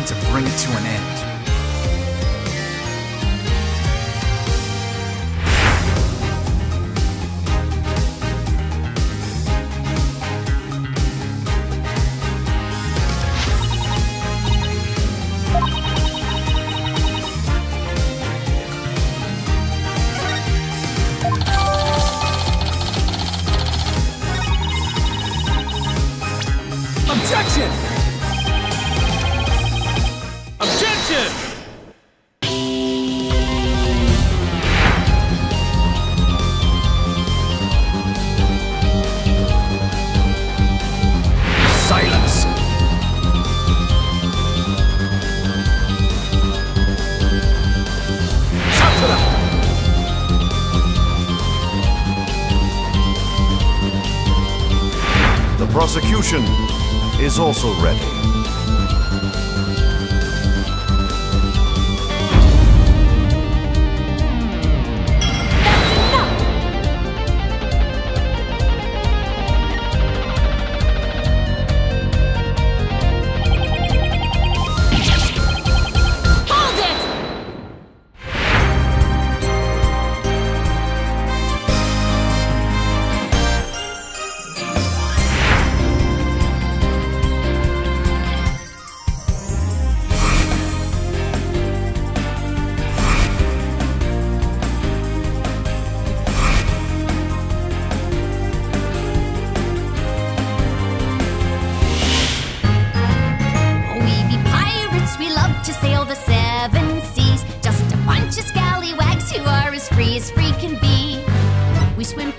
to bring it to an end. Objection! Objection! Silence! The prosecution is also ready.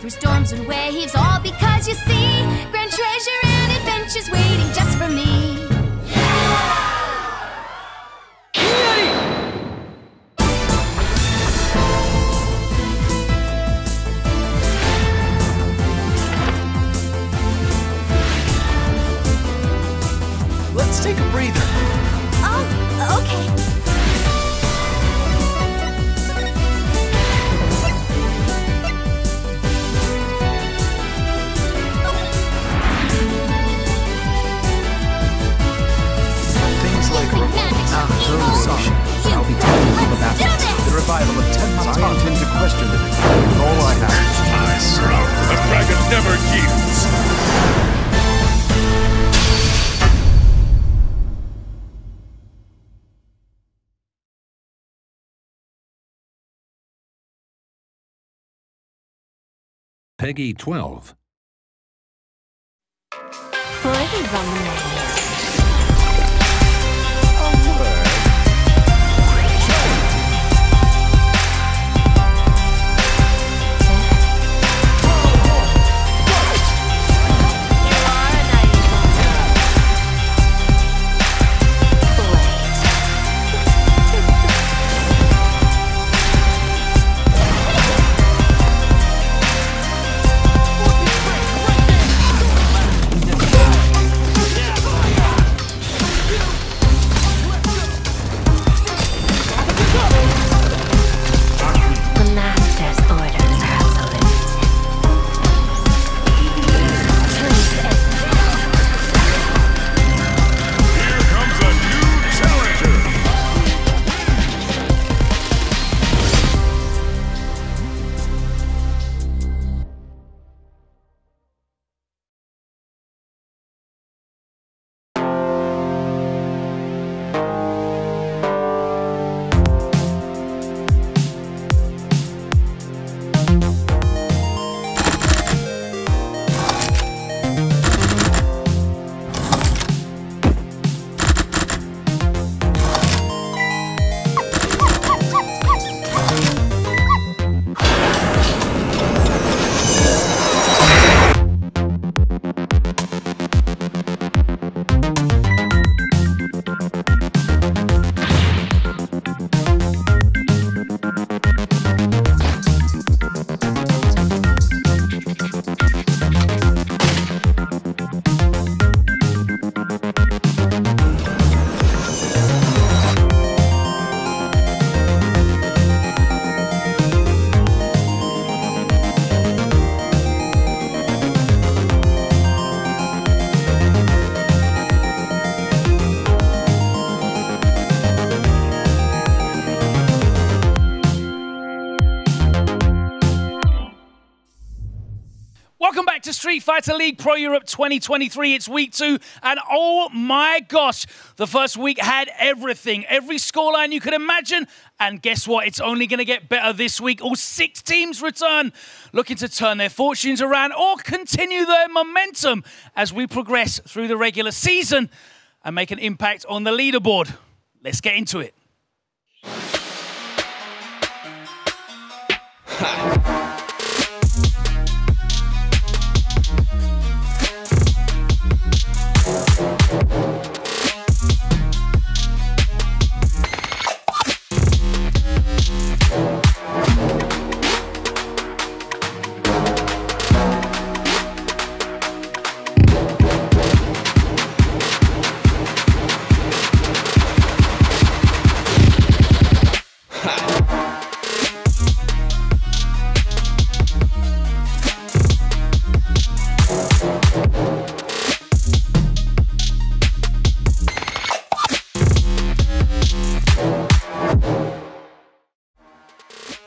Storms and waves, all because you see grand treasure and adventures waiting just for me. Let's take a breather. Oh, okay. I'll be telling you about the revival of 10 months. I intend to question it. All I have. I swear, a dragon never yields. Peggy 12. Boys on the menu. Welcome back to Street Fighter League Pro Europe 2023. It's week 2, and oh my gosh, the first week had everything. Every scoreline you could imagine, and guess what? It's only going to get better this week. All 6 teams return, looking to turn their fortunes around or continue their momentum as we progress through the regular season and make an impact on the leaderboard. Let's get into it.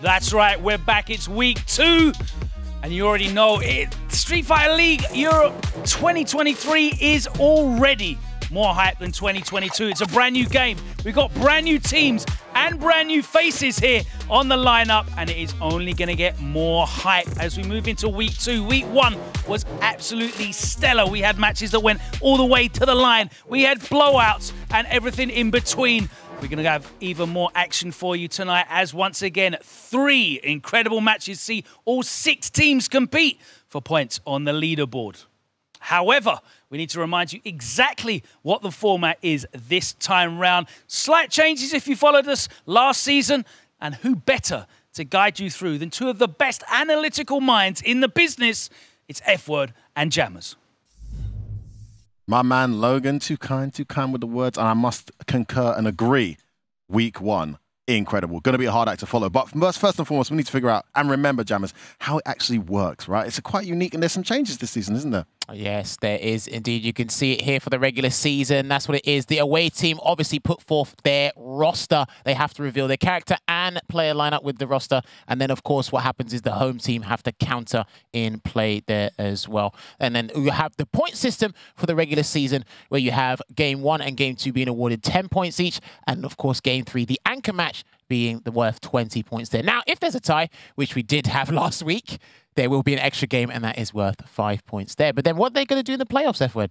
That's right, we're back. It's week 2, and you already know it. Street Fighter League Europe 2023 is already more hype than 2022. It's a brand new game. We've got brand new teams and brand new faces here on the lineup, and it is only going to get more hype as we move into week 2. Week 1 was absolutely stellar. We had matches that went all the way to the line. We had blowouts and everything in between. We're going to have even more action for you tonight as once again 3 incredible matches see all 6 teams compete for points on the leaderboard. However, we need to remind you exactly what the format is this time round. Slight changes if you followed us last season, and who better to guide you through than 2 of the best analytical minds in the business. It's F-Word and Jammers. My man Logan, too kind with the words, and I must concur and agree. Week 1, incredible. Going to be a hard act to follow. But first and foremost, we need to figure out and remember, Jammers, how it actually works, right? It's quite unique, and there's some changes this season, isn't there? Yes, there is indeed. You can see it here for the regular season. That's what it is. The away team obviously put forth their roster. They have to reveal their character and player lineup with the roster. And then, of course, what happens is the home team have to counter in play there as well. And then you have the point system for the regular season, where you have Game 1 and Game 2 being awarded 10 points each. And, of course, Game 3, the anchor match, being the worth 20 points there. Now, if there's a tie, which we did have last week, there will be an extra game, and that is worth 5 points there. But then what are they going to do in the playoffs, F-Word?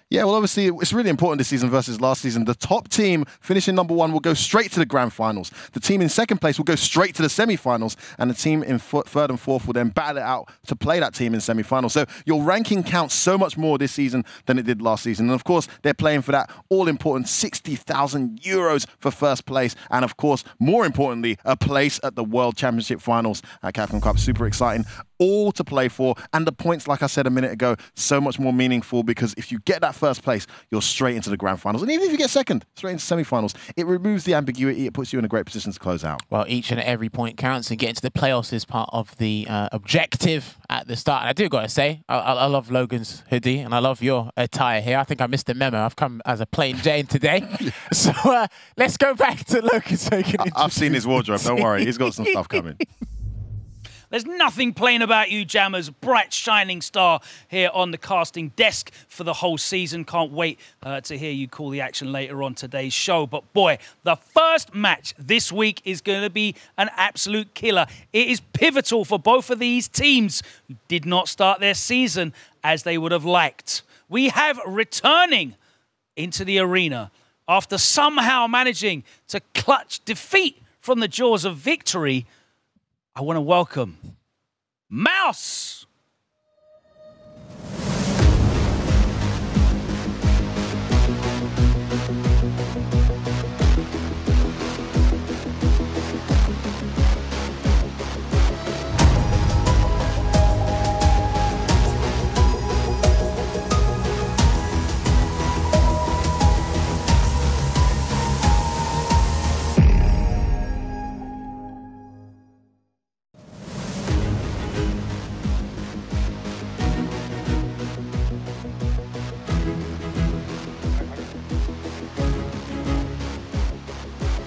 Yeah, well, obviously, it's really important this season versus last season. The top team finishing number 1 will go straight to the grand finals. The team in second place will go straight to the semi-finals, and the team in third and fourth will then battle it out to play that team in semi-finals. So your ranking counts so much more this season than it did last season. And, of course, they're playing for that all-important 60,000 euros for first place. And, of course, more importantly, a place at the World Championship Finals at Capcom Cup. Super exciting. All to play for, and the points, like I said a minute ago, so much more meaningful, because if you get that first place, you're straight into the grand finals, and even if you get second, straight into semi-finals. It removes the ambiguity. It puts you in a great position to close out. Well, each and every point counts, and getting to the playoffs is part of the objective at the start. And I do got to say, I love Logan's hoodie, and I love your attire here. I think I missed the memo. I've come as a plain Jane today. So let's go back to Logan so he can I've seen his wardrobe. Don't worry, he's got some stuff coming. There's nothing plain about you, Jammers. Bright, shining star here on the casting desk for the whole season. Can't wait to hear you call the action later on today's show. But boy, the first match this week is going to be an absolute killer. It is pivotal for both of these teams who did not start their season as they would have liked. We have returning into the arena after somehow managing to clutch defeat from the jaws of victory. I want to welcome Mouse.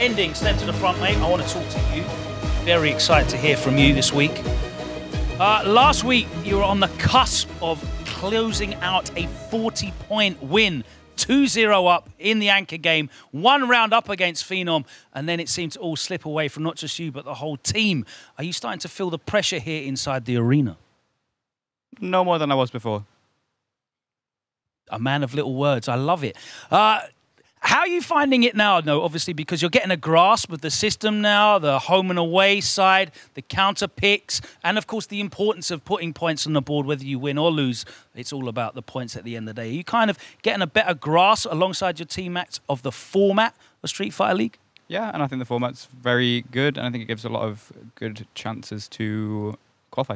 Ending, step to the front, mate. I want to talk to you. Very excited to hear from you this week. Last week, you were on the cusp of closing out a 40-point win. 2-0 up in the anchor game, 1 round up against Phenom, and then it seemed to all slip away from not just you, but the whole team. Are you starting to feel the pressure here inside the arena? No more than I was before. A man of little words. I love it. How are you finding it now? No, obviously, because you're getting a grasp of the system now, the home and away side, the counter picks, and of course the importance of putting points on the board, whether you win or lose. It's all about the points at the end of the day. Are you kind of getting a better grasp alongside your teammates of the format of Street Fighter League? Yeah, and I think the format's very good, and I think it gives a lot of good chances to qualify.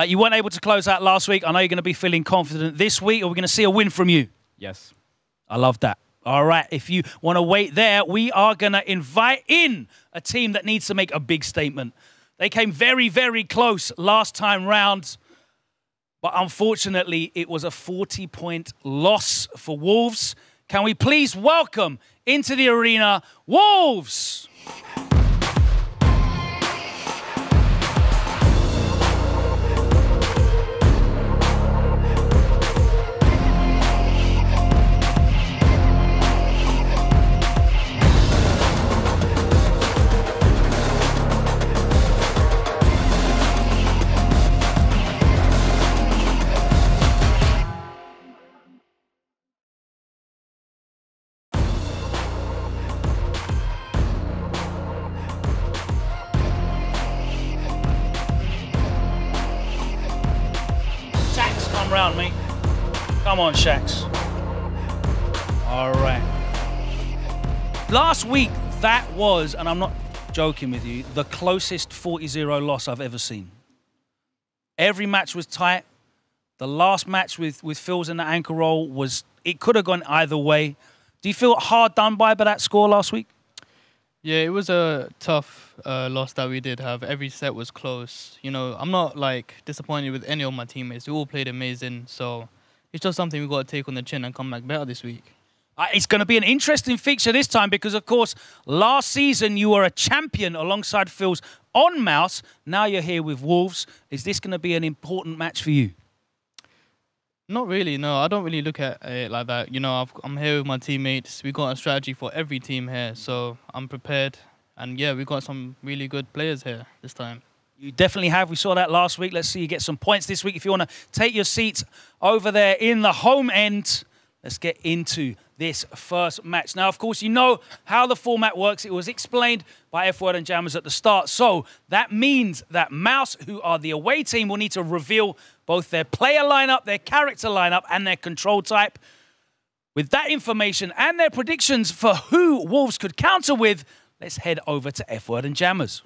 You weren't able to close out last week. I know you're going to be feeling confident this week. Are we going to see a win from you? Yes. I love that. All right, if you want to wait there, we are going to invite in a team that needs to make a big statement. They came very, very close last time round, but unfortunately, it was a 40-point loss for Wolves. Can we please welcome into the arena, Wolves? Round, mate. Come on, Shax. All right. Last week, that was, and I'm not joking with you, the closest 40-0 loss I've ever seen. Every match was tight. The last match with Phil's in the anchor role was, it could have gone either way. Do you feel hard done by that score last week? Yeah, it was a tough loss that we did have. Every set was close. You know, I'm not like disappointed with any of my teammates. We all played amazing. So it's just something we've got to take on the chin and come back better this week. It's going to be an interesting fixture this time because, of course, last season you were a champion alongside Phil's on Mouse. Now you're here with Wolves. Is this going to be an important match for you? Not really, no. I don't really look at it like that. You know, I'm here with my teammates. We got a strategy for every team here, so I'm prepared. And yeah, we got some really good players here this time. You definitely have. We saw that last week. Let's see you get some points this week. If you want to take your seats over there in the home end, let's get into this first match. Now, of course, you know how the format works. It was explained by F-Word and Jammers at the start. So that means that Mouse, who are the away team, will need to reveal both their player lineup, their character lineup, and their control type. With that information and their predictions for who Wolves could counter with, let's head over to F-Word and Jammers.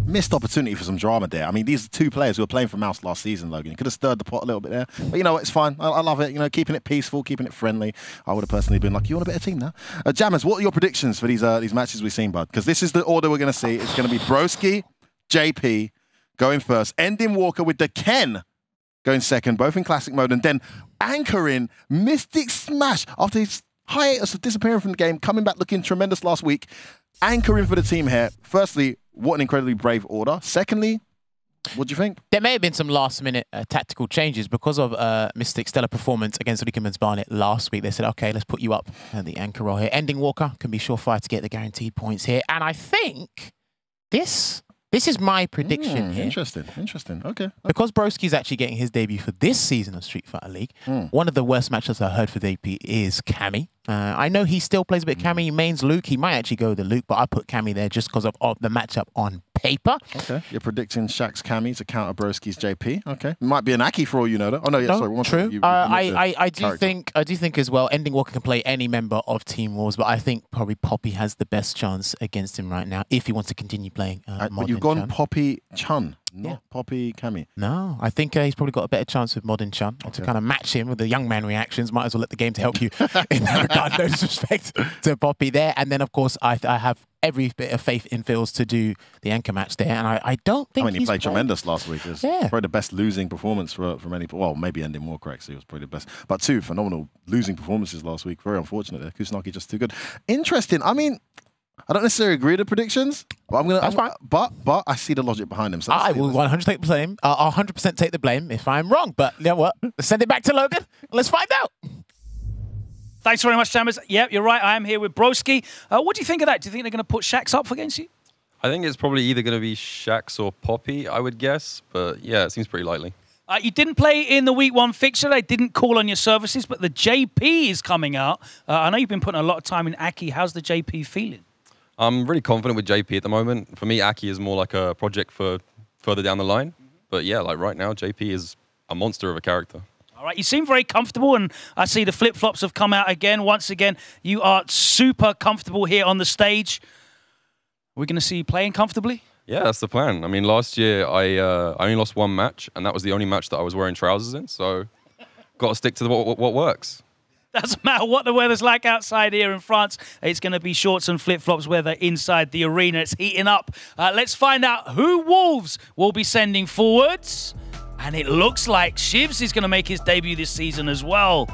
Missed opportunity for some drama there. I mean, these are 2 players who were playing for Mouse last season, Logan. You could have stirred the pot a little bit there. But you know what? It's fine. I love it. You know, keeping it peaceful, keeping it friendly. I would have personally been like, you want a better team now? Jammers, what are your predictions for these matches we've seen, bud? Because this is the order we're going to see. It's going to be Broski, JP going first, Ending Walker with the Ken going second, both in classic mode, and then anchoring Mystic Smash after his hiatus of disappearing from the game, coming back looking tremendous last week, anchoring for the team here. Firstly, what an incredibly brave order. Secondly, what do you think? There may have been some last-minute tactical changes because of Mystic's stellar performance against Rickman's Barnet last week. They said, okay, let's put you up at the anchor role here. Ending Walker can be surefire to get the guaranteed points here. And I think this is my prediction here. Interesting. Okay. Because Broski's actually getting his debut for this season of Street Fighter League, one of the worst matchups I heard for DP is Cammy. I know he still plays a bit Cammy. He mains Luke. He might actually go with the Luke, but I put Cammy there just because of the matchup on paper. Okay. You're predicting Shaq's Cammy to counter Broski's JP. Okay. Might be an Aki for all you know, though. Oh, no, yeah, sorry. True. I do think as well, Ending Walker can play any member of Team Wolves, but I think probably Poppy has the best chance against him right now if he wants to continue playing but you've gone Poppy Chun, not Poppy Cammy. No, I think he's probably got a better chance with Modern Chun to kind of match him with the young man reactions. Might as well let the game to help you in that regard. No disrespect to Poppy there. And then, of course, I have every bit of faith in Phil's to do the anchor match there. And I don't think he played tremendous last week. It was probably the best losing performance from any. Well, maybe Ending more correct. So he was probably the best. But 2 phenomenal losing performances last week. Very unfortunate there. Kusanagi just too good. Interesting. I mean, I don't necessarily agree with the predictions, but I'm gonna. That's fine. But I see the logic behind them. So I will 100% take the blame. I'll 100% take the blame if I'm wrong. But you know what? Let's send it back to Logan. Let's find out. Thanks very much, Jammers. Yep, you're right. I am here with Broski. What do you think of that? Do you think they're going to put Shax up against you? I think it's probably either going to be Shax or Poppy, I would guess. But yeah, it seems pretty likely. You didn't play in the Week 1 fixture. They didn't call on your services, but the JP is coming out. I know you've been putting a lot of time in Aki. How's the JP feeling? I'm really confident with JP at the moment. For me, Aki is more like a project for further down the line. But yeah, like right now, JP is a monster of a character. All right, you seem very comfortable, and I see the flip-flops have come out again. Once again, you are super comfortable here on the stage. We're going to see you playing comfortably? Yeah, that's the plan. I mean, last year, I only lost one match, and that was the only match that I was wearing trousers in. So got to stick to what works. Doesn't matter what the weather's like outside here in France. It's going to be shorts and flip-flops weather inside the arena. It's heating up. Let's find out who Wolves will be sending forwards. And it looks like Shivs is going to make his debut this season as well.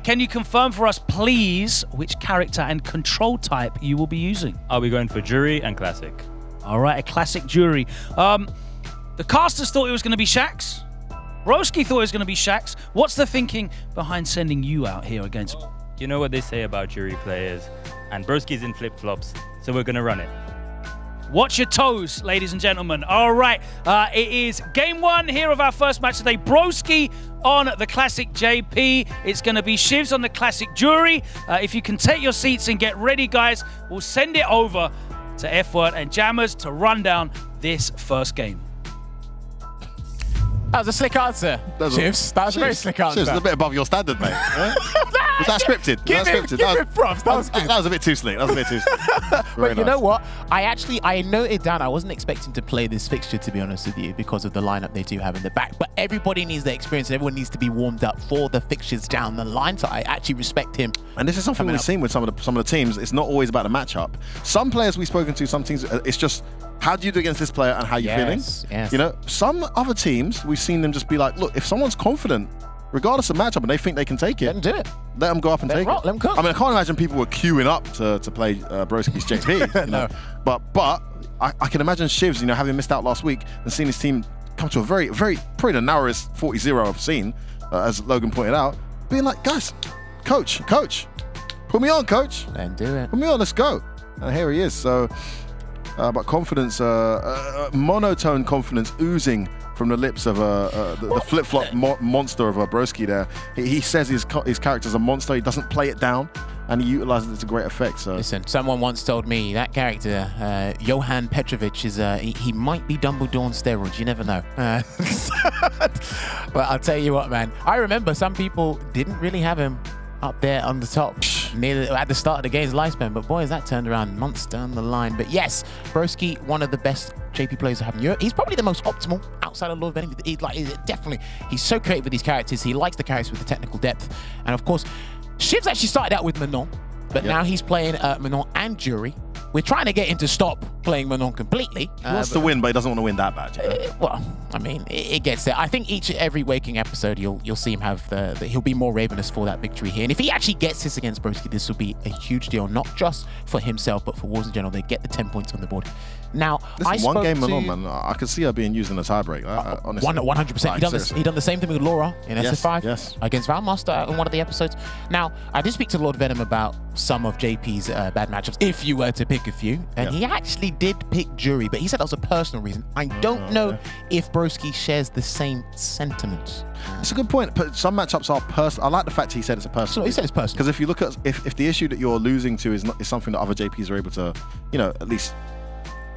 Can you confirm for us, please, which character and control type you will be using? I'll be going for Jury and Classic. All right, a Classic Jury. The casters thought it was going to be Shax. Broski thought it was going to be Shax. What's the thinking behind sending you out here against... You know what they say about Jury players, and Broski's in flip-flops, so we're going to run it. Watch your toes, ladies and gentlemen. All right, it is game 1 here of our first match today. Broski on the Classic JP. It's going to be Shivs on the Classic Jury. If you can take your seats and get ready, guys, we'll send it over to F-Word and Jammers to run down this first game. That was a slick answer, Shivs. That was a very slick answer. Shivs, it's a bit above your standard, mate. Right? Was that scripted? Give him props. That was good. That was a bit too slick. That was a bit too slick. But you know what? I noted down, I wasn't expecting to play this fixture, to be honest with you, because of the lineup they do have in the back. But everybody needs the experience and everyone needs to be warmed up for the fixtures down the line. So I actually respect him. And this is something we've seen with some of the teams. It's not always about the matchup. Some players we've spoken to, some teams, it's just how do you do against this player and how you're feeling. Yes. You know, some other teams, we've seen them just be like, look, if someone's confident, regardless of matchup, and they think they can take it, let them do it. Let them go up and take it. Let them cook. I mean, I can't imagine people were queuing up to play Broski's JP. You know? But I can imagine Shivs, you know, having missed out last week and seeing his team come to a very, probably the narrowest 40-0 I've seen, as Logan pointed out, being like, guys, coach, put me on, coach. Then do it. Put me on, let's go. And here he is. So, but confidence, monotone confidence oozing from the lips of the flip-flop monster of Broski there. He says his character's a monster. He doesn't play it down, and he utilizes it to great effect. So listen, someone once told me that character, Johan Petrovic, is he might be Dumbledore on steroids. You never know. But I'll tell you what, man. I remember some people didn't really have him up there on the top at the start of the game's lifespan, but boy, has that turned around months down the line. But yes, Broski, one of the best JP players to have in Europe. He's probably the most optimal outside of Lord of Venom. He's so creative with these characters. He likes the characters with the technical depth. And of course, Shivs actually started out with Manon, but now he's playing Manon and Jury. We're trying to get him to stop playing Manon completely. He wants to win, but he doesn't want to win that bad. You know? Well, I mean, it gets there. I think every Waking episode, you'll see him have he'll be more ravenous for that victory here. And if he actually gets this against Broski, this will be a huge deal, not just for himself, but for Wolves in general. They get the 10 points on the board. Now, listen, one game Manon, man, I could see her being used in a tiebreak. Honestly, 100%. He done the same thing with Laura in SF5 against Valmaster in one of the episodes. Now, I did speak to Lord Venom about some of JP's bad matchups, if you were to pick a few, and he actually did pick Jury, but he said that was a personal reason. I don't know if Broski shares the same sentiments. It's a good point, but some matchups are personal. I like the fact he said it's a personal. So he said it's personal. Because if you look at if the issue that you're losing to is something that other JPs are able to, you know, at least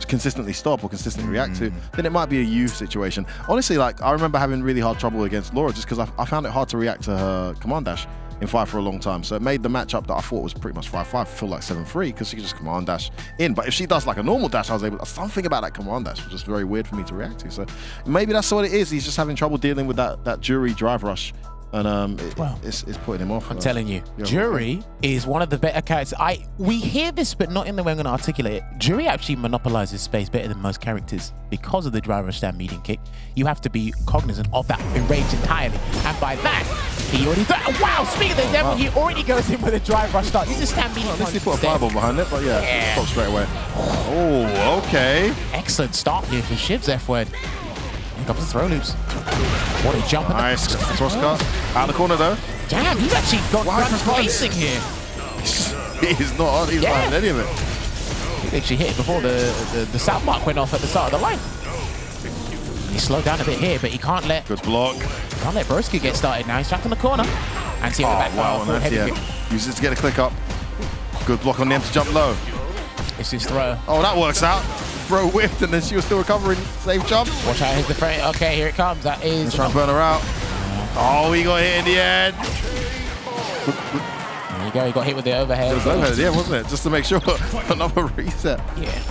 consistently stop or consistently react to, then it might be a you situation. Honestly, like, I remember having really hard trouble against Laura just because I found it hard to react to her command dash in 5 for a long time. So it made the matchup that I thought was pretty much 5-5 feel like 7-3 because she could just command dash in. But if she does like a normal dash, something about that command dash was just very weird for me to react to. So maybe that's what it is. He's just having trouble dealing with that Jury drive rush And it's putting him off. I'm telling you, Jury is one of the better characters. We hear this, but not in the way I'm going to articulate it. Jury actually monopolizes space better than most characters because of the driver stand medium kick. You have to be cognizant of that enrage entirely. And by that, he already does. Wow, speaking of the devil, he already goes in with a drive rush start. This is stand medium. At least he put a fireball behind it, but yeah, stop straight away. Oh, okay. Excellent start here for Shiv's F word. Here comes the throw loops. What a jump. Nice. Cross cut. Out of the corner though. Damn, he's actually got racing here. He's not on. He's not on any of it. He actually hit it before the sound mark went off at the start of the line. He slowed down a bit here, but he can't let... Good block. Can't let Broski get started now. He's trapped in the corner. And see the back Uses it to get a click up. Good block on the empty jump low. It's his throw. Oh, that works out. Throw whipped and then she was still recovering. Safe jump. Watch out, here's the frame. Okay, here it comes. That is... He's trying to burn her out. Oh, he got hit in the end. There you go, he got hit with the overhead. It was overhead, yeah, wasn't it? Just to make sure. Another reset. Yeah.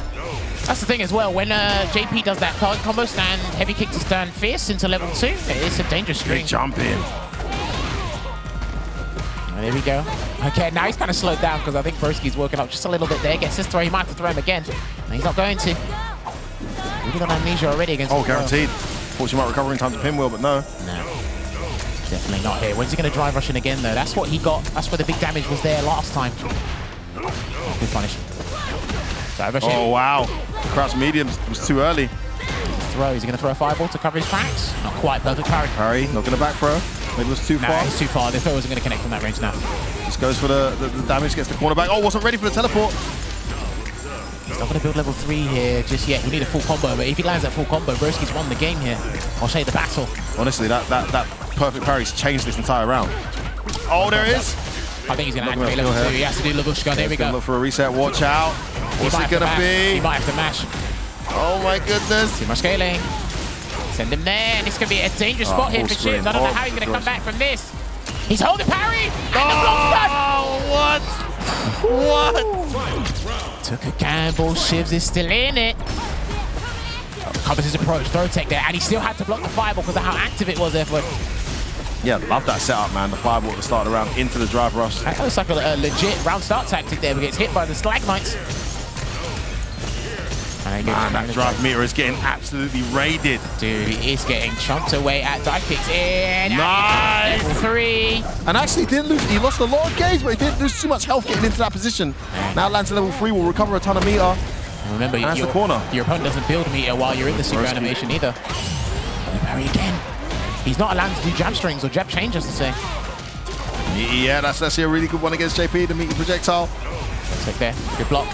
That's the thing as well, when JP does that target combo, stand heavy kick to stand fierce into level 2, it's a dangerous string. Big jump in. There we go. Okay, now he's kind of slowed down because I think Broski's working up just a little bit there. Gets his throw, he might have to throw him again. No, he's not going to. He's got amnesia already against guaranteed. Thought she might recover in time to pinwheel, but no. No. Definitely not here. When's he going to drive rush in again, though? That's what he got. That's where the big damage was there last time. Good punish. Drive rush in. Oh, wow. Crouch medium was too early. Throw. Is he going to throw a fireball to cover his tracks? Not quite. Perfect parry. Parry. Not going to back throw. Maybe it was too far. It's too far. The throw wasn't going to connect from that range now. Just goes for the damage, gets the corner back. Oh, wasn't ready for the teleport. He's not going to build level 3 here just yet. We need a full combo, but if he lands that full combo, Broski's won the game here. I'll say the battle. Honestly, that perfect parry's changed this entire round. Oh, there it is. I think he's going to activate level 2. He has to do Labushka. There we go. Look for a reset. Watch out. What's it going to be? He might have to mash. Oh, my goodness. Too much scaling. Send him there, and it's going to be a dangerous spot here for Shivs. I don't know how he's going to come back from this. He's holding parry! Oh, what? Took a gamble. Shivs is still in it. Covers his approach, throw tech there, and he still had to block the fireball because of how active it was there for him. Yeah, love that setup, man. The fireball at the start of the round into the drive rush. That looks like a legit round start tactic there, but gets hit by the stalagmites. Man, that drive meter is getting absolutely raided. Dude, he is getting chunked away at dive kicks in. Nice! Level 3. And actually didn't lose. He lost a lot of gauge, but he didn't lose too much health getting into that position. Now lands at level 3, will recover a ton of meter. Remember, that's the corner. Your opponent doesn't build meter while you're in the super animation either. Parry again. He's not allowed to do jab strings or jab changes to say. Yeah, that's actually a really good one against JP, the meaty projectile. Stick there. Good block.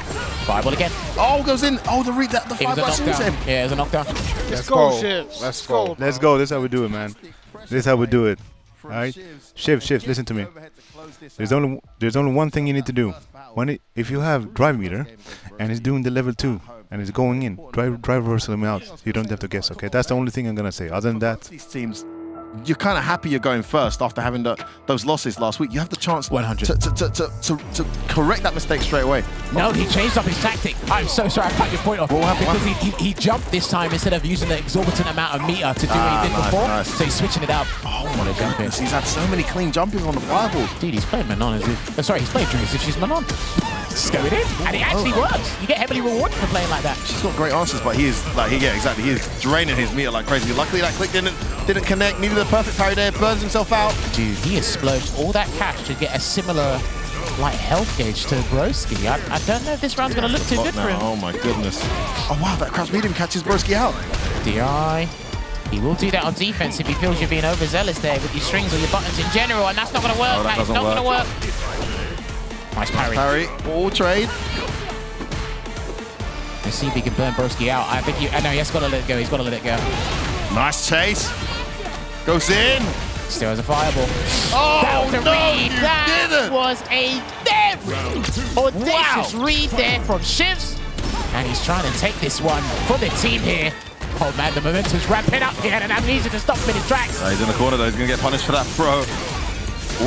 Fireball again. Oh, goes in. Oh, the fireball suits him. Yeah, it was a knockdown. Let's go, Shivs. Let's go. Let's go. This is how we do it, man. This is how we do it. All right? Shivs, listen to me. There's only one thing you need to do. If you have drive meter and it's doing the level 2 and it's going in, drive reversal him out. So you don't have to guess, okay? That's the only thing I'm going to say. Other than that... These teams... You're kind of happy you're going first after having those losses last week. You have the chance 100 to correct that mistake straight away. No, he changed up his tactic. I'm so sorry, I cut your point off. What happened? Because he jumped this time instead of using the exorbitant amount of meter to do what he did before. Nice. So he's switching it up. Oh my goodness, he's had so many clean jumpings on the fireballs. Dude, he's playing Manon as if... sorry, he's playing Drew as if she's Manon. Just going in, and it actually works. You get heavily rewarded for playing like that. She's got great answers, but he is like, yeah, exactly. He is draining his meter like crazy. Luckily, that click didn't connect. Needed a perfect parry there. Burns himself out. Dude, he has splurged all that cash to get a similar like health gauge to Broski. I don't know if this round's going to look too good for him. Oh my goodness. Oh wow, that crouch medium catches Broski out. DI. He will do that on defense if he feels you're being overzealous there with your strings or your buttons in general, and that's not going to work. That is not going to work. Nice parry. All trade. Let's see if he can burn Broski out. I think he has got to let it go. He's got to let it go. Nice chase. Goes in. Still has a fireball. Oh, that was a read. That was a audacious read there from Shivs. And he's trying to take this one for the team here. Oh man, the momentum's ramping up here, and amnesia to stop him in his tracks. He's in the corner though. He's going to get punished for that throw.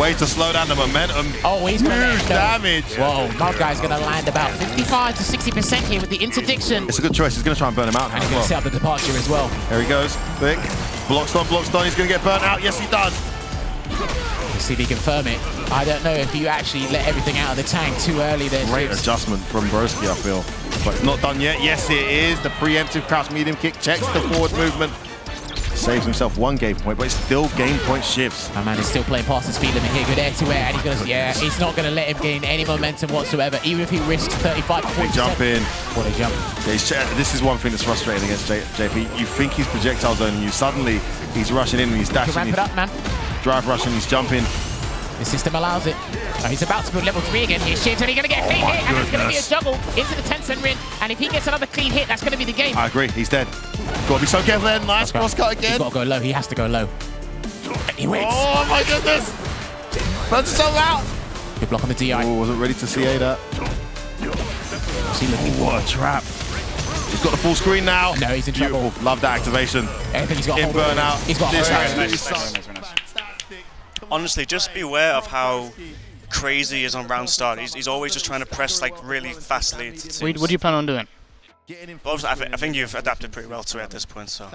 Way to slow down the momentum. Oh, he's going to huge damage. Whoa, my guy's going to land about 55 to 60% here with the interdiction. It's a good choice. He's going to try and burn him out. And he's going to set up the departure as well. There he goes. Quick. Blocks on. He's going to get burnt out. Yes, he does. Let's see if he can confirm it. I don't know if you actually let everything out of the tank too early there. Great adjustment from Broski, I feel. But it's not done yet. Yes, it is. The preemptive crouch medium kick checks the forward movement. Saves himself 1 game point, but it's still game point shifts. My man is still playing past the speed limit here. Good air to air, and he's gonna, yeah, he's not gonna let him gain any momentum whatsoever, even if he risks 35 to 40%. Jump in. What a jump. This is one thing that's frustrating against JP. You think he's projectile zoning you, suddenly he's rushing in and he's dashing. Ramp it up, man. Drive rushing, he's jumping. The system allows it. Oh, he's about to build level 3 again. He's shifts and he's going to get a clean hit, and it's going to be a juggle into the 10-cent ring. And if he gets another clean hit, that's going to be the game. I agree. He's dead. Got to be so careful there. Nice cross cut again. He's got to go low. He has to go low. He wins. Oh my goodness! Burns himself out. Good block on the DI. Oh, wasn't ready to CA that. What a trap. He's got the full screen now. No, he's in trouble. Beautiful. Love that activation. He's got in burnout. He's got Honestly, just beware of how crazy he is on round start. He's always just trying to press like really fastly. What do you plan on doing? Well, I think you've adapted pretty well to it at this point. So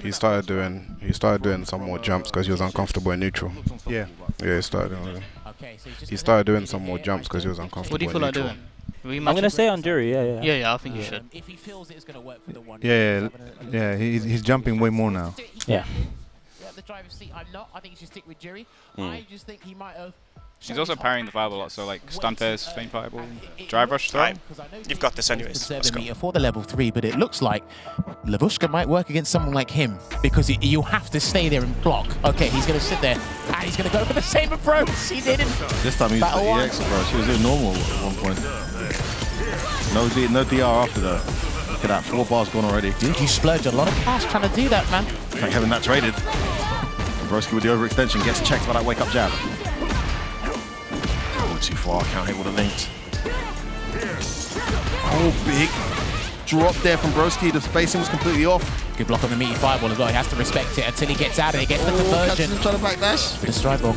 he started doing some more jumps because he was uncomfortable in neutral. Yeah. Yeah, he started doing. He started doing some more jumps because he was uncomfortable. What do you feel like doing? I'm gonna stay on Jury. Yeah, I think you should. If he feels it's gonna work for the one. Yeah. He's jumping way more now. Yeah. The driver's seat, I'm not. I think he should stick with Jury. I just think he might have. He's also parrying the fireball a lot, so like stun phase, feint fireball, drive rush throw. You've got this anyways. Let's go. For the level 3, but it looks like Lavushka might work against someone like him because you have to stay there and block. Okay, he's going to sit there and he's going to go for the same approach. He didn't. This time he used the EX approach. He was doing normal at one point. No DR after that. Look at that, 4 bars gone already. Dude, you splurged a lot of cash trying to do that, man. Like having that traded. Broski with the overextension gets checked by that wake-up jab. Oh, too far. Can't hit with the links. Oh, big drop there from Broski. The spacing was completely off. Good block on the meaty fireball as well. He has to respect it until he gets out of it. Gets the conversion. Trying to backdash. With a stride ball.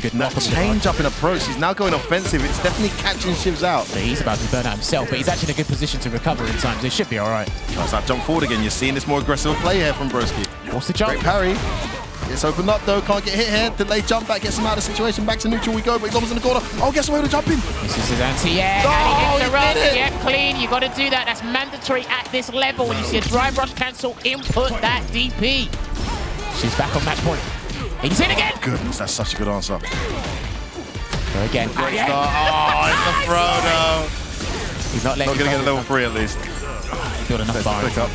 Good knock. Change up in approach. He's now going offensive. It's definitely catching Shivs out. So he's about to burn out himself, but he's actually in a good position to recover in time. So it should be all right. Tries that jump forward again. You're seeing this more aggressive play here from Broski. What's the jump? Great parry. It's opened up though, can't get hit here. Delayed jump back, gets him out of the situation. Back to neutral we go, but he's almost in the corner. Oh, gets away with the jumping. This is his anti, yeah. Oh, and he hits the run. did it. Yeah, clean. You got to do that. That's mandatory at this level. When you see a drive rush cancel, input that DP. She's back on match point. He's in again. Goodness, that's such a good answer. Go again. Great start. Oh, it's the throw though. He's not going to get a level 3 at least. Build enough bar. Pick up.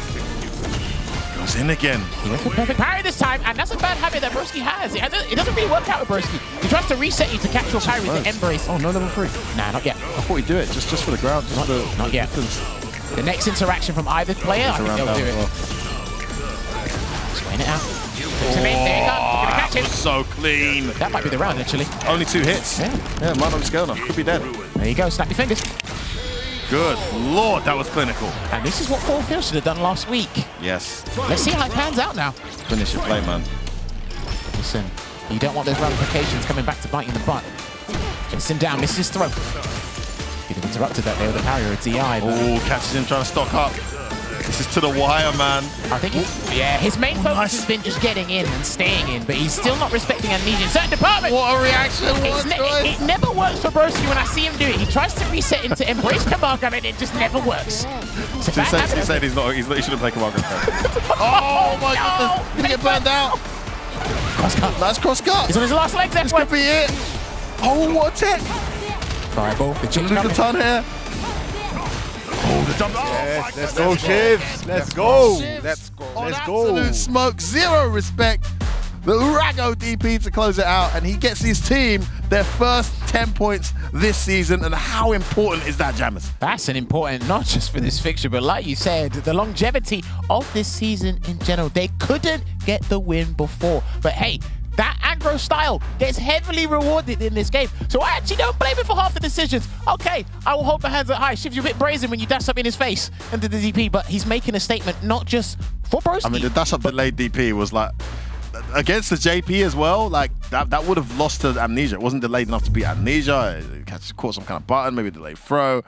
Goes in again. He went for perfect parry this time, and that's a bad habit that Broski has. It doesn't really work out with Broski. He tries to reset you to catch your parry with the embrace. Oh, no level 3. Nah, not yet. I thought he'd do it just for the ground. Not yet. The next interaction from either player, I think they'll do it. Just weighing it out. There you go. You're gonna catch him. So clean. That might be the round, actually. Only 2 hits. Yeah, might not be scale enough. Could be dead. There you go. Snap your fingers. Good Lord, that was clinical. And this is what 4Phil should have done last week. Yes. Let's see how it pans out now. Finish your play, man. Listen, you don't want those ramifications coming back to bite you in the butt. Chase him down, misses his throw. He'd have interrupted that there with a parry or a DI. Oh, catches him trying to stock up. This is to the wire, man. I think his main focus has been just getting in and staying in, but he's still not respecting amnesia in certain departments. What a reaction. It never works for Broski when I see him do it. He tries to reset into embrace command grab and it just never works. He said he shouldn't play command grab. Oh my goodness. He's going to get burned out. Cross cut. Nice cross cut. He's on his last legs. This could be it. Oh, what a tech. Fireball. The chick's Look at the ton here. Oh, the jump. Yes, let's go, Shivs. Let's go. Let's go. Let's go. Absolute smoke. Zero respect. The Urago DP to close it out, and he gets his team their first 10 points this season. And how important is that, Jammers? That's an important, not just for this fixture, but like you said, the longevity of this season in general. They couldn't get the win before, but hey, that aggro style gets heavily rewarded in this game. So I actually don't blame him for half the decisions. Okay, I will hold my hands up high. Shivs, you're a bit brazen when you dash up in his face and did the DP, but he's making a statement not just for Broski. I mean, the dash up delayed DP was like, against the JP as well, like that would have lost to Amnesia. It wasn't delayed enough to beat Amnesia. It caught some kind of button, maybe a delayed throw.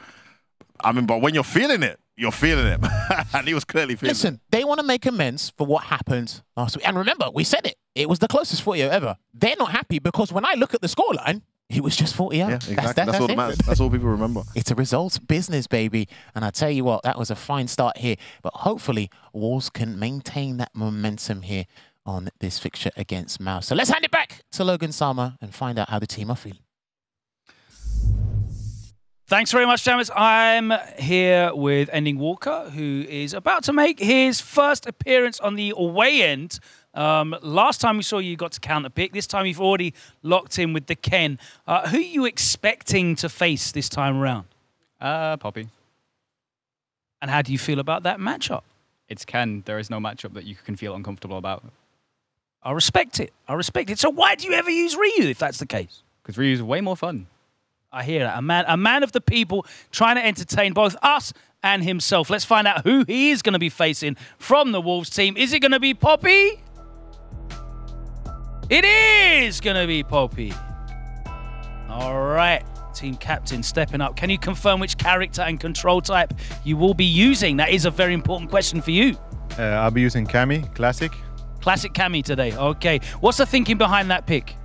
I mean, but when you're feeling it, you're feeling it. And he was clearly feeling it. Listen, they want to make amends for what happened last week. And remember, we said it. it was the closest 40-0 ever. They're not happy because when I look at the scoreline, it was just 40-0. Yeah, exactly. That's all that matters. That's all people remember. It's a results business, baby. And I tell you what, that was a fine start here. But hopefully, Wolves can maintain that momentum here on this fixture against Mouse. So let's hand it back to Logan Sama and find out how the team are feeling. Thanks very much, Jammers. I'm here with Ending Walker, who is about to make his first appearance on the away end. Last time we saw you got to counter pick. This time you've already locked in with the Ken. Who are you expecting to face this time around? Poppy. And how do you feel about that matchup? It's Ken. There is no matchup that you can feel uncomfortable about. I respect it. I respect it. So why do you ever use Ryu if that's the case? Because Ryu's way more fun. I hear that. A man of the people trying to entertain both us and himself. Let's find out who he is going to be facing from the Wolves team. Is it going to be Poppy? It is going to be Poppy. All right. Team captain stepping up. Can you confirm which character and control type you will be using? That is a very important question for you. I'll be using Cammy, Classic. Classic Cammy today. Okay. What's the thinking behind that pick?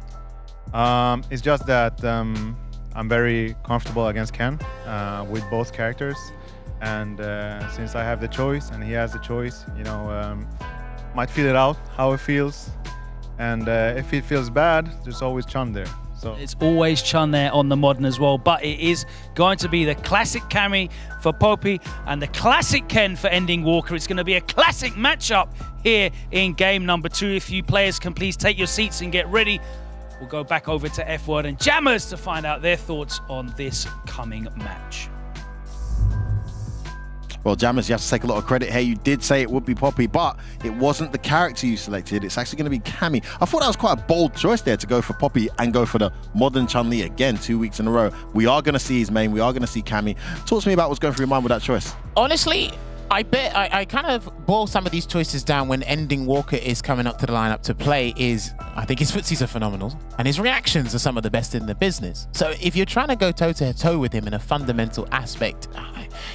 It's just that I'm very comfortable against Ken with both characters. And since I have the choice and he has the choice, you know, might feel it out, how it feels. And if it feels bad, there's always Chun there. So it's always Chun there on the modern as well, but it is going to be the classic Cammy for Poppy and the classic Ken for Ending Walker. It's going to be a classic matchup here in game number 2. If you players can please take your seats and get ready, we'll go back over to F-Word and Jammers to find out their thoughts on this coming match. Well, Jammers, you have to take a lot of credit here. You did say it would be Poppy, but it wasn't the character you selected. It's actually going to be Cammy. I thought that was quite a bold choice there to go for Poppy and go for the modern Chun-Li again 2 weeks in a row. We are going to see his main. We are going to see Cammy. Talk to me about what's going through your mind with that choice. Honestly, I bet I kind of boil some of these choices down when Ending Walker is coming up to the lineup to play is, I think his footsies are phenomenal and his reactions are some of the best in the business. So if you're trying to go toe-to-toe with him in a fundamental aspect,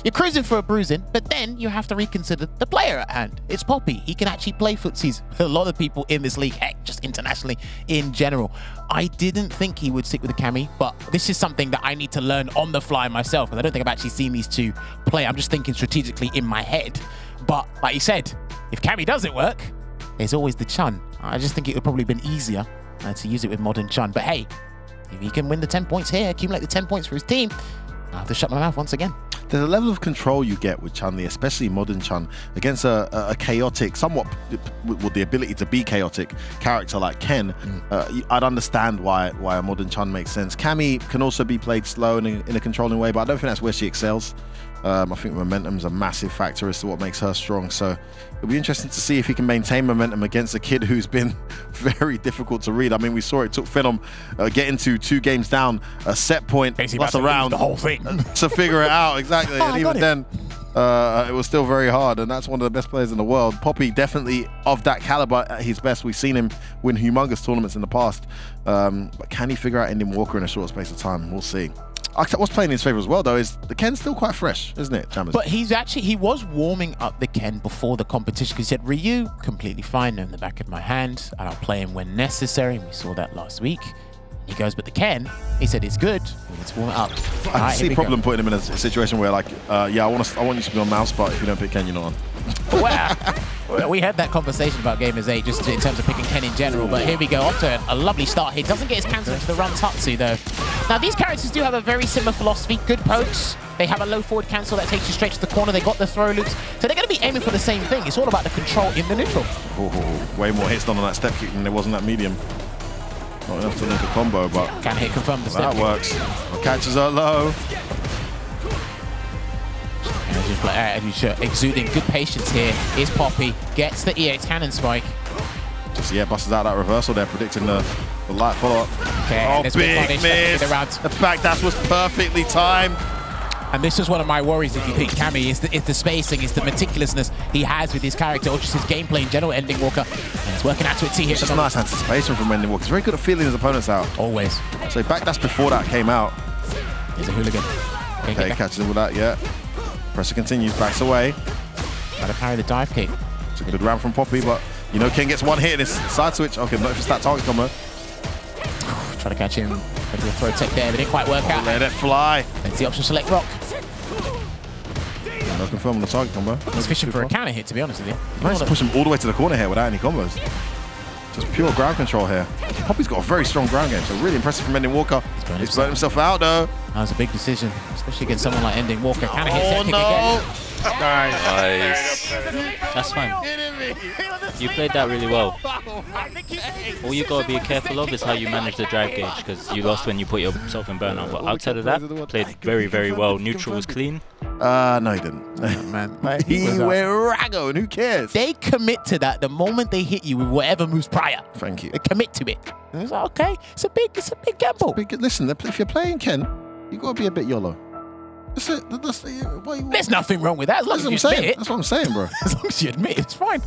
you're cruising for a bruising, but then you have to reconsider the player at hand. It's Poppy. He can actually play footsies. A lot of people in this league, heck, just internationally in general. I didn't think he would stick with the Cammy, but this is something that I need to learn on the fly myself, and I don't think I've actually seen these two play. I'm just thinking strategically in my head. But like you said, if Cammy doesn't work, there's always the Chun. I just think it would probably have been easier to use it with modern Chun. But hey, if he can win the 10 points here, accumulate the 10 points for his team, I have to shut my mouth once again. There's a level of control you get with Chun-Li, especially modern Chun, against a chaotic, somewhat with the ability to be chaotic character like Ken. I'd understand why a modern Chun makes sense. Cammy can also be played slow in a controlling way, but I don't think that's where she excels. I think momentum's a massive factor as to what makes her strong. So it'll be interesting to see if he can maintain momentum against a kid who's been very difficult to read. I mean, we saw it took Phenom getting to 2 games down, a set point, plus a round the whole thing to figure it out. Exactly. And even then, it was still very hard. And that's one of the best players in the world. Poppy definitely of that caliber at his best. We've seen him win humongous tournaments in the past. But can he figure out Ending Walker in a short space of time? We'll see. What's playing in his favor as well, though, is the Ken's still quite fresh, isn't it, Jammers? But he was warming up the Ken before the competition because he said, Ryu, completely fine, in the back of my hand, and I'll play him when necessary. We saw that last week. He goes, but the Ken, he said, it's good. We need to warm it up. I see a problem putting him in a situation where, like, yeah, I want you to be on mouse, but if you don't pick Ken, you're not on. Well, we had that conversation about Gamers 8 just in terms of picking Ken in general, but here we go, off to a lovely start here. Doesn't get his cancel into the run Tatsu, though. Now, these characters do have a very similar philosophy. Good pokes. They have a low forward cancel that takes you straight to the corner. They got the throw loops. So they're going to be aiming for the same thing. It's all about the control in the neutral. Way more hits done on that step kick than there was in that medium. Not enough to link a combo, but can hit confirm the step that works. The catches are low. And just exuding good patience here is Poppy. Gets the EX cannon spike. Just, yeah, busts out that reversal there, predicting the light follow-up. Okay, oh, big miss. The fact that was perfectly timed. And this is one of my worries if you pick Cammy, is the spacing, is the meticulousness he has with his character, or just his gameplay in general, Ending Walker. And it's working out to a T here. It's just nice anticipation from Ending Walker. He's very good at feeling his opponents out. Always. So back that's before that came out. He's a hooligan. Okay, catches him with that, yeah. Pressure continues, backs away. Got to parry the dive kick. It's a good round from Poppy, but You know Ken gets one hit in his side switch. Okay, not if it's that target combo. Try to catch him. Maybe a throw tech there, but it didn't quite work out. Let it fly. Let's the option select rock. No confirm on the target combo. He's fishing for a counter hit, to be honest with you. Nice to push him all the way to the corner here without any combos. Just pure ground control here. Poppy's got a very strong ground game, so really impressive from Ending Walker. He's burnt himself out though. That was a big decision, especially against someone like Ending Walker. Counter hit, Oh no! Nice. That's fine. You played that really well. All you gotta be careful of is how you manage the drive gauge, because you lost when you put yourself in burnout. But outside of that, played very, very well. Neutral was clean. No, he didn't. Oh, man. He went raggo, and who cares? They commit to that the moment they hit you with whatever moves prior. Thank you. They commit to it. And it's like, okay, it's a big gamble. Listen, if you're playing Ken, you gotta be a bit YOLO. That's it. There's nothing wrong with that. As long as you admit it. That's what I'm saying, bro. As long as you admit it, it's fine.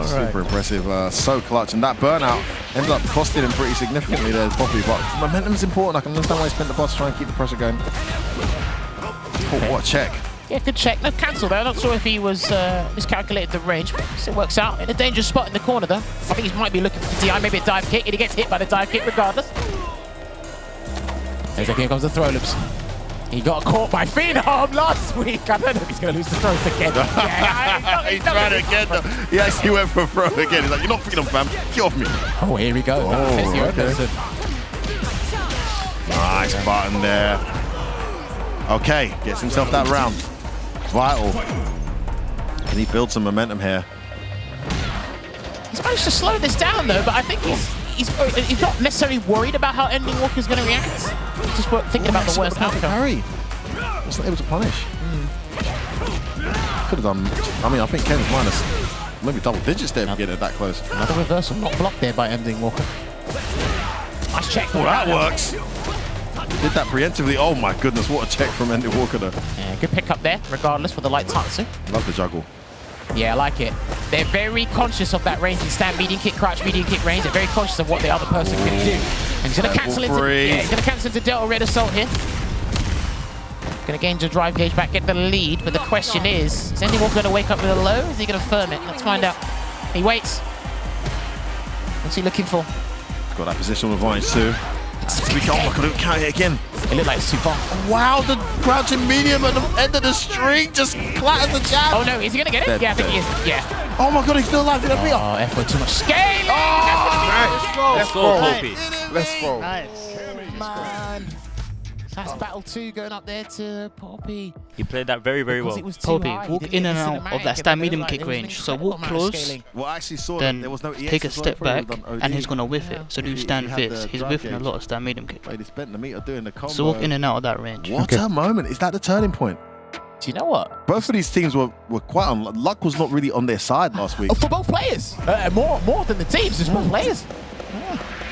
Super impressive, so clutch, and that burnout ended up costing him pretty significantly there, Poppy. But momentum's important. I can understand why he spent the boss to try and keep the pressure going. Oh, what a check! Yeah, good check. No cancel there. I'm not sure if he was miscalculated the range, but it works out. In a dangerous spot in the corner, though. I think he might be looking for the DI, maybe a dive kick, and he gets hit by the dive kick regardless. Here comes the throw loops. He got caught by Phenom last week. I don't know if he's going to lose the throws again. He's trying again. He actually went for a throw again. He's like, you're not Phenom, fam. Get off me. Oh, here we go. Oh, okay. Nice button there. Okay, gets himself that round. Vital. Can he build some momentum here? He's managed to slow this down, though, but I think he's not necessarily worried about how Ending Walker's going to react. He's just thinking about the worst outcome. Parry. Wasn't able to punish. Could have done. I mean, I think Ken's minus maybe double digits there to get it that close. Another reversal, not blocked there by Ending Walker. Nice check. Oh, that works. Did that preemptively. Oh my goodness, what a check from Ending Walker though. Yeah, good pick up there, regardless, for the light Tatsu. Love the juggle. Yeah, I like it. They're very conscious of that range and stand medium kick, crouch, medium kick range. They're very conscious of what the other person can do. And he's going to cancel into Delta Red Assault here. Going to gain the drive gauge back, get the lead. But the question is Ending Walker going to wake up with a low? Is he going to firm it? Let's find out. He waits. What's he looking for? Got that positional advantage too. Oh my god, count it again. It looked like it's too far. Wow, the crouching medium at the end of the string just clatters the jab. Oh no, is he going to get it? Yeah, I think he is. Yeah. Oh my god, he's still alive. Oh, F1 too much scaling. Oh, let's go, Poppy. Let's go. Nice. Man. That's battle 2 going up there to Poppy. He played that very, very well. Poppy, walk in and out of that stand medium kick range. So walk close, well, I actually saw then there was no take a step back, and he's going to whiff it. So do stand fits. He's whiffing a lot of stand medium kick. So walk in and out of that range. What a moment. Is that the turning point? Do you know what? Both of these teams were quite luck was not really on their side last week. Oh, for both players. More than the teams, just both players.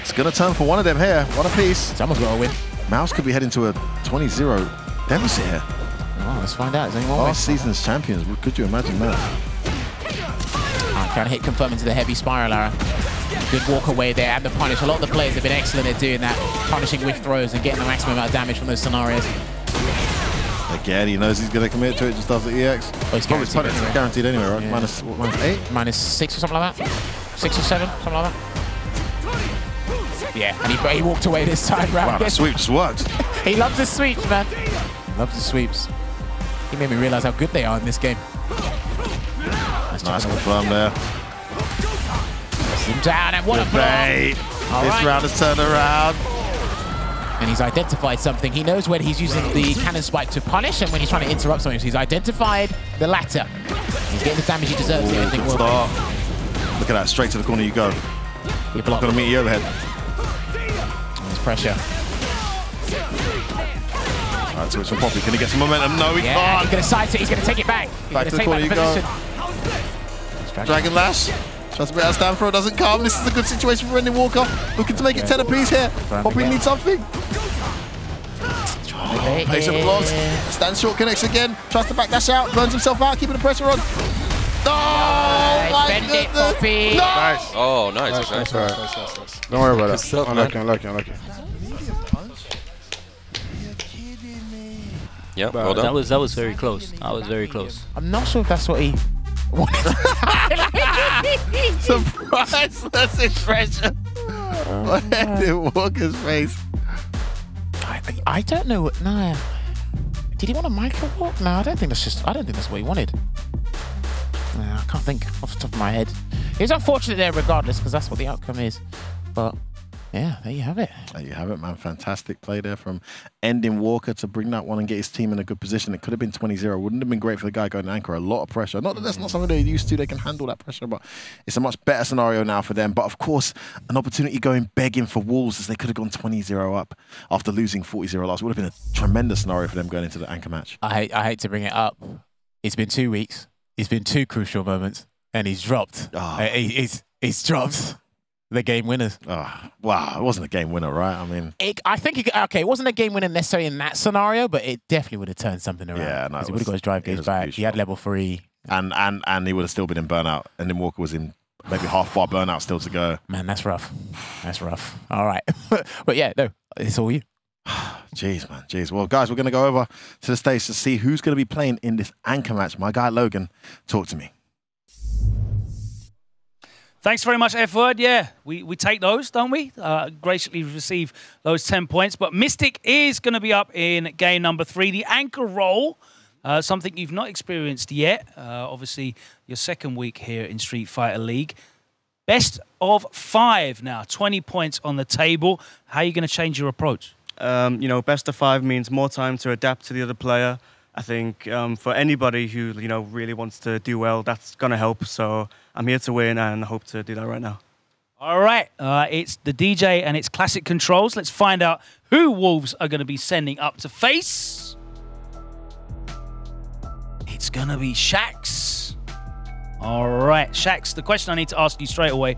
It's going to turn for one of them here. What a piece. Someone's got to win. Mouse could be heading to a 20-0 deficit here. Oh, let's find out. Is anyone last season's champions? Could you imagine that? Trying to hit confirm into the heavy spiral arrow. Good walk away there and the punish. A lot of the players have been excellent at doing that, punishing with throws and getting the maximum amount of damage from those scenarios. Again, he knows he's going to commit to it, just does the EX. Oh, he's guaranteed anyway, right? Yeah. Minus 8? Minus 6 or something like that. 6 or 7, something like that. Yeah, and he walked away this time round. Wow, the sweep just worked. He loves the sweeps, man. He loves the sweeps. He made me realize how good they are in this game. Nice confirm there. Him down, and what a block. This round has turned around. And he's identified something. He knows when he's using the cannon spike to punish and when he's trying to interrupt something. So he's identified the latter. He's getting the damage he deserves here. Look at that, straight to the corner you go. Good block on a meaty overhead. There's pressure. Alright, so it's from Poppy. Can he get some momentum? No, he can't. He's going to side it. He's going to take it back. Back to the corner you go. Dragon Lash. Tries to be out of stand throw, doesn't come. This is a good situation for Ending Walker. Looking to make it 10 apiece here. Poppy needs something. Oh, patient blocks. Stand short, connects again. Tries to back dash out. Burns himself out, keeping the pressure on. Oh, my goodness. Poppy. No! Nice. Oh, nice. Nice. Don't worry about that. Unlucky. Yeah, well done. That was very close. I was very close. I'm not sure if that's what he Surpriseless expression. Ending Walker's face. I don't know what. No. Did he want a micro walk? No, I don't think that's what he wanted. No, I can't think off the top of my head. It was unfortunate there regardless, because that's what the outcome is. But yeah, there you have it. There you have it, man. Fantastic play there from Ending Walker to bring that one and get his team in a good position. It could have been 20-0. Wouldn't have been great for the guy going anchor. A lot of pressure. Not that that's not something they're used to. They can handle that pressure, but it's a much better scenario now for them. But of course, an opportunity going begging for Wolves, as they could have gone 20-0 up after losing 40-0 last. Would have been a tremendous scenario for them going into the anchor match. I hate to bring it up. It's been 2 weeks. It's been 2 crucial moments, and he's dropped. He's dropped the game winners. Oh, wow, it wasn't a game winner, right? I mean, I think it wasn't a game winner necessarily in that scenario, but it definitely would have turned something around. Yeah, no, he would have got his drive gauge back. He had level 3, and he would have still been in burnout. And then Walker was in maybe half bar burnout still to go. Man, that's rough. That's rough. All right, but yeah, no, it's all you. Jeez, man, jeez. Well, guys, we're going to go over to the stage to see who's going to be playing in this anchor match. My guy Logan, talk to me. Thanks very much, F-Word. Yeah, we take those, don't we? Graciously receive those 10 points. But Mystic is going to be up in game number 3. The anchor role, something you've not experienced yet. Obviously, your second week here in Street Fighter League. Best of 5 now, 20 points on the table. How are you going to change your approach? You know, best of 5 means more time to adapt to the other player. I think for anybody who, you know, really wants to do well, that's going to help. So I'm here to win and I hope to do that right now. All right. It's the DJ and it's classic controls. Let's find out who Wolves are going to be sending up to face. It's going to be Shax. All right. Shax, the question I need to ask you straight away,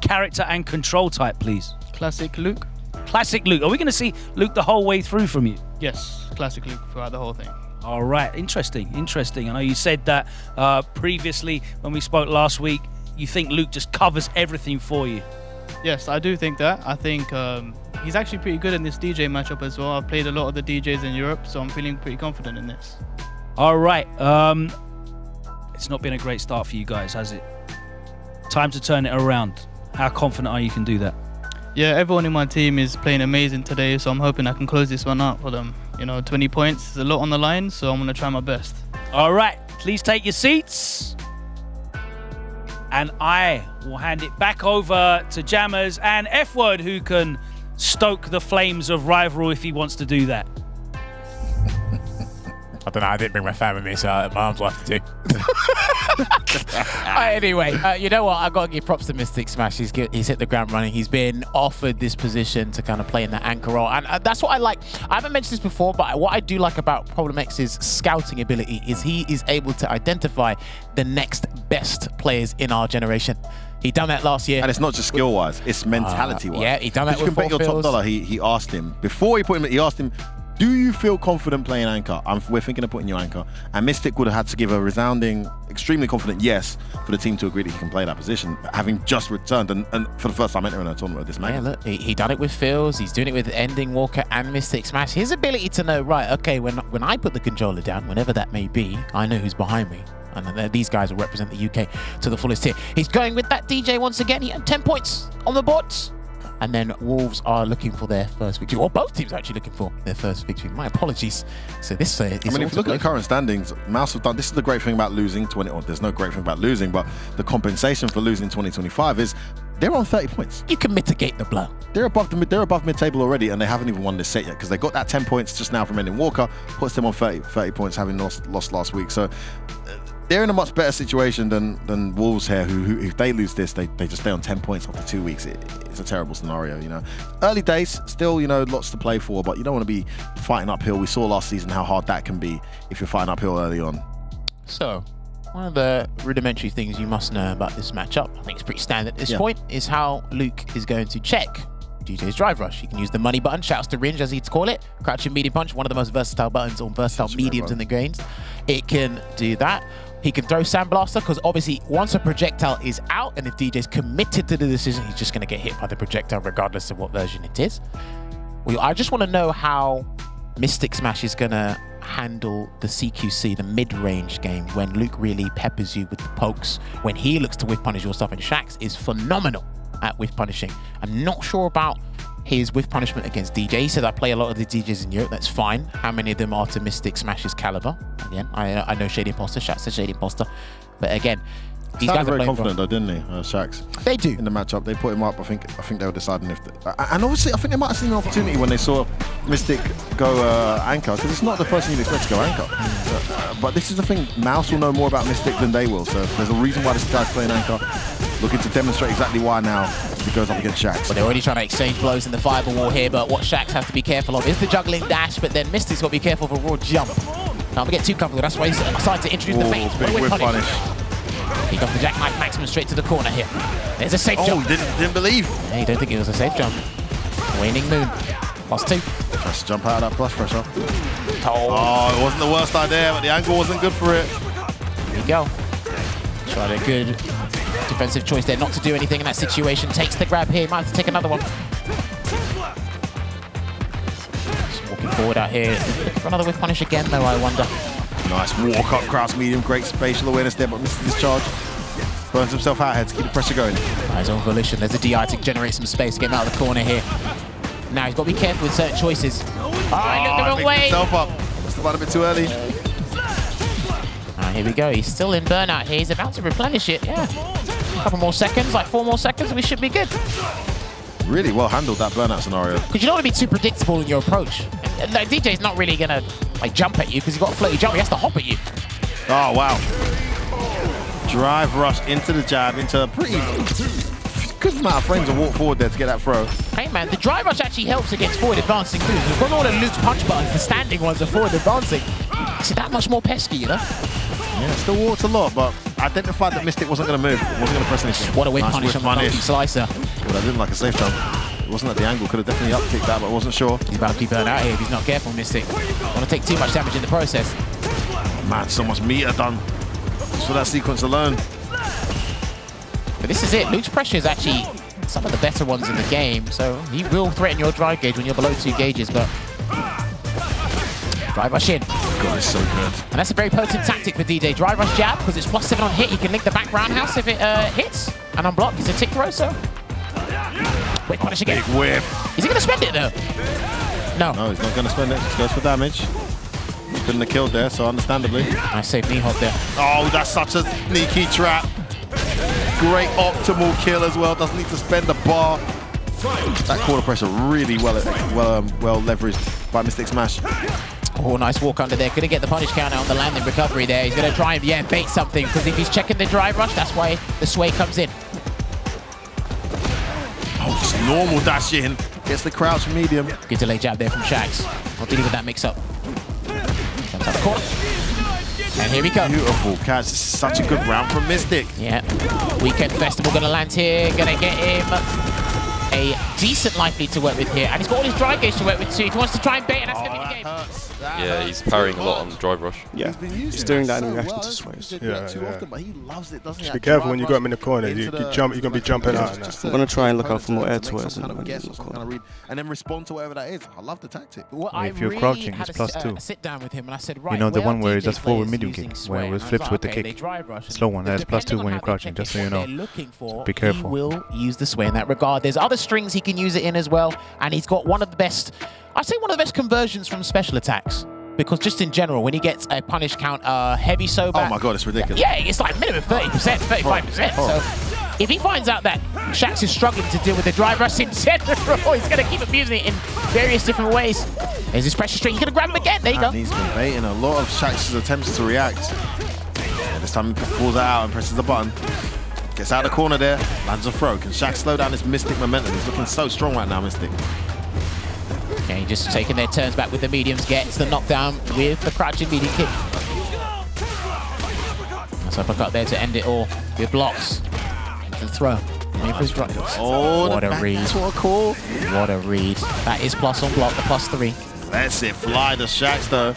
character and control type, please. Classic Luke. Classic Luke. Are we going to see Luke the whole way through from you? Yes, classic Luke throughout the whole thing. All right, interesting, interesting. I know you said that previously when we spoke last week, you think Luke just covers everything for you. Yes, I do think that. I think he's actually pretty good in this DJ matchup as well. I've played a lot of the DJs in Europe, so I'm feeling pretty confident in this. All right. It's not been a great start for you guys, has it? Time to turn it around. How confident are you can do that? Yeah, everyone in my team is playing amazing today, so I'm hoping I can close this one out for them. You know, 20 points is a lot on the line, so I'm going to try my best. All right, please take your seats. And I will hand it back over to Jammers and F-Word, who can stoke the flames of rivalry if he wants to do that. I don't know, I didn't bring my fan with me, so my arms will have to do. Anyway, you know what? I've got to give props to Mystic Smash. He's hit the ground running. He's been offered this position to kind of play in the anchor role. And that's what I like. I haven't mentioned this before, but what I do like about Problem X's scouting ability is he is able to identify the next best players in our generation. He done that last year. And it's not just skill-wise, it's mentality-wise. Yeah, he done that with you can bet your top dollar. He asked him, before he put him, he asked him, do you feel confident playing anchor? We're thinking of putting you anchor. And Mystic would have had to give a resounding, extremely confident yes for the team to agree that he can play that position, having just returned and for the first time entering a tournament of this magnitude. Yeah, look, he done it with Phils. He's doing it with Ending Walker and Mystic Smash. His ability to know, right, okay, when I put the controller down, whenever that may be, I know who's behind me. And these guys will represent the UK to the fullest here. He's going with that DJ once again. He had 10 points on the boards. And then Wolves are looking for their first victory, or both teams are actually looking for their first victory. My apologies. So this is I mean, if you look at the current standings, Mouse have done, this is the great thing about losing 20, or there's no great thing about losing, but the compensation for losing 2025 is they're on 30 points. You can mitigate the blow. They're above mid-table already, and they haven't even won this set yet because they got that 10 points just now from Ending Walker, puts them on 30 points, having lost last week. So they're in a much better situation than Wolves here, who if they lose this, they just stay on 10 points after 2 weeks. It's a terrible scenario, you know. Early days, still, you know, lots to play for, but you don't want to be fighting uphill. We saw last season how hard that can be if you're fighting uphill early on. So, one of the rudimentary things you must know about this matchup, I think it's pretty standard at this point, is how Luke is going to check DJ's drive rush. You can use the money button, shouts to Ringe as he'd call it, crouching medium punch, one of the most versatile buttons on versatile mediums in the games. It can do that. He can throw Sandblaster because obviously once a projectile is out and if DJ's committed to the decision, he's just going to get hit by the projectile regardless of what version it is. Well, I just want to know how Mystic Smash is going to handle the CQC, the mid-range game, when Luke really peppers you with the pokes, when he looks to whiff punish your stuff, and Shax is phenomenal at whiff punishing. I'm not sure about his whiff punishment against DJ. He said I play a lot of the DJs in Europe, that's fine. How many of them are to Mystic Smash's caliber? Again, I know Shady Imposter, Shax says Shady Imposter, but again, these guys are very confident though, didn't he, Shax? They do. In the matchup, they put him up. I think they were deciding if... and obviously, I think they might have seen an opportunity when they saw Mystic go anchor, because it's not the person you'd expect to go anchor. But this is the thing, Mouse will know more about Mystic than they will, so there's a reason why this guy's playing anchor. Looking to demonstrate exactly why now he goes up against Shax. Well, they're already trying to exchange blows in the fiber wall here, but what Shax has to be careful of is the juggling dash, but then Mystic's got to be careful of a raw jump. Can't get too comfortable, that's why he's decided to introduce the bait. Big whip punish. He got the jackknife maximum straight to the corner here. There's a safe jump. Didn't believe. Yeah, you don't think it was a safe jump. Waning Moon. +2. Tries to jump out of that plus pressure. Oh, it wasn't the worst idea, but the angle wasn't good for it. There you go. Tried a good defensive choice there not to do anything in that situation. Takes the grab here. Might have to take another one. Just walking forward out here. Looking for another whiff punish again, though, I wonder. Nice walk up, cross medium, great spatial awareness there, but misses his charge. Burns himself out here to keep the pressure going. His own volition. There's a DI to generate some space, get him out of the corner here. Now he's got to be careful with certain choices. Oh, he looked the wrong way. Himself up. Just about a bit too early. Here we go. He's still in burnout here. He's about to replenish it. Yeah. A couple more seconds, like 4 more seconds, and we should be good. Really well handled that burnout scenario. Because you don't want to be too predictable in your approach. Like, DJ's not really going to jump at you because he's got a floaty jump. He has to hop at you. Oh, wow. Drive rush into the jab, into a pretty good amount of frames to walk forward there to get that throw. Hey, man, the drive rush actually helps against forward advancing moves. We've got all the Luke's punch buttons, the standing ones are forward advancing. It's that much more pesky, you know? Yeah, still walked a lot, but identified that Mystic wasn't going to move. Wasn't going to press anything. What a whip punish on the slicer. Well, I didn't like a safe jump. It wasn't at the angle. Could have definitely upticked that, but I wasn't sure. He's about to be burned out here if he's not careful, Mystic. Want to take too much damage in the process. Man, so much meter done. Just for that sequence alone. But this is it. Luke's pressure is actually some of the better ones in the game, so he will threaten your drive gauge when you're below 2 gauges, but drive rush in. God, it's so good. And that's a very potent tactic for DJ. Drive rush jab, because it's +7 on hit. He can link the back roundhouse if it hits and unblock. It's a tick throw, so. Wait, punish again. Big whip. Is he going to spend it, though? No. No, he's not going to spend it. Just goes for damage. Couldn't have killed there, so understandably. Nice save knee hop there. Oh, that's such a sneaky trap. Great optimal kill as well. Doesn't need to spend the bar. That quarter pressure really well leveraged by Mystic Smash. Oh, nice walk under there. Couldn't get the punish counter on the landing recovery there. He's going to try and, bait something, because if he's checking the drive rush, that's why the sway comes in. Oh, just normal dash in. Gets the crouch medium. Good delay jab there from Shax. Not dealing with that mix-up. Comes out the corner. And here we go. Beautiful catch. This is such a good round from Mystic. Yeah. Weekend Festival going to land here. Going to get him a decent life lead to work with here. And he's got all his drive gauge to work with too. If he wants to try and bait, and that's going to be the game. Yeah, he's parrying a lot on the drive rush. Yeah, he's doing that in reaction to sways. Often, but he loves it, doesn't he? Just be careful when you got him in the corner. You're going to be jumping out. I'm going to try and look out for more air tours. And then respond to whatever that is. I love the tactic. If you're crouching, it's +2. Sit down with him and I said, right, you know the one where he does forward medium kick, where it flips with the kick. Slow one, that's +2 when you're crouching, just so you know. So be careful. He will use the sway in that regard. There's other strings he can use it in as well, and he's got one of the best, I'd say one of the best conversions from special attacks. Because just in general, when he gets a punish count heavy so bad. Oh my God, it's ridiculous. Yeah, it's like minimum 30%, 35%. So if he finds out that Shax is struggling to deal with the drive rush in general, he's going to keep abusing it in various different ways. There's his pressure string. He's going to grab him again. There you go. He's been baiting a lot of Shax's attempts to react. And this time he pulls it out and presses the button. Gets out of the corner there, lands a throw. Can Shax slow down his Mystic momentum? He's looking so strong right now, Mystic. Okay, just taking their turns back with the mediums, gets the knockdown with the crouching medium kick. Nice uppercut there to end it all with blocks. To the throw. Oh, what a read. What a call. What a read. That is plus on block, the +3. Let's it fly the Shax though.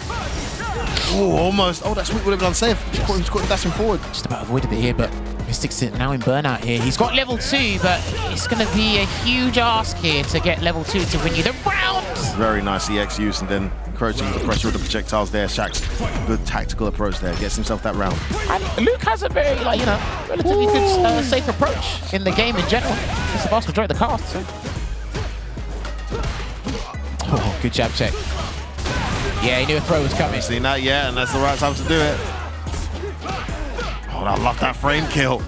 Oh, almost. Oh, that sweep would have been unsafe. Just caught him dashing forward. Just about avoided it here, but Mystic's now in burnout here. He's got level 2, but it's going to be a huge ask here to get level 2 to win you the round. Nice, very nice EX use, and then encroaching the pressure of the projectiles there. Shaxx, good tactical approach there, gets himself that round. And Luke has a very, like, you know, relatively good safe approach in the game in general. It's the vast majority of the cast. So. Oh, good jab check. Yeah, he knew a throw was coming. Seen that, yeah, and that's the right time to do it. Oh, I love that frame kill.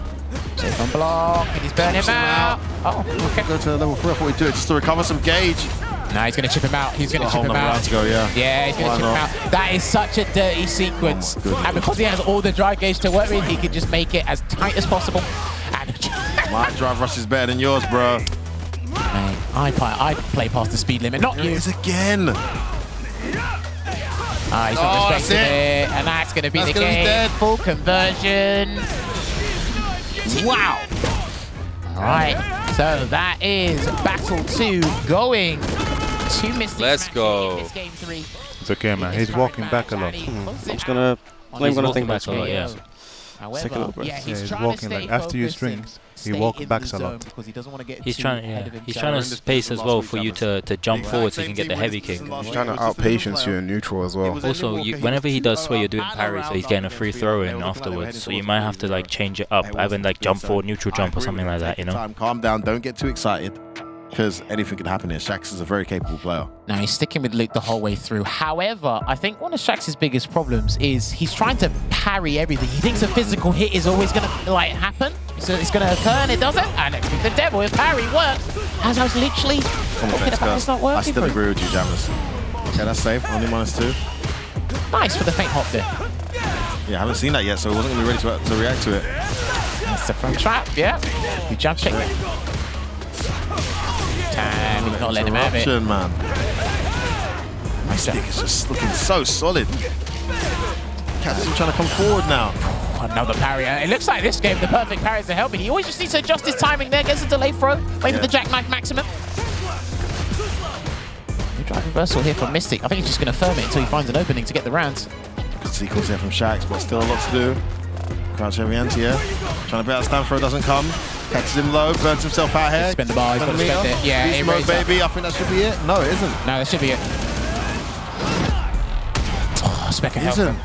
Safe on block, and he's burning him out. Oh, okay. Go to level 3. I thought he'd do it just to recover some gauge. Nah, he's going to chip him out. He's going to chip him out. To go, yeah. Yeah, he's going to chip him out. That is such a dirty sequence. And because he has all the drive gauge to work with, he can just make it as tight as possible. And my drive rush is better than yours, bro. Man, I play past the speed limit, not you. It is again. He's not respected it. And that's going to be the game. Full conversion. Wow. All right. So that is Battle 2 going to Mystic. Let's go. Game 3. It's okay, man. He's walking back a lot. I'm just gonna think about it. Yeah. However, yeah, he's walking like after you string, he walks back a lot. Because he doesn't want to get He's trying to space as well for you to jump forward so you can get the heavy kick. He's trying to out-patience you in neutral as well. Also, whenever he does swear, you're doing parry, so he's getting a free throw in afterwards. So you might have to like change it up, having like jump forward, neutral jump or something like that, you know? Calm down, don't get too excited, because anything can happen here. Shaxx is a very capable player. Now he's sticking with Luke the whole way through. However, I think one of Shaxx's biggest problems is he's trying to parry everything. He thinks a physical hit is always going to like happen. So it's going to occur and it doesn't. And next week the devil, if parry works, as I was literally talking about, it's not working. I still agree with you, Jammers. Okay, that's safe. Only -2. Nice for the feint hop there. Yeah, I haven't seen that yet, so I wasn't going to be ready to react to it. That's the front trap, yeah. Good jump check. Time, he's not letting him have it. Man. My stick is just looking so solid. Cat's still trying to come forward now. Another parry. It looks like this game, the perfect parries are helping. He always just needs to adjust his timing there, gets a delay throw, wait for the jackknife maximum. New drive reversal here from Mystic. I think he's just going to firm it until he finds an opening to get the rounds. Good sequence here from Shaxx, but still a lot to do. Crouch heavy anti here. Trying to bet out stand throw, doesn't come. Catches him low, burns himself out here. Spend the bar, he's got to spend it. Yeah, beast mode, baby. I think that should be it. No, it isn't. No, that should be it. Oh, speck of health.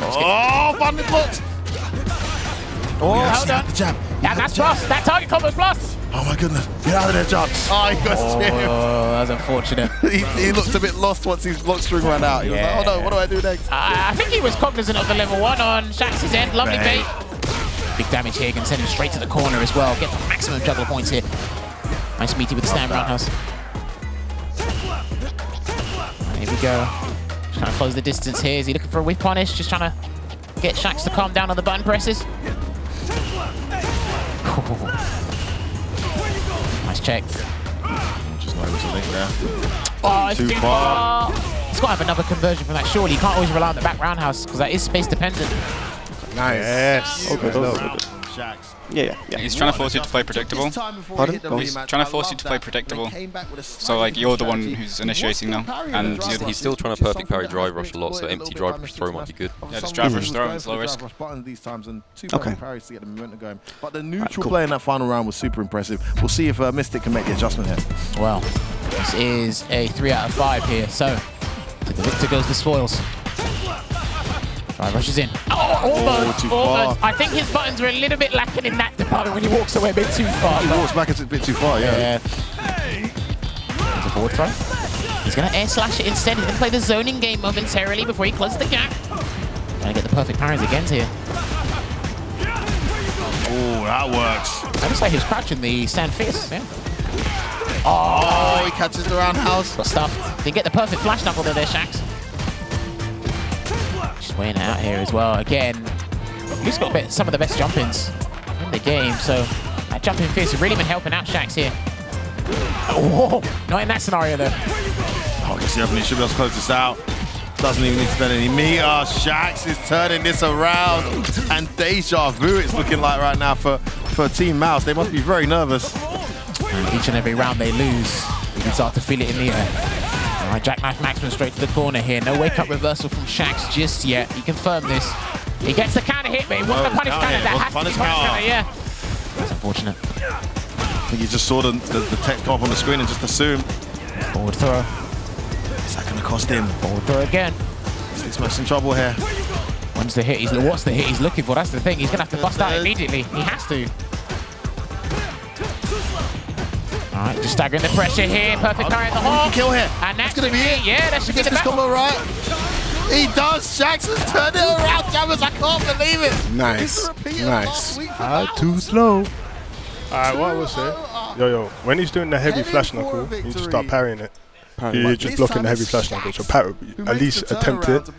Oh, funded foot! Oh, hold on. Jab. Yeah, that's plus. That target combo's plus. Oh my goodness. Get out of there, John. Oh, he got him. Oh, that's unfortunate. he looked a bit lost once his block string ran out. He was like, oh no, what do I do next? I think he was cognizant of the level 1 on Shaxx's end. Lovely bait. Big damage here, can send him straight to the corner as well. Get the maximum juggle points here. Nice meaty with the stand roundhouse. Here we go. Just trying to close the distance here. Is he looking for a whip punish? Just trying to get Shaxx to calm down on the button presses. Nice check. Just like a link there. Oh, it's too far. He's got to have another conversion from that. Surely you can't always rely on the back roundhouse because that is space dependent. Nice. Yes. Okay, Yeah. He's trying to force you to play predictable. Pardon? He's trying to force you to play predictable. So like you're the one who's initiating now, and he's still trying to perfect parry drive rush a lot. So empty drive rush throw might be good. Yeah, just drive rush throw. It's low risk. Okay. But the neutral play in that final round was super impressive. We'll see if Mystic can make the adjustment here. Well, this is a 3 out of 5 here. So to the victor goes the spoils. Drive rushes in. Oh, almost. I think his buttons were a little bit lacking in that department when he walks away a bit too far. He walks back a bit too far, yeah. There's a forward throw. He's going to air slash it instead. He's going to play the zoning game momentarily before he closes the gap. Trying to get the perfect parries again here. Oh, that works. That looks like he was crouching the stand fist. Yeah. Oh, he catches the roundhouse. Got stuffed. Didn't get the perfect flash knuckle there, Shaxx. Just weighing it out here as well. Again, he's got some of the best jump-ins in the game, so that jumping fist has really been helping out Shaxx here. Oh, not in that scenario though. Oh, he definitely should be able to close this out. Doesn't even need to spend any meter. Shaxx is turning this around, and deja vu it's looking like right now for Team Mouse. They must be very nervous. And each and every round they lose, you can start to feel it in the air. All right, jackknife maximum straight to the corner here. No wake-up reversal from Shaxx just yet. He confirmed this. He gets the counter hit, but he wants the punish counter. That has to be punish counter, yeah. That's unfortunate. I think he just saw the text come up on the screen and just assumed. Forward throw. Is that going to cost him? Forward throw again. Mystic's much in trouble here. What's the hit he's looking for? That's the thing. He's going to have to bust out immediately. He has to. All right, just staggering the pressure here. Perfect parry in the hole. Kill here. And that's going to be it. Yeah, that should be the this battle. combo right. He does. Jackson's turned it around. Jammers, I can't believe it. Nice. Nice. Too slow. Alright, what I will say, yo, when he's doing the heavy flash knuckle, you just start parrying it. You're just blocking the heavy flash knuckle, so at least attempt it.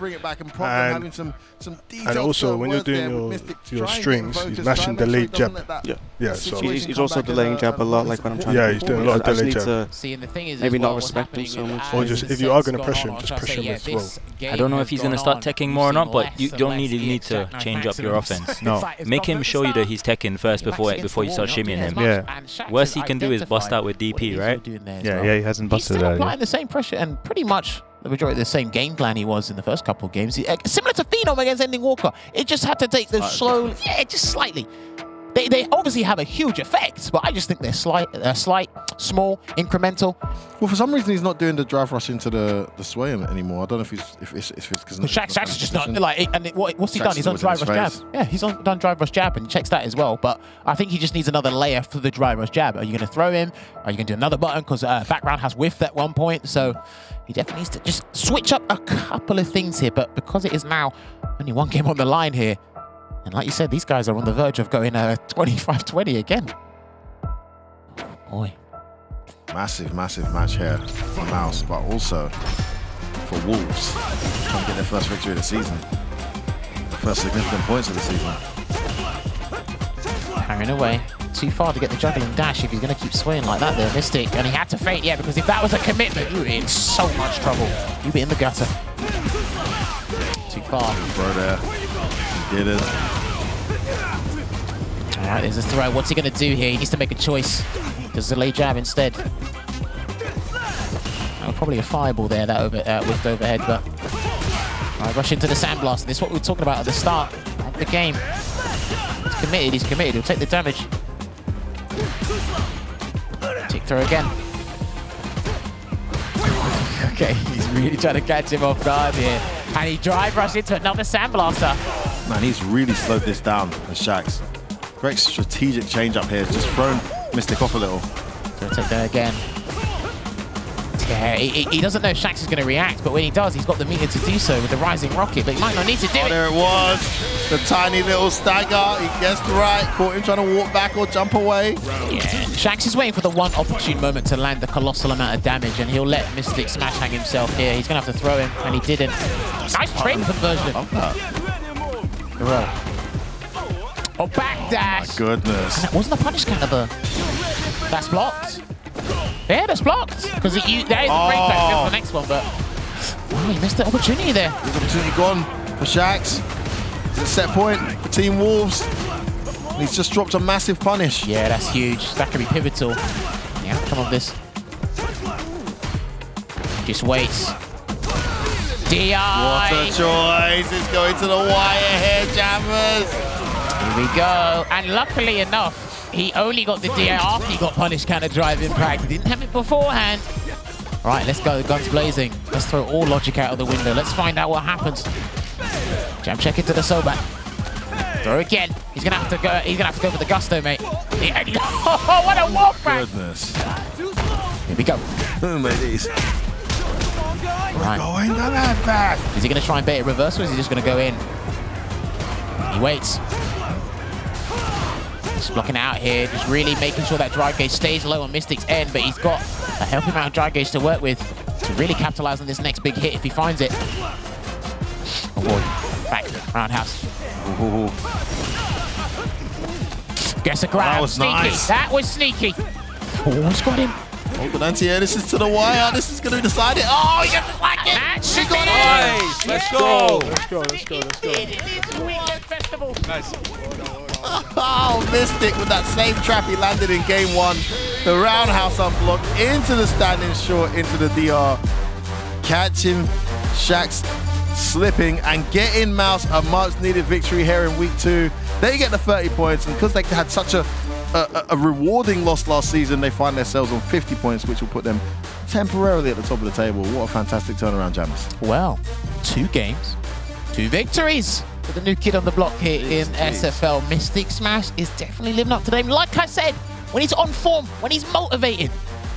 And also, when you're doing your strings, he's mashing the late jab. Yeah. So he's also delaying jab a lot, like when I'm trying to. Yeah, he's doing a lot of delayed jab. Maybe not respect him so much. Or just, if you are going to pressure him, just pressure him with throw. I don't know if he's going to start teching more or not, but you don't need to change up your offense. No. Make him show you that he's teching first before you start shimmying him. Yeah. Worst he can do is bust out with DP, right? Yeah, he hasn't busted that yet. The same pressure and pretty much the majority of the same game plan he was in the first couple of games. Similar to Phenom against Ending Walker. It just had to take the slow, just slightly. They obviously have a huge effect, but I just think they're slight, small, incremental. Well, for some reason he's not doing the drive rush into the sway anymore. I don't know if it's because Shaq's just not like. And what's he done? He's on drive rush jab. Yeah, he's done drive rush jab and he checks that as well. But I think he just needs another layer for the drive rush jab. Are you going to throw him? Are you going to do another button? Because background has whiffed at one point, so he definitely needs to just switch up a couple of things here. But because it is now only one game on the line here. And like you said, these guys are on the verge of going 25-20 again. Boy. Massive match here for Mouse, but also for Wolves. Trying to get their first victory of the season. The first significant points of the season. Carrying away. Too far to get the juggling dash if he's going to keep swaying like that there, Mystic. And he had to fake, yeah, because if that was a commitment, you would be in so much trouble. You'd be in the gutter. Too far. Throw there. He did it. All right, there's a throw. What's he going to do here? He needs to make a choice. Does the lay jab instead? Oh, probably a fireball there, that whiffed overhead, but... All right, rush into the sandblast. This is what we were talking about at the start of the game. He's committed, he'll take the damage. Tick throw again. Okay, he's really trying to catch him off guard here. And he drive rush into another sandblaster. Man, he's really slowed this down, the Shax. Great strategic change up here. Just thrown Mystic off a little. Gonna take that again. Yeah, he doesn't know Shax is going to react, but when he does, he's got the meter to do so with the rising rocket, but he might not need to do it. There it was. The tiny little stagger. He guessed right. Caught him trying to walk back or jump away. Yeah, Shax is waiting for the one opportune moment to land the colossal amount of damage, and he'll let Mystic smash hang himself here. He's going to have to throw him, and he didn't. Nice trade conversion. Oh, backdash. My goodness. And that wasn't a punish counter. That's blocked. Yeah, that's blocked. Because there is a great back for the next one, but oh, he missed the opportunity there. The opportunity gone for Shax. It's a set point for Team Wolves. He's just dropped a massive punish. Yeah, that's huge. That could be pivotal. Yeah, come on, this. Just waits. DI. What a choice. It's going to the wire here, Jammers. Here we go. And luckily enough, he only got the DI after he got punished counter drive impact. He didn't have it beforehand. All right, let's go. The gun's blazing. Let's throw all logic out of the window. Let's find out what happens. Jam check into the Sobat. Throw again. He's gonna have to go. He's gonna have to go for the gusto, mate. Oh, what a walk back! Goodness. Here we go. Ladies. Right. Going not that fast. Is he gonna try and bait a reversal, or is he just gonna go in? He waits. Just blocking out here, just really making sure that drive gauge stays low on Mystic's end, but he's got a healthy amount of drive gauge to work with to really capitalize on this next big hit if he finds it. Oh boy, back, roundhouse. Ooh. Gets a grab, That was sneaky, nice. that was sneaky. Oh, he's got him. Oh, but anti-air, this is to the wire, this is going to decide it. Oh, he doesn't like it. That should be Nice, let's go. Nice. Oh, Mystic with that same trap he landed in game one. The roundhouse unblocked into the standing short, into the DR. Catching Shax slipping and getting Mouse a much needed victory here in week 2. They get the 30 points, and because they had such a a rewarding loss last season. They find themselves on 50 points, which will put them temporarily at the top of the table. What a fantastic turnaround, Jamis. Well, 2 games, 2 victories for the new kid on the block here in SFL. Mystic Smash is definitely living up to the name. Like I said, when he's on form, when he's motivated,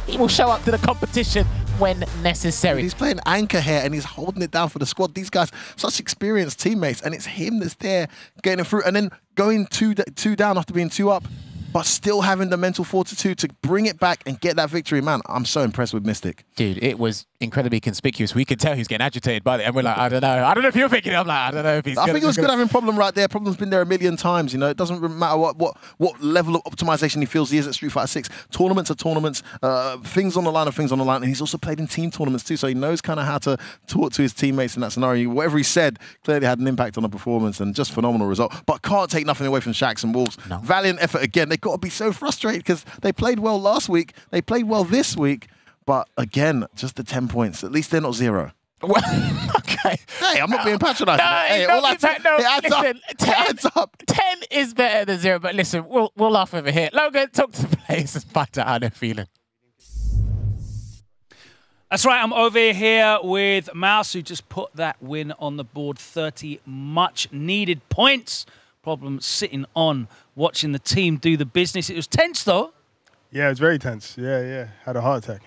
he will show up to the competition when necessary. He's playing anchor here and he's holding it down for the squad. These guys, such experienced teammates, and it's him that's there getting through and then going two down after being 2 up, but still having the mental fortitude to bring it back and get that victory. Man, I'm so impressed with Mystic. Dude, it was incredibly conspicuous. We could tell he was getting agitated by it, and we're like, I don't know. I don't know if you're thinking it. I'm like, I don't know if he's. I think it was good having problem right there. Problem's been there a million times. You know, it doesn't matter what level of optimization he feels he is at Street Fighter 6. Tournaments are tournaments. Things on the line are things on the line, and he's also played in team tournaments too, so he knows kind of how to talk to his teammates in that scenario. Whatever he said clearly had an impact on the performance, and just phenomenal result. But can't take nothing away from Shax and Wolves. No. Valiant effort again. They've got to be so frustrated because they played well last week. They played well this week. But again, just the 10 points. At least they're not 0. Well, okay. Hey, I'm not being patronising. No, hey, it adds up. 10 is better than 0. But listen, we'll laugh over here. Logan, talk to the players and find out how they're feeling. That's right. I'm over here with Mouse, who just put that win on the board. 30 much-needed points. Problem sitting on, watching the team do the business. It was tense, though. Yeah, it was very tense. Yeah. Had a heart attack.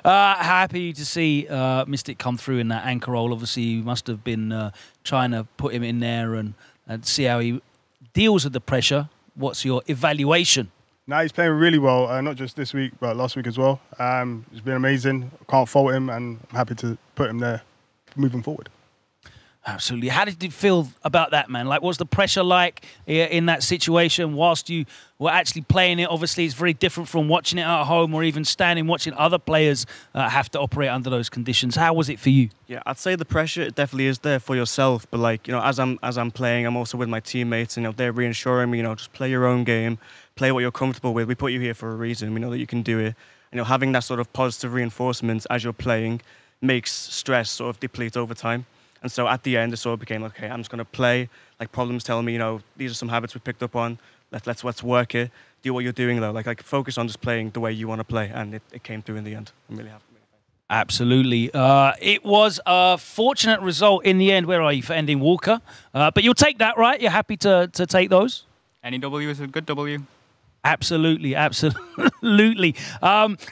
Happy to see Mystic come through in that anchor role. Obviously, you must have been trying to put him in there and see how he deals with the pressure. What's your evaluation? No, he's playing really well, not just this week, but last week as well. It's been amazing. I can't fault him, and I'm happy to put him there moving forward. Absolutely. How did you feel about that, man? Like, what's the pressure like in that situation whilst you were actually playing it? Obviously, it's very different from watching it at home or even standing watching other players have to operate under those conditions. How was it for you? Yeah, I'd say the pressure it definitely is there for yourself. But like, you know, as I'm playing, I'm also with my teammates. You know, they're reassuring me. You know, just play your own game, play what you're comfortable with. We put you here for a reason. We know that you can do it. You know, having that sort of positive reinforcement as you're playing makes stress sort of deplete over time. And so at the end, it sort of became, okay, I'm just going to play. Like, problems telling me, you know, these are some habits we picked up on. Let's work it. Do what you're doing, though. Like focus on just playing the way you want to play. And it came through in the end. I'm really happy. Absolutely. It was a fortunate result in the end. Where are you for ending Walker? But you'll take that, right? You're happy to take those? Any W is a good W. Absolutely, absolutely.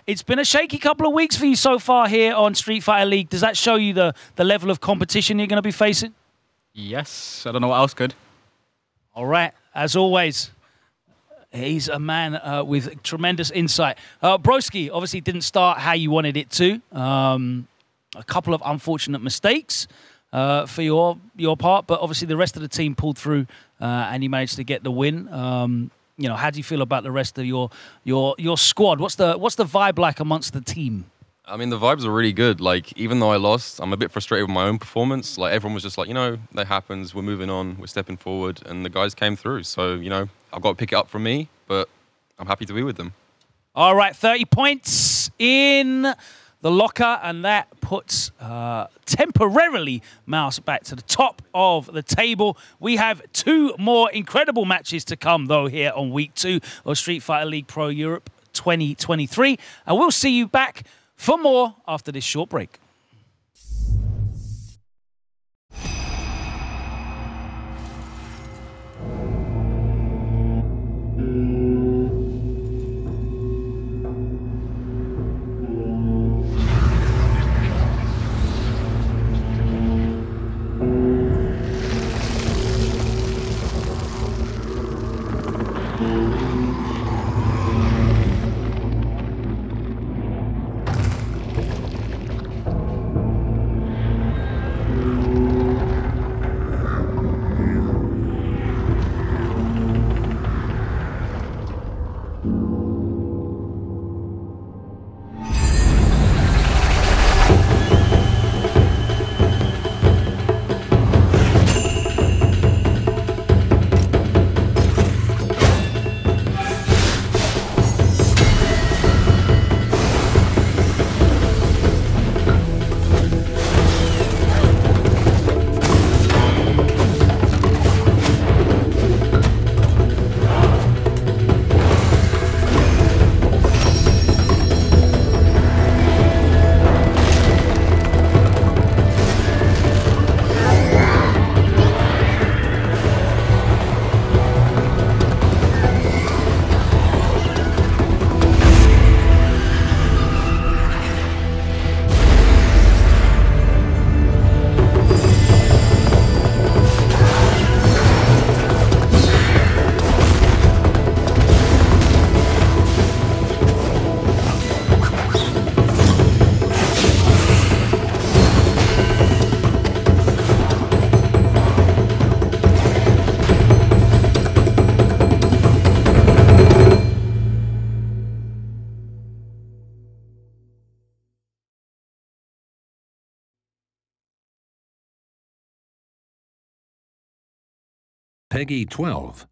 It's been a shaky couple of weeks for you so far here on Street Fighter League. Does that show you the level of competition you're going to be facing? Yes. I don't know what else could. All right. As always, he's a man with tremendous insight. Broski obviously didn't start how you wanted it to. A couple of unfortunate mistakes for your part, but obviously the rest of the team pulled through and you managed to get the win. You know, how do you feel about the rest of your squad? What's the vibe like amongst the team? I mean, the vibes are really good. Like, even though I lost, I'm a bit frustrated with my own performance. Like, everyone was just like, you know, that happens. We're moving on. We're stepping forward. And the guys came through. So, you know, I've got to pick it up from me, but I'm happy to be with them. All right, 30 points in the locker, and that puts temporarily Mouse back to the top of the table. We have 2 more incredible matches to come, though, here on week 2 of Street Fighter League Pro Europe 2023. And we'll see you back for more after this short break. Peggy 12.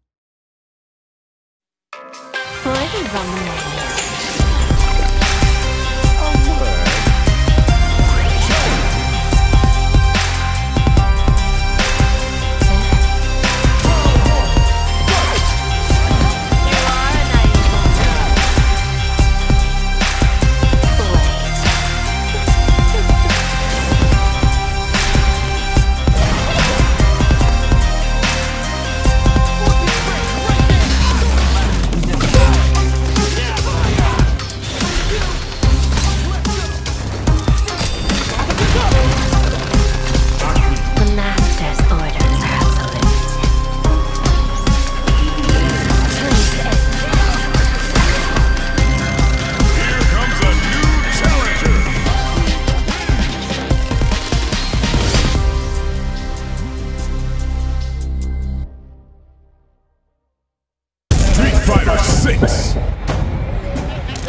Boys on the menu.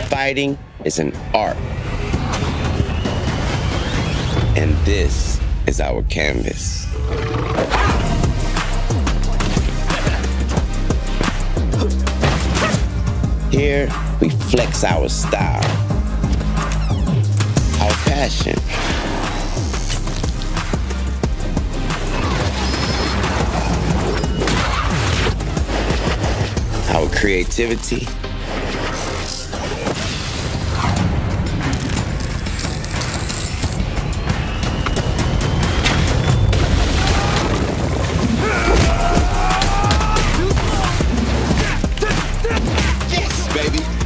Fighting is an art. And this is our canvas. Here, we flex our style, our passion, our creativity,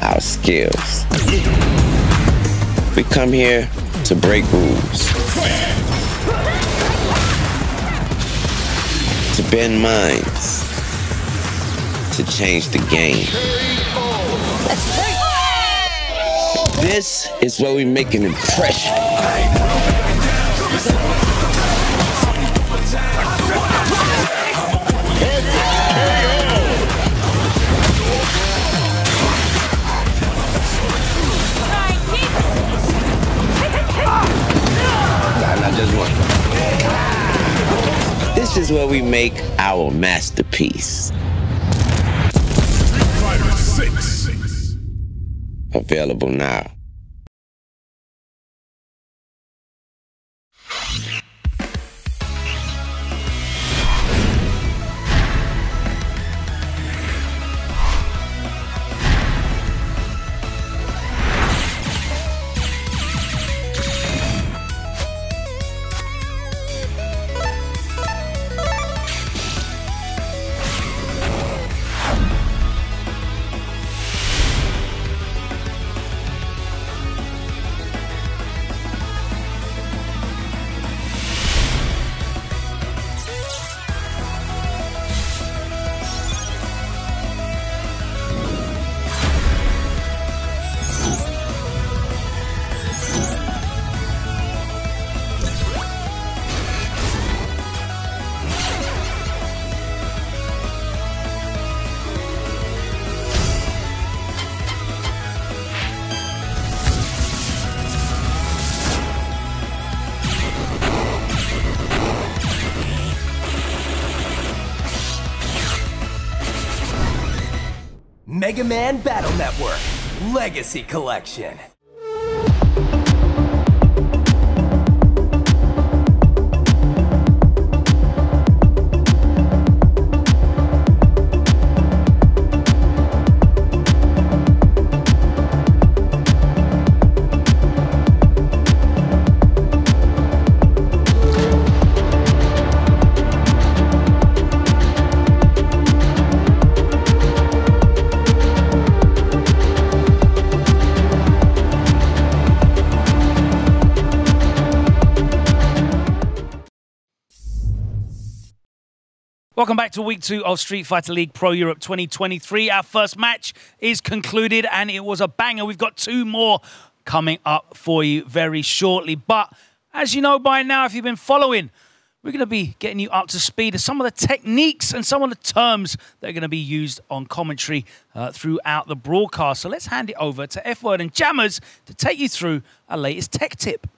our skills. We come here to break rules, to bend minds, to change the game. This is where we make an impression. This is where we make our masterpiece. Fighter 6. Available now. Mega Man Battle Network Legacy Collection. Welcome back to week 2 of Street Fighter League Pro Europe 2023. Our first match is concluded and it was a banger. We've got 2 more coming up for you very shortly. But as you know by now, if you've been following, we're going to be getting you up to speed of some of the techniques and some of the terms that are going to be used on commentary throughout the broadcast. So let's hand it over to F-Word and Jammers to take you through our latest tech tip.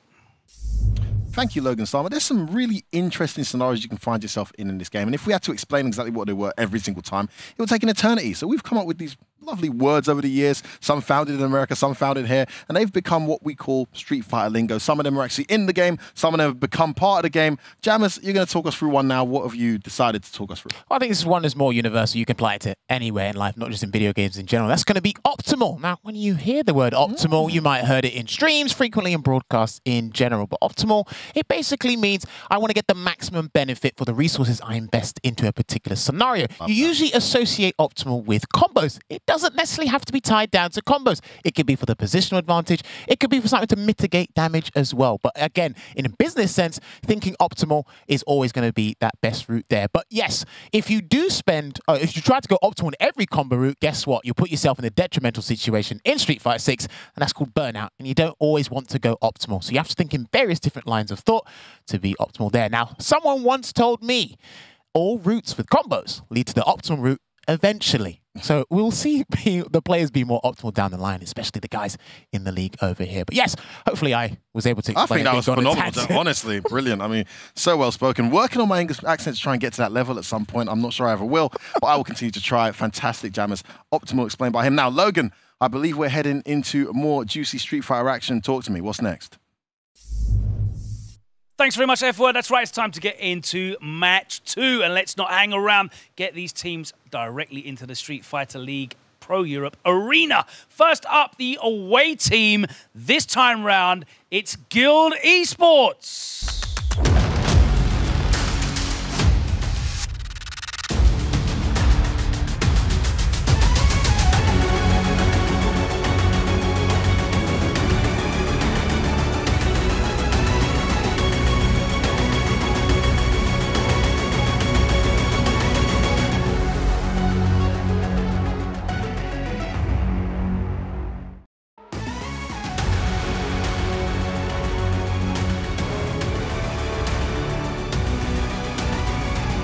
Thank you, Logan Starmer. There's some really interesting scenarios you can find yourself in this game. And if we had to explain exactly what they were every single time, it would take an eternity. So we've come up with these lovely words over the years, some founded in America, some founded here, and they've become what we call Street Fighter lingo. Some of them are actually in the game, some of them have become part of the game. Jammers, you're going to talk us through one now. What have you decided to talk us through? Well, I think this one is more universal. You can apply it to anywhere in life, not just in video games in general. That's going to be optimal. Now, when you hear the word optimal, you might have heard it in streams, frequently in broadcasts in general. But optimal, it basically means I want to get the maximum benefit for the resources I invest into a particular scenario. You usually associate optimal with combos. It doesn't necessarily have to be tied down to combos. It could be for the positional advantage. It could be for something to mitigate damage as well. But again, in a business sense, thinking optimal is always going to be that best route there. But yes, if you do spend, if you try to go optimal in every combo route, guess what? You put yourself in a detrimental situation in Street Fighter 6, and that's called burnout. And you don't always want to go optimal. So you have to think in various different lines of thought to be optimal there. Now, someone once told me all routes with combos lead to the optimal route eventually. So we'll see the players be more optimal down the line, especially the guys in the league over here. But yes, hopefully I was able to explain. I think that was phenomenal. Honestly, brilliant. I mean, so well spoken. Working on my English accent to try and get to that level at some point. I'm not sure I ever will, but I will continue to try. Fantastic, Jammers. Optimal explained by him. Now, Logan, I believe we're heading into more juicy Street Fighter action. Talk to me. What's next? Thanks very much, F-Word. That's right, it's time to get into match 2. And let's not hang around. Get these teams directly into the Street Fighter League Pro Europe Arena. First up, the away team. This time round, it's Guild Esports.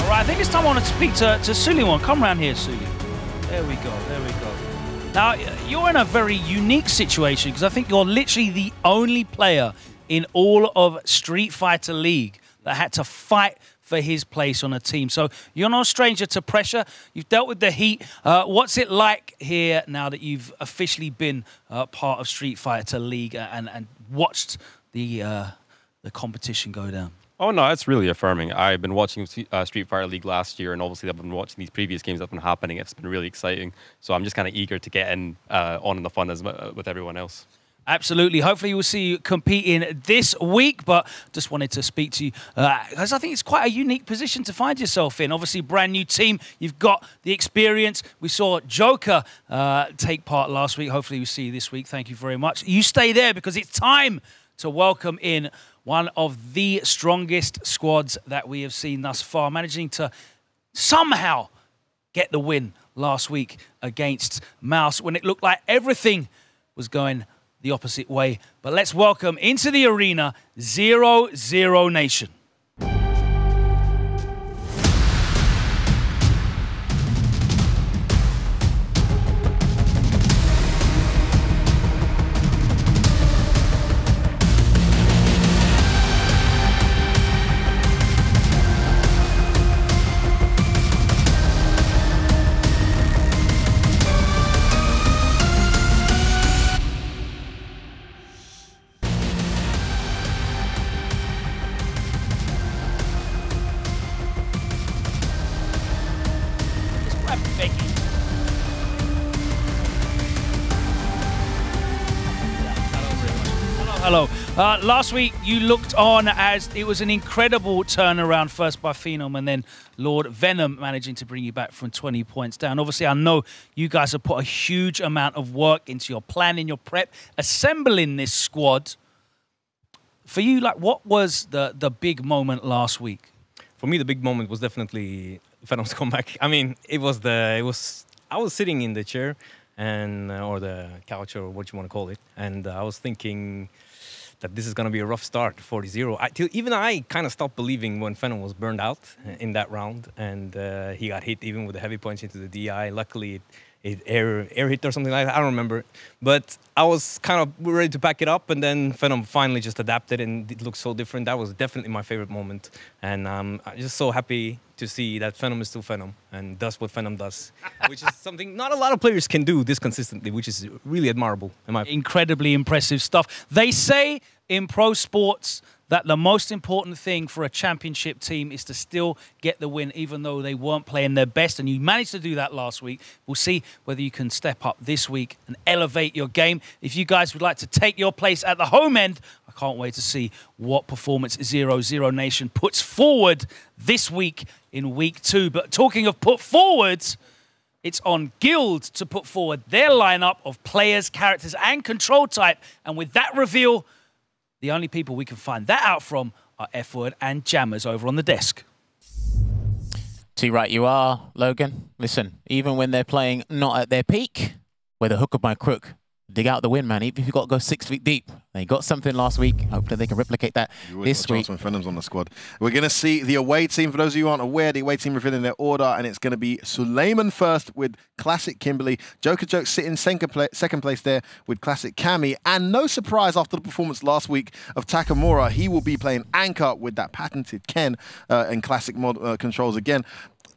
I think it's time I want to speak to Suleiman. Come round here, Suleiman. There we go, there we go. Now, you're in a very unique situation because I think you're literally the only player in all of Street Fighter League that had to fight for his place on a team. So you're no stranger to pressure. You've dealt with the heat. What's it like here now that you've officially been part of Street Fighter League and watched the competition go down? Oh, no, it's really affirming. I've been watching Street Fighter League last year, and obviously I've been watching these previous games that have been happening. It's been really exciting. So I'm just kind of eager to get in on the fun with everyone else. Absolutely. Hopefully we'll see you competing this week, but just wanted to speak to you because I think it's quite a unique position to find yourself in. Obviously, brand new team. You've got the experience. We saw Joker take part last week. Hopefully we'll see you this week. Thank you very much. You stay there because it's time to welcome in one of the strongest squads that we have seen thus far, managing to somehow get the win last week against Mouse when it looked like everything was going the opposite way. But let's welcome into the arena 0-0 Nation. Hello. Last week, you looked on as it was an incredible turnaround, first by Phenom and then Lord Venom managing to bring you back from 20 points down. Obviously, I know you guys have put a huge amount of work into your planning, your prep, assembling this squad. For you, like, what was the big moment last week? For me, the big moment was definitely Venom's comeback. I mean, I was sitting in the chair and or the couch or what you want to call it, and I was thinking that this is going to be a rough start, 40-0. Even I kind of stopped believing when Venom was burned out in that round, and he got hit even with the heavy points into the DI. Luckily, air hit or something like that. I don't remember. But I was kind of ready to back it up, and then Venom finally just adapted, and it looked so different. That was definitely my favorite moment. And I'm just so happy to see that Venom is still Venom and does what Venom does, which is something not a lot of players can do this consistently, which is really admirable. Incredibly impressive stuff. They say in pro sports that the most important thing for a championship team is to still get the win, even though they weren't playing their best. And you managed to do that last week. We'll see whether you can step up this week and elevate your game. If you guys would like to take your place at the home end, I can't wait to see what performance 0-0 Nation puts forward this week in week 2. But talking of put forwards, it's on Guild to put forward their lineup of players, characters, and control type. And with that reveal, the only people we can find that out from are F-Word and Jammers over on the desk. Too right you are, Logan. Listen, even when they're playing not at their peak, where the hook of my crook, dig out the win, man. Even if you've got to go 6 feet deep. They got something last week. Hopefully they can replicate that this week. When Venom's on the squad. We're going to see the away team. For those of you who aren't aware, the away team revealing their order, and it's going to be Suleiman first with Classic Kimberly. Joker Joke sitting second place there with Classic Cammy. And no surprise after the performance last week of Takamura, he will be playing Anchor with that patented Ken and Classic mod controls again.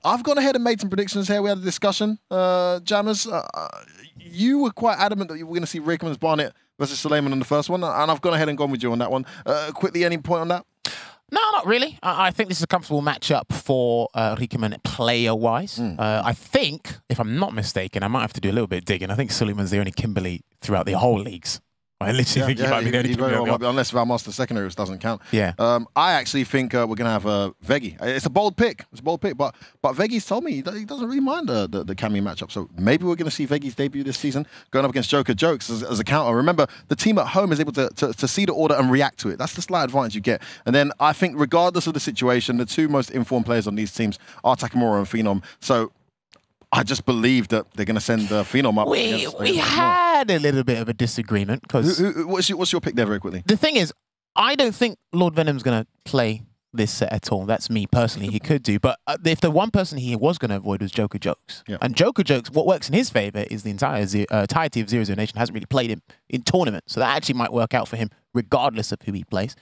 I've gone ahead and made some predictions here. We had a discussion. Jammers, you were quite adamant that you were going to see Rickman's Barnet versus Suleiman on the first one, and I've gone ahead and gone with you on that one. Quickly, any point on that? No, not really. I think this is a comfortable matchup for Rickman player-wise. I think, if I'm not mistaken, I might have to do a little bit of digging. I think Suleiman's the only Kimberly throughout the whole leagues. I literally think he might be the only Kimberly. Unless Valmaster Secondary, which doesn't count. Yeah. I actually think we're going to have Veggie. It's a bold pick. It's a bold pick, but Veggie's told me he doesn't really mind the Cammy matchup. So maybe we're going to see Veggie's debut this season going up against Joker Jokes as a counter. Remember, the team at home is able to see the order and react to it. That's the slight advantage you get. And then I think regardless of the situation, the two most informed players on these teams are Takamura and Phenom. So I just believe that they're going to send Phenom up. We had a little bit of a disagreement because what's your pick there, very quickly? The thing is, I don't think Lord Venom's going to play this set at all. That's me personally. He could do, but if the one person he was going to avoid was Joker Jokes, and Joker Jokes, what works in his favor is the entirety of 0-0 Nation hasn't really played him in tournaments, so that actually might work out for him regardless of who he plays.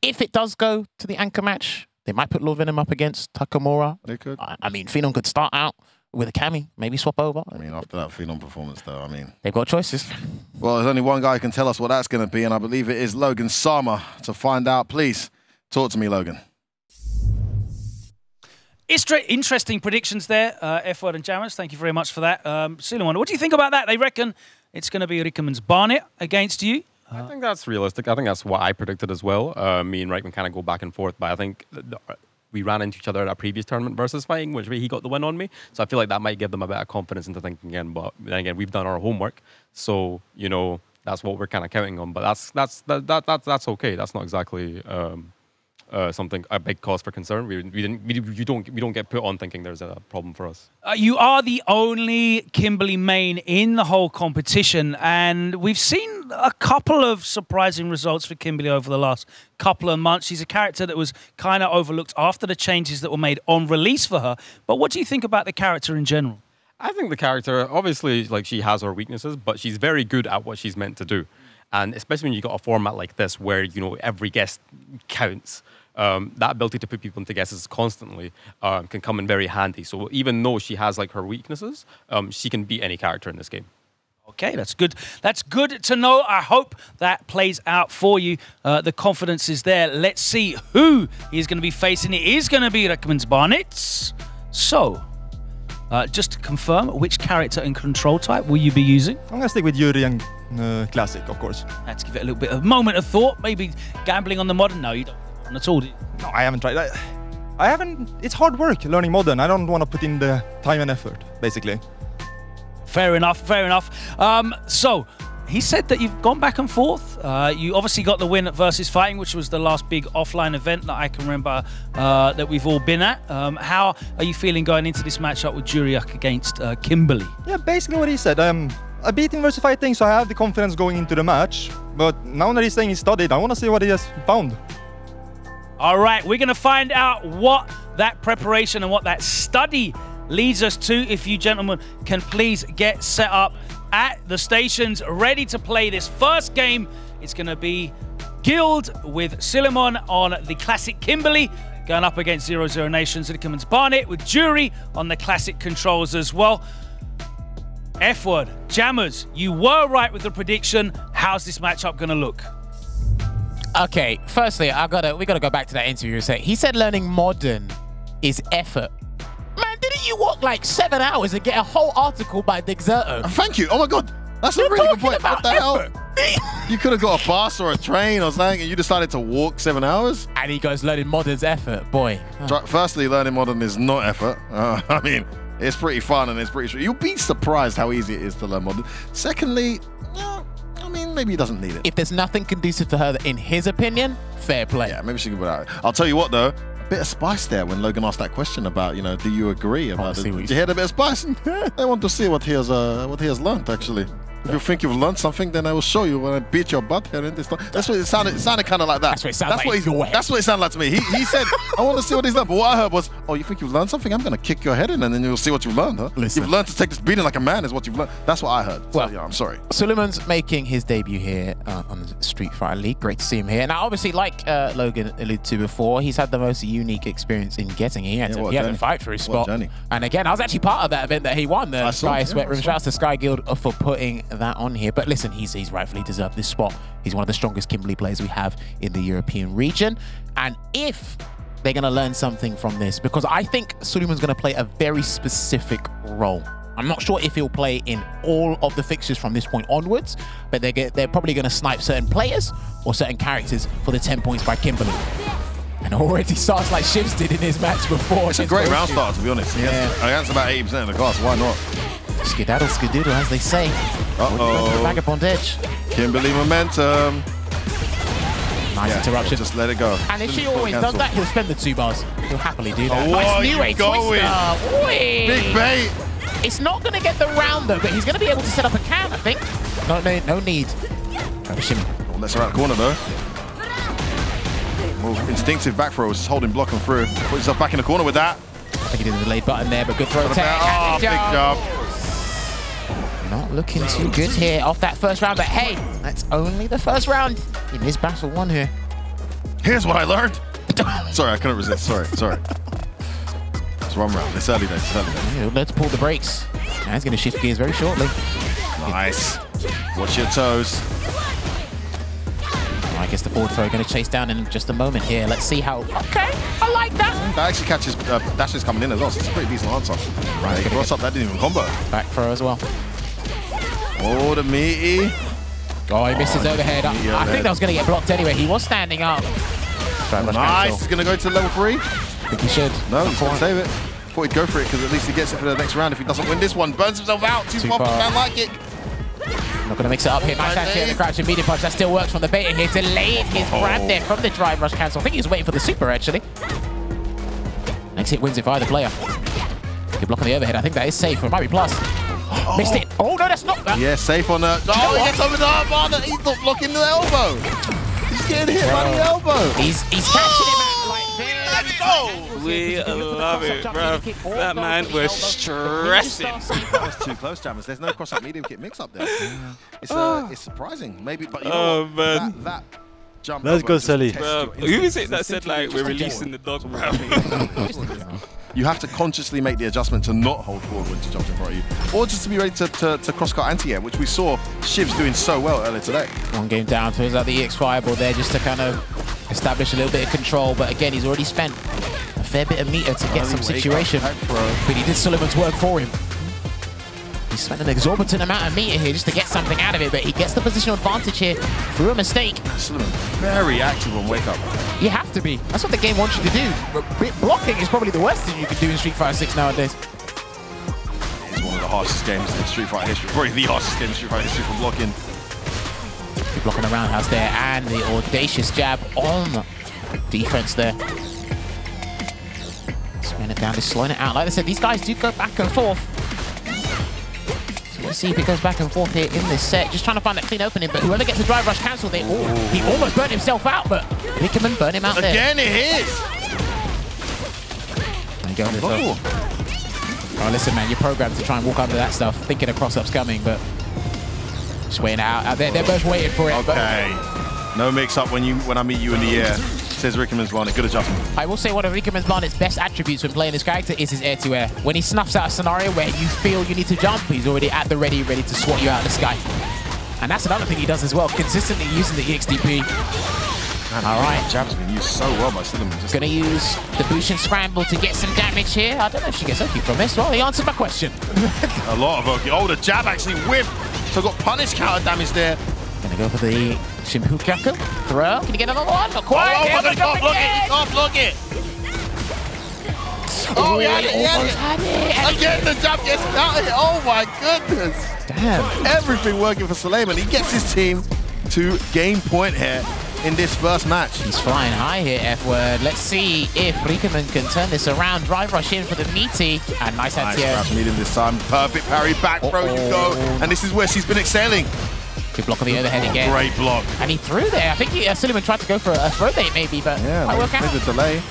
If it does go to the anchor match, they might put Lord Venom up against Takamura. They could. I mean, Phenom could start out with a Cammy, maybe swap over. I mean, after that Phenom performance, though, I mean... They've got choices. Well, there's only one guy who can tell us what that's going to be, and I believe it is Logan Sama. To find out, please, talk to me, Logan. Interesting predictions there, F-Word and Jammers. Thank you very much for that. Suleiman, what do you think about that? They reckon it's going to be Rickman's Barnet against you. I think that's realistic. I think that's what I predicted as well. Me and Rickman kind of go back and forth, but I think... we ran into each other at our previous tournament versus fighting, which he got the win on me. So I feel like that might give them a bit of confidence into thinking again. But then again, we've done our homework, so you know that's what we're kind of counting on. But that's okay. That's not exactly something a big cause for concern. We don't get put on thinking there's a problem for us. You are the only Kimberly main in the whole competition, and we've seen a couple of surprising results for Kimberly over the last couple of months. She's a character that was kind of overlooked after the changes that were made on release for her. But what do you think about the character in general? I think the character, obviously, like she has her weaknesses, but she's very good at what she's meant to do. And especially when you got a format like this where, you know, every guess counts, that ability to put people into guesses constantly can come in very handy. So even though she has like her weaknesses, she can beat any character in this game. Okay, that's good. That's good to know. I hope that plays out for you. The confidence is there. Let's see who he's going to be facing. It is going to be Rickman's Barnets. So, just to confirm, which character and control type will you be using? I'm going to stick with Yuri and Classic, of course. Let's give it a little bit of moment of thought. Maybe gambling on the modern. No, you don't. Not at all. No, I haven't tried. I haven't. It's hard work learning modern. I don't want to put in the time and effort, basically. Fair enough, fair enough. So, he said that you've gone back and forth. You obviously got the win at Versus Fighting, which was the last big offline event that I can remember that we've all been at. How are you feeling going into this matchup with Juriak against Kimberly? Yeah, basically what he said. I beat him Versus Fighting, so I have the confidence going into the match. But now that he's saying he studied, I want to see what he has found. All right, we're going to find out what that preparation and what that study leads us to, if you gentlemen can please get set up at the stations, ready to play this first game. It's going to be Guild with Suleiman on the classic Kimberly, going up against 00 Nations and Barnet with Jury on the classic controls as well. F-word, Jammers, you were right with the prediction. How's this matchup going to look? Okay, firstly, we gotta go back to that interview. He said learning modern is effort. Man, didn't you walk like 7 hours and get a whole article by Dexerto? Thank you. Oh my God, that's a really good point. What the hell? You could have got a bus or a train or something, and you decided to walk 7 hours. And he goes, learning modern's effort, boy. Firstly, learning modern is not effort. I mean, it's pretty fun and it's pretty true. You'll be surprised how easy it is to learn modern. Secondly, I mean, maybe he doesn't need it. If there's nothing conducive to her, in his opinion, fair play. Yeah, maybe she can put out. I'll tell you what, though, a bit of spice there when Logan asked that question about, you know, do you agree about it? Did you hear the bit of spice? I want to see what he has learned, actually. If you think you've learned something, then I will show you when I beat your butt here in this. That's what it sounded. It sounded kind of like that. That's what it sounded like. That's what it sounded like to me. He said, "I want to see what he's learned." But what I heard was, "Oh, you think you've learned something? I'm going to kick your head in, and then you'll see what you've learned, huh? Listen. You've learned to take this beating like a man, is what you've learned." That's what I heard. So, Well, yeah, I'm sorry. Suleiman's making his debut here on the Street Fighter League. Great to see him here. Now, obviously, like Logan alluded to before, he's had the most unique experience in getting here. He had to fight for his spot. And again, I was actually part of that event that he won, the Sky Sweat Room. Shout out to Sky Guild for putting that on here. But listen, he's rightfully deserved this spot. He's one of the strongest Kimberly players we have in the European region. And if they're going to learn something from this, because I think Suleiman's going to play a very specific role. I'm not sure if he'll play in all of the fixtures from this point onwards, but they're probably going to snipe certain players or certain characters for the 10 points by Kimberly. And already starts like Shivs did in his match before. It's a great round start, to be honest. Against about 80% of the class, why not? Skedaddle, skedoodle, as they say. Uh-oh. Vagabond edge. Kimberly momentum. Nice interruption. Just let it go. And if she always does that, he'll spend the 2 bars. He'll happily do that. Oh, nice new you going? Big bait. It's not going to get the round, though, but he's going to be able to set up a can, I think. No need. Try to shimmy. Oh, let's her out the corner, though. Well, instinctive back throw, just holding block and through. Put yourself back in the corner with that. I think he did the delayed button there, but good throw attack. Oh, big job. Not looking too good here off that first round, but hey, that's only the first round in this Battle 1 here. Here's what I learned. Sorry, I couldn't resist. Sorry. It's 1 round. It's early days. Yeah, let's pull the brakes. Now he's going to shift gears very shortly. Nice. Watch your toes. I guess the forward throw going to chase down in just a moment here. Let's see how... Okay, I like that. That actually catches... Dash is coming in as well, so it's a pretty decent answer. Right, he cross up. That didn't even combo. Back throw as well. Oh, the meaty. Oh, he missed his overhead. I think that was going to get blocked anyway. He was standing up. Nice. He's going to go to level 3. I think he should. No, he's going to save it. Thought he'd go for it because at least he gets it for the next round. If he doesn't win this one, burns himself out. Too far from the light kick. Not going to mix it up here. Nice anti on the crouching medium punch. That still works from the beta here. Delaying his grab there from the drive rush cancel. I think he was waiting for the super, actually. Next hit wins it for either player. Good block on the overhead. I think that is safe. It might be plus. Missed it. Oh, no, that's not that. Yeah, safe on the... Oh, he gets over the arm bar. He's not blocking the elbow. He's getting hit by the elbow. He's catching him out like there. Let's go. We love it, bro. That man was stressing. That was too close, Jammers. There's no cross-up medium kick mix-up there. It's surprising, maybe, but you know what? Man. That jump. Let's go, Sally. Who is it that said, like, we're releasing the dog, bro? You have to consciously make the adjustment to not hold forward when to jump in front of you. Or just to be ready to cross-cut anti-air, which we saw Shivs doing so well earlier today. 1 game down, feels like the EX Fireball there just to kind of establish a little bit of control. But again, he's already spent a fair bit of meter to get some situation. But he did Suleiman's work for him. He spent an exorbitant amount of meter here just to get something out of it, but he gets the positional advantage here through a mistake. Suleiman very active on wake up. You have to be. That's what the game wants you to do. But blocking is probably the worst thing you can do in Street Fighter 6 nowadays. It's one of the harshest games in Street Fighter history. Probably the harshest game in Street Fighter history for blocking. Good block on the roundhouse there, and the audacious jab on defense there. Spin it down, just slowing it out. Like I said, these guys do go back and forth. So let's see if it goes back and forth here in this set. Just trying to find that clean opening, but whoever gets the drive rush cancel, he almost burnt himself out, but Vickerman burned him out there. Again, it is! There you go. Oh, listen, man, you're programmed to try and walk under that stuff, thinking a cross-up's coming, but just waiting out. They're both waiting for it. Okay. No mix-up when I meet you in the air, says Rickerman's Bonnet. Good adjustment. I will say one of Rickerman's Bonnet's best attributes when playing this character is his air-to-air. When he snuffs out a scenario where you feel you need to jump, he's already at the ready to swat you out of the sky. And that's another thing he does as well, consistently using the EXDP. All right. Jab's been used so well by Cinnamon. Gonna use the Bushin Scramble to get some damage here. I don't know if she gets Oki from this. Well, he answered my question. A lot of Oki. Oh, the jab actually whiffed. So got punish counter damage there. Gonna go for the Shimpukaku. Throw. Can you get another one? Not quite. Oh, but he can't block it. He can't block it. Oh, he had it. Again, the jab gets countered. Oh, my goodness. Damn. Everything working for Suleiman. He gets his team to game point here in this first match. He's flying high here, F-Word. Let's see if Rickerman can turn this around. Drive rush in for the meaty. And nice anti-air. Nice meeting this time. Perfect parry. Back throw you go. And this is where she's been excelling. Good block on the overhead again. Great block. And he threw there. I think Suleiman tried to go for a throw bait maybe, but might work out. There's a delay.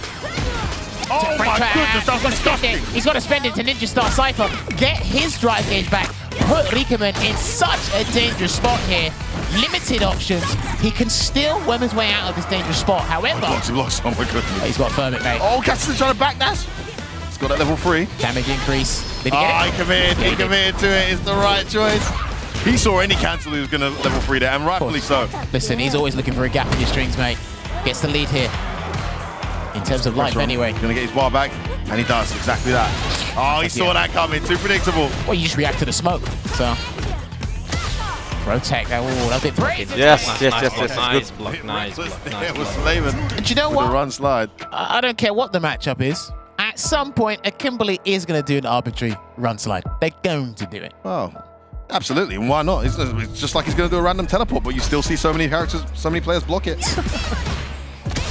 Oh my goodness, that's disgusting. He's got to spend it to Ninja Star Cypher. Get his drive gauge back. Put Rickerman in such a dangerous spot here. Limited options. He can still worm his way out of this dangerous spot. However, He blocks. Oh my goodness. He's got to firm it, mate. Oh, Cassidy's trying to backdash. He's got that level 3. Damage increase. Did he get it? He committed. He committed to it. It's the right choice. He saw any cancel he was going to level 3 there, and rightfully so. Listen, he's always looking for a gap in your strings, mate. Gets the lead here. In terms of life, anyway. He's going to get his bar back, and he does exactly that. Oh, he saw that coming. Too predictable. Well, you just react to the smoke. So, Protect. Oh, that bit broken. Yes. Nice block. It was Suleiman. And you know with what? The run slide. I don't care what the matchup is. At some point, a Kimberly is going to do an arbitrary run slide. They're going to do it. Oh, absolutely. And why not? It's just like he's going to do a random teleport, but you still see so many characters, so many players block it.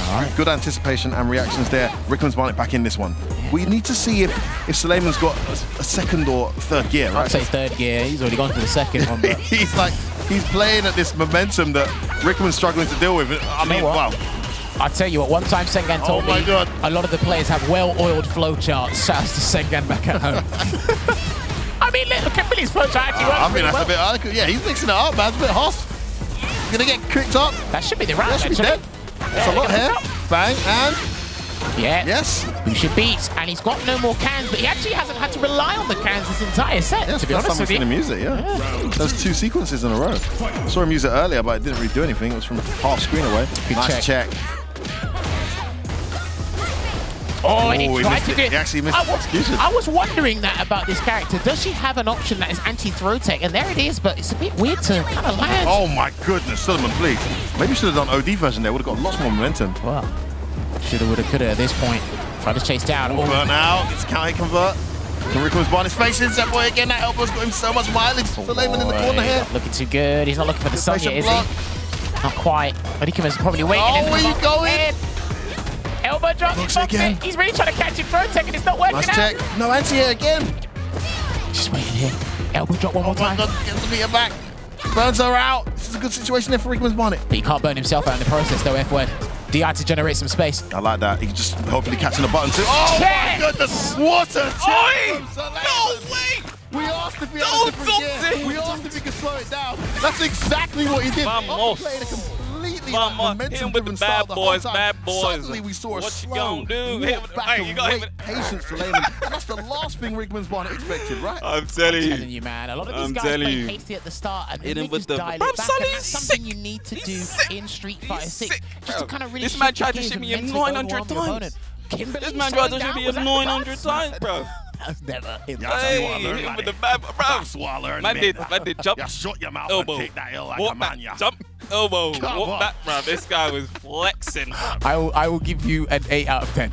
All right. Good anticipation and reactions there. Rickerman's Bonnet back in this one. We need to see if Suleiman's got a second or third gear, right? I'd say third gear. He's already gone for the second one. But he's playing at this momentum that Rickerman's struggling to deal with. I mean, wow. I tell you what, one time Sengan told me a lot of the players have well-oiled flow charts. Shouts to Sengan back at home. I mean, look at Billy's flow chart actually works. I mean, that's a bit. Yeah, he's mixing it up, man. It's a bit hot. Gonna get kicked up. That should be the round. That should be dead. That's a lot here. Bang and. Yeah. Yes. Bushin beats, and he's got no more cans, but he actually hasn't had to rely on the cans this entire set. Yeah, to be honest with you. The music, yeah. Those 2 sequences in a row. I saw him use it earlier, but it didn't really do anything. It was from half screen away. Good nice check. Oh, and he tried to do it. He actually missed execution. I was wondering that about this character. Does she have an option that is anti-throw tech? And there it is, but it's a bit weird to kind of land. Oh my goodness, Suleiman, please. Maybe should have done OD version there. Would have got lots more momentum. Wow. Shoulda, woulda, coulda at this point. Try to chase down. Burn out. It's counter convert. Can Rickerman's Bonnet facing that boy again. That elbow's got him so much mileage. Suleiman in the corner here. Not looking too good. He's not looking for the sun yet, is he? Not quite. But Rickerman's probably waiting. Oh, where you going? Elbow drop. He's really trying to catch him throw tech, and it's not working nice out. Check. No anti here again. Just waiting here. Elbow drop one more time. Gets the meter back. Burns her out. This is a good situation there for Rickerman's Bonnet. But he can't burn himself out in the process, though, F-word. DI to generate some space. I like that. He's just hopefully catching the button too. Oh my goodness! What a check! No way! We asked if he had a different gear. We asked if he could slow it down. That's exactly what he did. Vamos. Playing a completely Him with the bad boys, Suddenly we saw a slow, you gonna do? walk back and wait patience to Suleiman. And that's the last thing Rickerman's Bonnet expected, right? I'm telling you, man. A lot of these guys play hasty at the start and then just dial it back. And that's something you need to do in Street Fighter 6. Just to kind of really this man tried to shit me 900 times. This man tried to shit me 900 times, bro. That's never him. With the bad, bro. That's what I learned, man did jump. You shut your mouth elbow. and take that hill like walk a man, back, yeah. jump, elbow, walk back, bro. This guy was flexing. I will give you an 8 out of 10.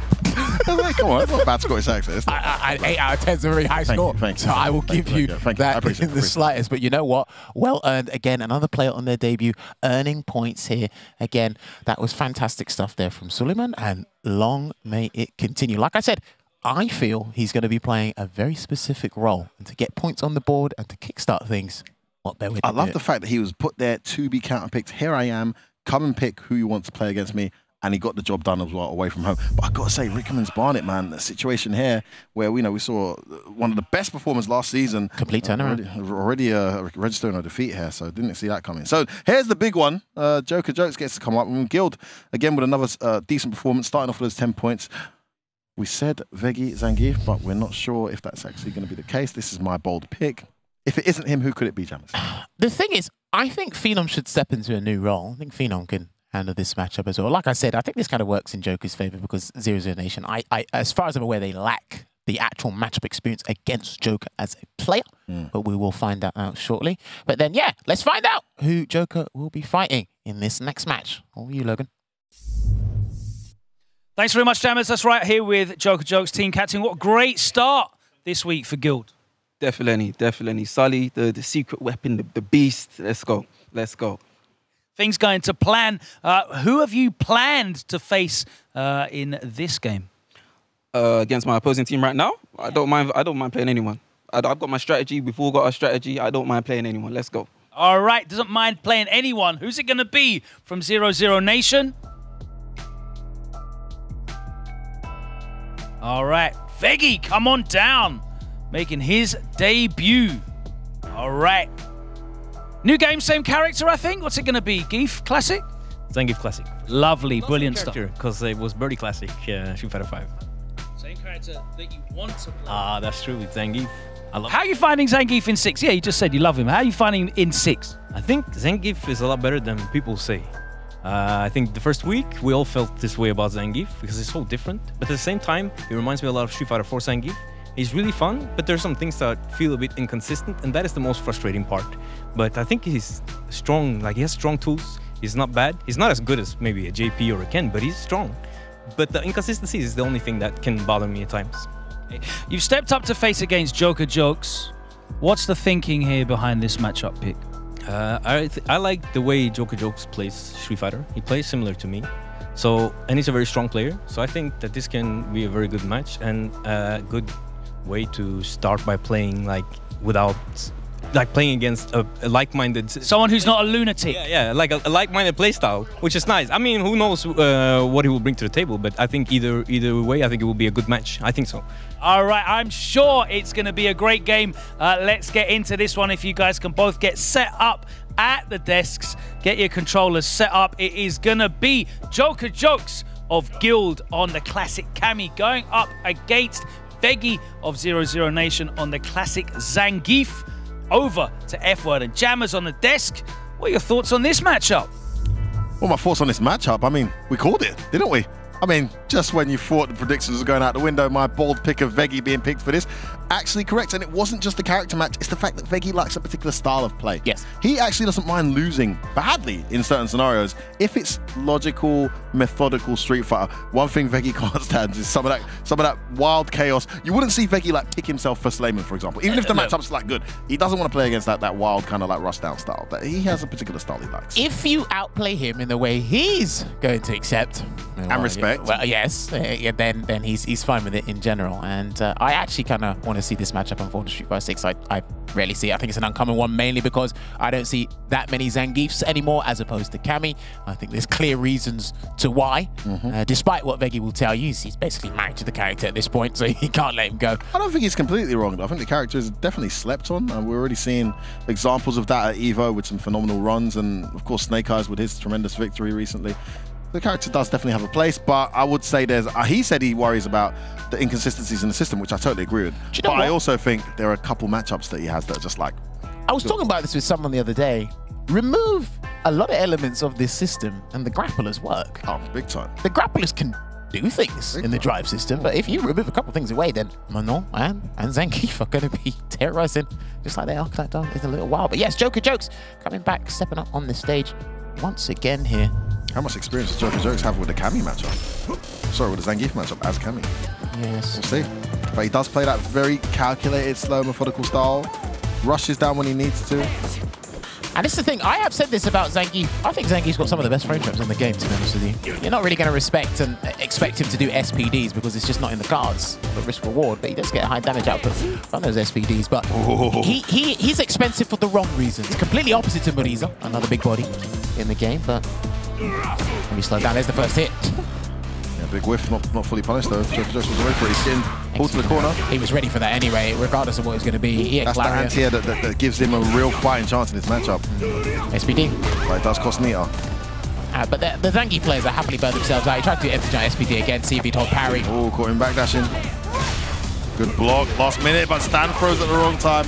Come on, it's not bad Scottish accent. An 8 out of 10 is a very high score. Thank you. So I will give you that in the slightest. But you know what? Well earned. Again, another player on their debut, earning points here. Again, that was fantastic stuff there from Suleiman, and long may it continue. Like I said, I feel he's going to be playing a very specific role, and to get points on the board and to kickstart things, what better way to I love do the fact that he was put there to be counterpicked. Here I am. Come and pick who you want to play against me. and he got the job done as well away from home. But I've got to say, Rickerman's Barnet, man, the situation here where we saw one of the best performers last season. Complete turnaround. Already registering a defeat here, so didn't see that coming. So here's the big one. Joker Jokes gets to come up. And Guild, again, with another decent performance, starting off with those 10 points. We said Veggie Zangief, but we're not sure if that's actually going to be the case. This is my bold pick. If it isn't him, who could it be, Jammers? The thing is, I think Phenom should step into a new role. I think Phenom can handle this matchup as well. Like I said, I think this kind of works in Joker's favor because 0-0 Nation, as far as I'm aware, they lack the actual matchup experience against Joker as a player. But we will find that out shortly. But then, yeah, let's find out who Joker will be fighting in this next match. Over to you, Logan. Thanks very much, Jammers. That's right, here with Joker Jokes, Team Captain. What a great start this week for Guild. Definitely. Sully, the secret weapon, the beast. Let's go. Things going to plan. Who have you planned to face in this game? Against my opposing team right now, I don't mind playing anyone. I've got my strategy. We've all got our strategy. I don't mind playing anyone. Let's go. All right, doesn't mind playing anyone. Who's it going to be from 0-0 Nation? All right, Veggie, come on down. Making his debut. All right. New game, same character, I think. What's it going to be? Geef Classic? Zangief Classic. Lovely, brilliant stuff. Because it was Birdie Classic, Street Fighter 5. Same character that you want to play. Ah, that's true with Zangief. How are you finding Zangief in 6? Yeah, you just said you love him. How are you finding him in 6? I think Zangief is a lot better than people say. I think the first week, we all felt this way about Zangief because it's so different. But at the same time, he reminds me a lot of Street Fighter 4 Zangief. He's really fun, but there's some things that feel a bit inconsistent, and that is the most frustrating part. But I think he's strong, like he has strong tools. He's not bad. He's not as good as maybe a JP or a Ken, but he's strong. But the inconsistency is the only thing that can bother me at times. You've stepped up to face against Joker Jokes. What's the thinking here behind this matchup pick? I like the way Joker Jokes plays Street Fighter. He plays similar to me. And he's a very strong player. So I think that this can be a very good match and a good way to start by playing playing against a like-minded... Someone who's not a lunatic. Yeah, like a like-minded playstyle, which is nice. I mean, who knows what he will bring to the table, but I think either way, I think it will be a good match. I think so. All right, I'm sure it's going to be a great game. Let's get into this one. If you guys can both get set up at the desks, get your controllers set up. It is going to be Joker Jokes of Guild on the classic Cammy going up against Veggie of 0-0 Nation on the classic Zangief. Over to F-Word and Jammers on the desk. What are your thoughts on this matchup? Well, my thoughts on this matchup, I mean, we called it, didn't we? I mean, just when you thought the predictions were going out the window, my bold pick of Veggie being picked for this, actually correct. And it wasn't just the character match, it's the fact that Veggie likes a particular style of play. Yes. He actually doesn't mind losing badly in certain scenarios if it's logical, methodical Street Fighter. One thing Veggie can't stand is some of that wild chaos. You wouldn't see Veggie like pick himself for Slayman, for example. Even if the matchup's like good, he doesn't want to play against that wild kind of like rush down style. But he has a particular style he likes. If you outplay him in the way he's going to accept and respect, well, yes, then he's fine with it in general. And I actually kind of want to see this matchup unfold in Street Fighter 6. I rarely see it. I think it's an uncommon one, mainly because I don't see that many Zangiefs anymore as opposed to Cammy. I think there's clear reasons to why. Despite what Veggie will tell you, he's basically married to the character at this point, so he can't let him go. I don't think he's completely wrong, though. I think the character is definitely slept on, and we're already seeing examples of that at EVO with some phenomenal runs, and of course Snake Eyes with his tremendous victory recently. The character does definitely have a place, but I would say he said he worries about the inconsistencies in the system, which I totally agree with. But I also think there are a couple matchups that he has that are just like... I was talking about this with someone the other day. Remove a lot of elements of this system and the grapplers work. Oh, big time. The grapplers can do things in the drive system, but if you remove a couple things away, then Manon and Zangief are going to be terrorizing, just like they are in a little while. But yes, Joker Jokes coming back, stepping up on the stage once again here. How much experience does Joker Jokes have with the Cammy matchup? Sorry, with the Zangief matchup as Cammy. Yes. We'll see. But he does play that very calculated, slow, methodical style. Rushes down when he needs to. And it's the thing, I have said this about Zangief. I think Zangief's got some of the best frame traps in the game, to be honest with you. You're not really going to respect and expect him to do SPDs because it's just not in the cards, the risk-reward, but he does get a high damage output from those SPDs. But he's expensive for the wrong reasons. Completely opposite to Muriza, another big body in the game, but Let me slow down. There's the first hit. Yeah, big whiff, not fully punished though. Joker was ready for it. He's getting pulled to the corner. He was ready for that anyway, regardless of what it was going to be. That's the anti-air that gives him a real fighting chance in this matchup. SPD. But it does cost Nita. But the Zangief players that happily burn themselves out. He tried to do empty giant SPD again, see if he'd hold parry. Oh, caught him backdashing. Good block, last minute, but Stan throws at the wrong time.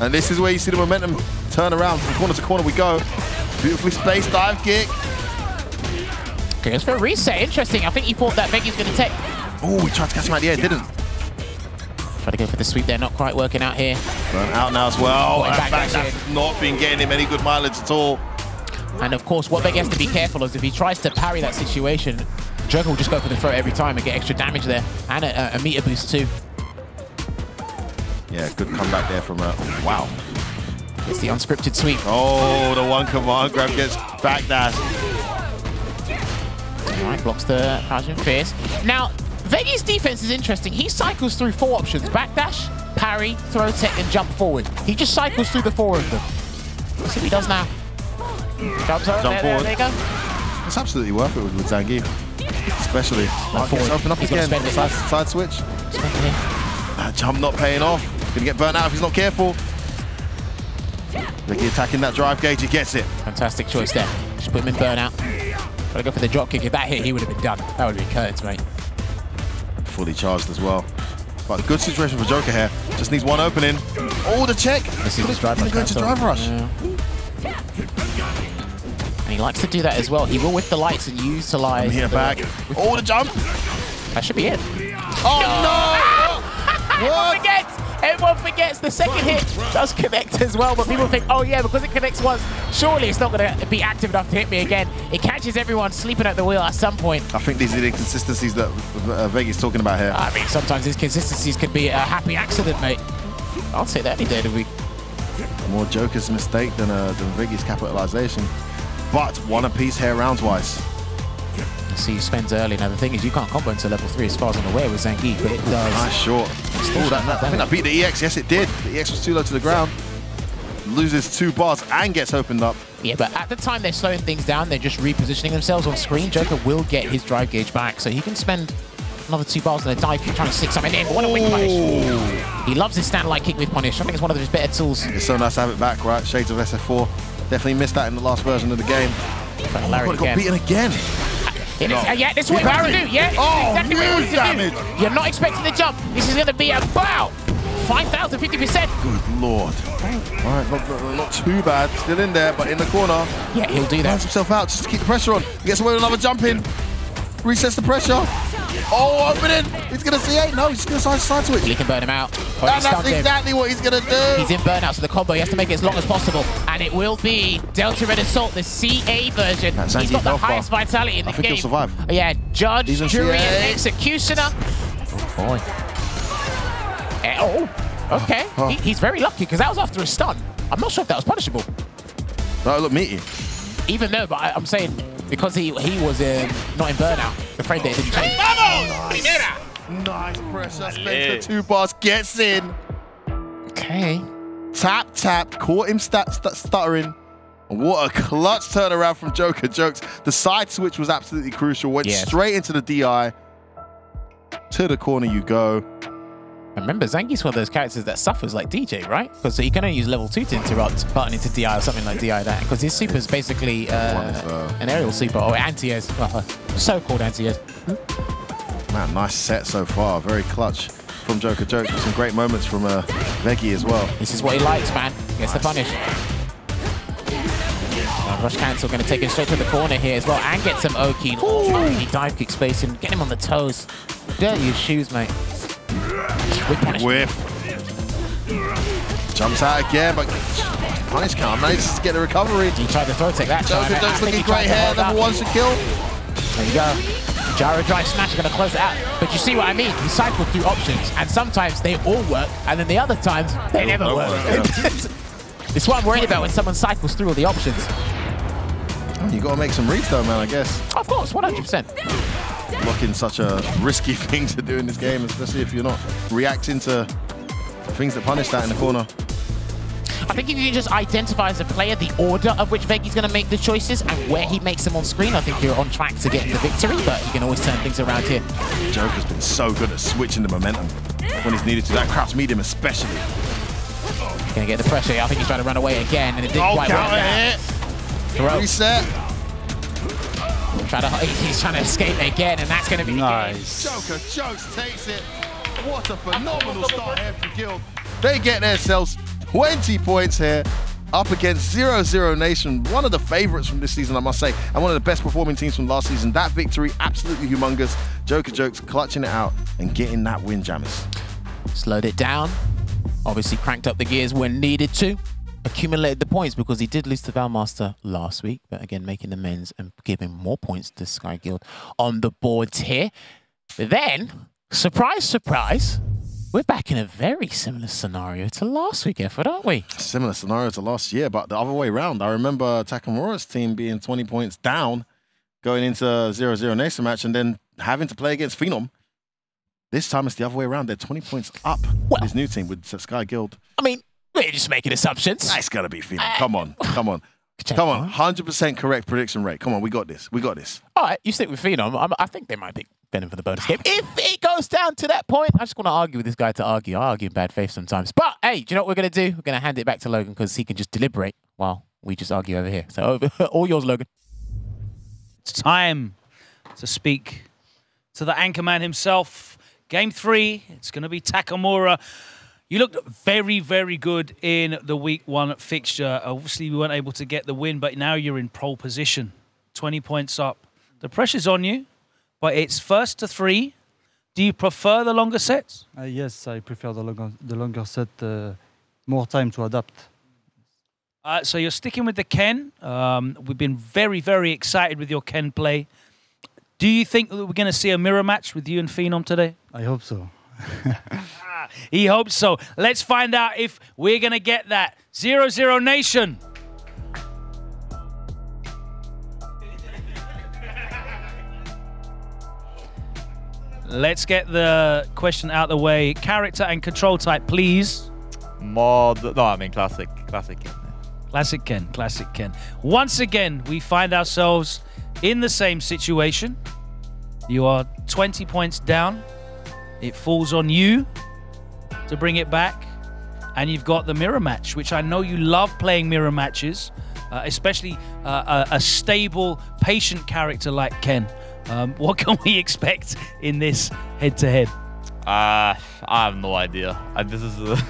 And this is where you see the momentum turn around. From corner to corner we go. Beautifully spaced dive kick. Okay, it's for a reset. Interesting. I think he thought that Vegi's going to take. Oh, he tried to catch him out the air, didn't. Try to go for the sweep there, not quite working out here. Burnt out now as well. That backdash not been getting him any good mileage at all. And of course, what Vegi has to be careful is if he tries to parry that situation, Joker will just go for the throw every time and get extra damage there. And a meter boost too. Yeah, good comeback there from wow. It's the unscripted sweep. Oh, the one command grab gets backdash. All right, blocks the Crouching Fierce. Now, Vegi's defense is interesting. He cycles through 4 options: backdash, parry, throw tech, and jump forward. He just cycles through the 4 of them. Let's see what he does now. Jumps over, Jump forward. There you go. It's absolutely worth it with Zangief. Especially. Gets open up again. Side switch. That jump not paying off. Gonna get burnt out if he's not careful. Vegi attacking that drive gauge, he gets it. Fantastic choice there. Just put him in burnout. Gotta go for the drop kick. If that hit, he would have been done. That would have been curtains, mate. Fully charged as well. But a good situation for Joker here. Just needs one opening. Oh, the check! This is his drive rush. Going to drive rush. Yeah. And he likes to do that as well. He will whip the lights and utilize. Here back. Oh, the jump! That should be it. Oh no! Everyone forgets the second hit does connect as well, but people think, oh yeah, because it connects once, surely it's not going to be active enough to hit me again. It catches everyone sleeping at the wheel at some point. I think these are the inconsistencies that Vegi's talking about here. I mean, sometimes these consistencies could be a happy accident, mate. I'll say that any day of the week. More Joker's mistake than Vegi's capitalization. But one apiece here rounds-wise. See, he spends early. Now, the thing is, you can't combo into level 3 as far as I'm aware with Zangief, but it does. Nice short. Oh, I think that beat the EX. Yes, it did. The EX was too low to the ground. Loses 2 bars and gets opened up. Yeah, but at the time they're slowing things down, they're just repositioning themselves on screen. Joker will get his drive gauge back, so he can spend another 2 bars on a dive kick trying to stick something in. What a wing punish. He loves his stand light kick with punish. I think it's one of his better tools. It's so nice to have it back, right? Shades of SF4. Definitely missed that in the last version of the game. But Larry got beaten again. Yeah, that's what he wants to do, yeah? Exactly what he wants to do. You're not expecting the jump. This is going to be about 5,000, 50%. Good lord. All right, not too bad. Still in there, but in the corner. Yeah, he'll do that. Finds himself out just to keep the pressure on. He gets away with another jump in. Resets the pressure. Oh, opening. He's going to C8. No, he's going to side switch. He can burn him out. And that's exactly what he's going to do. He's in burnout, so the combo, he has to make it as long as possible. And it will be Delta Red Assault, the CA version. He's got the highest vitality in the game. I think he'll survive. Yeah, Judge, Jury, and Executioner. Oh, boy. Okay. He's very lucky, because that was after a stun. I'm not sure if that was punishable. No, look meaty. Even though, but I'm saying, because he was not in burnout, afraid that it didn't change. Nice pressure, spends the 2 bars, gets in. Okay. Tap, caught him stuttering. What a clutch turnaround from Joker Jokes. The side switch was absolutely crucial. Went straight into the DI. To the corner you go. Remember, Zangief's one of those characters that suffers like DJ, right? Because he can only use level 2 to interrupt button into DI or something like DI that. Because his super is basically an aerial super, or anti-airs. So-called anti-airs. Man, nice set so far. Very clutch from Joker Jokes. Some great moments from Vegi as well. This is what he likes, man. Gets the punish. Rush cancel, going to take him straight to the corner here as well, and get some Oki. He dive kick space and get him on the toes. Dirty his shoes, mate. Whiff. Jumps out again, but punish can't manage to get the recovery. He tried to throw take that time. Joker Jokes looking great here. Number 1 should kill. There you go. Gyro drive smash going to close it out. But you see what I mean? He cycled through options, and sometimes they all work, and then the other times they never work. It's what I'm worried about when someone cycles through all the options. You got to make some reads though, man, I guess. Of course, 100%. Blocking such a risky thing to do in this game, especially if you're not reacting to things that punish that in the corner. I think if you can just identify as a player the order of which Vegi's going to make the choices and where he makes them on screen, I think you're on track to getting the victory, but you can always turn things around here. Joker's been so good at switching the momentum when he's needed to. That crouch medium especially. Gonna get the pressure. I think he's trying to run away again, and it didn't quite work out. Throw. Reset. He's trying to escape again, and that's going to be nice. Joker Jokes takes it. What a phenomenal start here from Guild. They get themselves 20 points here up against 0-0 Nation, one of the favorites from this season, I must say, and one of the best performing teams from last season. That victory, absolutely humongous. Joker Jokes clutching it out and getting that win, Jammers. Slowed it down. Obviously cranked up the gears when needed to. Accumulated the points because he did lose to Valmaster last week, but again, making amends and giving more points to Sky Guild on the boards here. But then, surprise, surprise, we're back in a very similar scenario to last week, Effort, aren't we? Similar scenario to last year, but the other way around. I remember Takamura's team being 20 points down going into 0-0 Nation match and then having to play against Phenom. This time it's the other way around. They're 20 points up with his new team with Sky Guild. I mean, we're just making assumptions. That's got to be Phenom. Come on. Come on. Come on. 100% correct prediction rate. Come on, we got this. We got this. All right, you stick with Phenom. I think they might pick Venom for the bonus game. If it goes down to that point, I just want to argue with this guy to argue. I argue in bad faith sometimes. But, hey, do you know what we're going to do? We're going to hand it back to Logan because he can just deliberate while we just argue over here. So, all yours, Logan. It's time to speak to the anchorman himself. Game 3, it's going to be Takamura. You looked very, very good in the week 1 fixture. Obviously, we weren't able to get the win, but now you're in pole position. 20 points up. The pressure's on you, but it's first to 3. Do you prefer the longer sets? Yes, I prefer the longer set. More time to adapt. So you're sticking with the Ken. We've been very, very excited with your Ken play. Do you think that we're going to see a mirror match with you and Phenom today? I hope so. He hopes so. Let's find out if we're going to get that. 0-0 Nation. Let's get the question out the way. Character and control type, please. Mod. No, I mean classic. Classic Ken. Classic Ken. Classic Ken. Once again, we find ourselves in the same situation. You are 20 points down. It falls on you to bring it back. And you've got the mirror match, which I know you love playing mirror matches, especially a stable, patient character like Ken. What can we expect in this head-to-head? I have no idea. This is...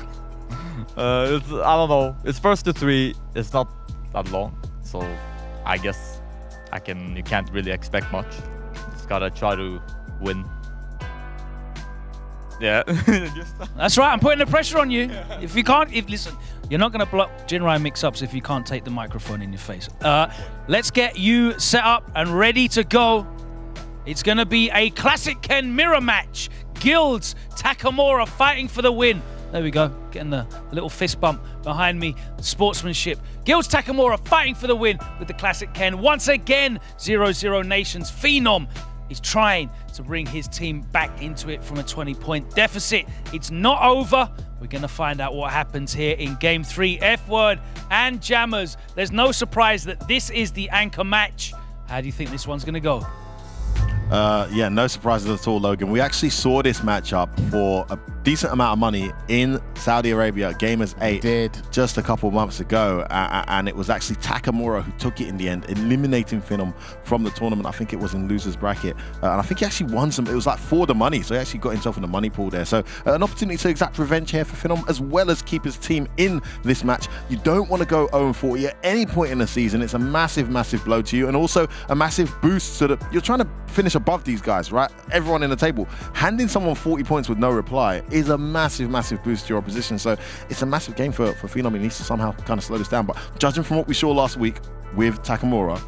I don't know. It's first to 3. It's not that long. So I guess you can't really expect much. Just gotta try to win. Yeah. That's right. I'm putting the pressure on you. If you can't, listen, you're not going to block Jinrai mix-ups if you can't take the microphone in your face. Let's get you set up and ready to go. It's going to be a classic Ken mirror match. Guilds, Takamura fighting for the win. There we go. Getting the little fist bump behind me. Sportsmanship. Guilds Takamura fighting for the win with the classic Ken. Once again, 0-0 Nations. Phenom is trying to bring his team back into it from a 20-point deficit. It's not over. We're going to find out what happens here in Game 3. F-Word and Jammers. There's no surprise that this is the anchor match. How do you think this one's going to go? Yeah, no surprises at all, Logan. We actually saw this matchup for a decent amount of money in Saudi Arabia, Gamers 8, just a couple months ago. And it was actually Takamura who took it in the end, eliminating Phenom from the tournament. I think it was in loser's bracket. And I think he actually won some, it was like for the money. So he actually got himself in the money pool there. So an opportunity to exact revenge here for Phenom, as well as keep his team in this match. You don't want to go 0-40 at any point in the season. It's a massive, massive blow to you. And also a massive boost to you're trying to finish above these guys, right? Everyone in the table. Handing someone 40 points with no reply is a massive, massive boost to your opposition. So it's a massive game for Phenom. He needs to somehow kind of slow this down. But judging from what we saw last week with Takamura,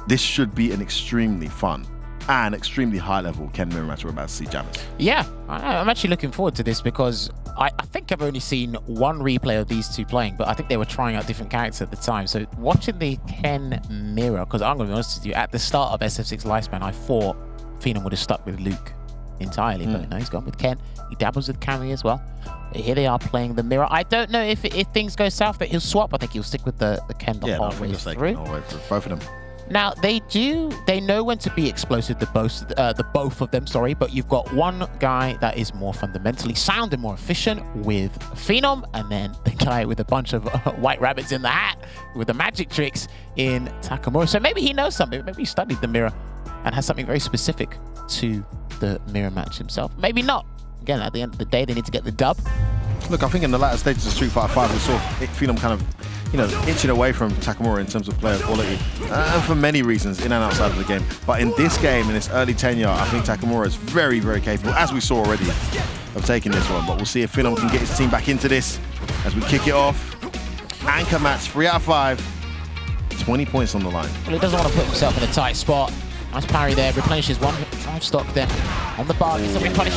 this should be an extremely fun and extremely high-level Ken mirror match we're about to see, Jammers. Yeah, I'm actually looking forward to this because I think I've only seen one replay of these two playing, but I think they were trying out different characters at the time. So watching the Ken mirror, because I'm going to be honest with you, at the start of SF6 Lifespan, I thought Phenom would have stuck with Luke entirely, but no, he's gone with Ken. He dabbles with Cammy as well. But here they are playing the mirror. I don't know if things go south that he'll swap. I think he'll stick with the Ken the whole way through. Both of them. Now they know when to be explosive, the both of them, sorry, but you've got one guy that is more fundamentally sound and more efficient with Phenom, and then the guy with a bunch of white rabbits in the hat with the magic tricks in Takamura. So maybe he knows something, maybe he studied the mirror and has something very specific to the mirror match himself. Maybe not. Again, at the end of the day, they need to get the dub. Look, I think in the latter stages of Street Fighter 5, we saw Phenom kind of, inching away from Takamura in terms of player quality, and for many reasons, in and outside of the game. But in this game, in this early tenure, I think Takamura is very, very capable, as we saw already, of taking this one. But we'll see if Phenom can get his team back into this as we kick it off. Anchor match, 3 out of 5, 20 points on the line. Well, he doesn't want to put himself in a tight spot. Nice parry there, replenishes 1 stock there on the bar, gets a repunish.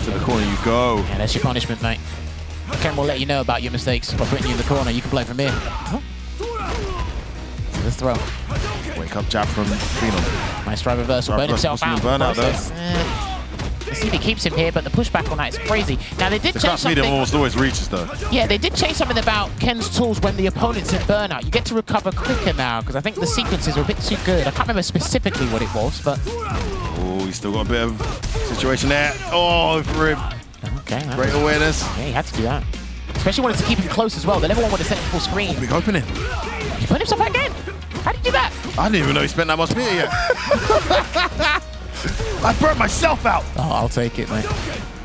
To the corner you go. Yeah, that's your punishment, mate. Ken will let you know about your mistakes by putting you in the corner. You can play from here. Let's throw. Wake up jab from Phenom. Nice drive reversal. Burn himself out. Burnout Let's see if he keeps him here, but the pushback on that is crazy. Now, they did change something. Medium almost always reaches, though. Yeah, they did change something about Ken's tools when the opponent's in burnout. You get to recover quicker now, because I think the sequences were a bit too good. I can't remember specifically what it was, but... Oh, he's still got a bit of situation there. Oh, for him. Okay. Great awareness. Yeah, he had to do that. Especially wanted to keep him close as well. The level 1 would have sent him full screen. Big opening. He put himself out again. How did you do that? I didn't even know he spent that much meter yet. I burnt myself out. Oh, I'll take it, mate.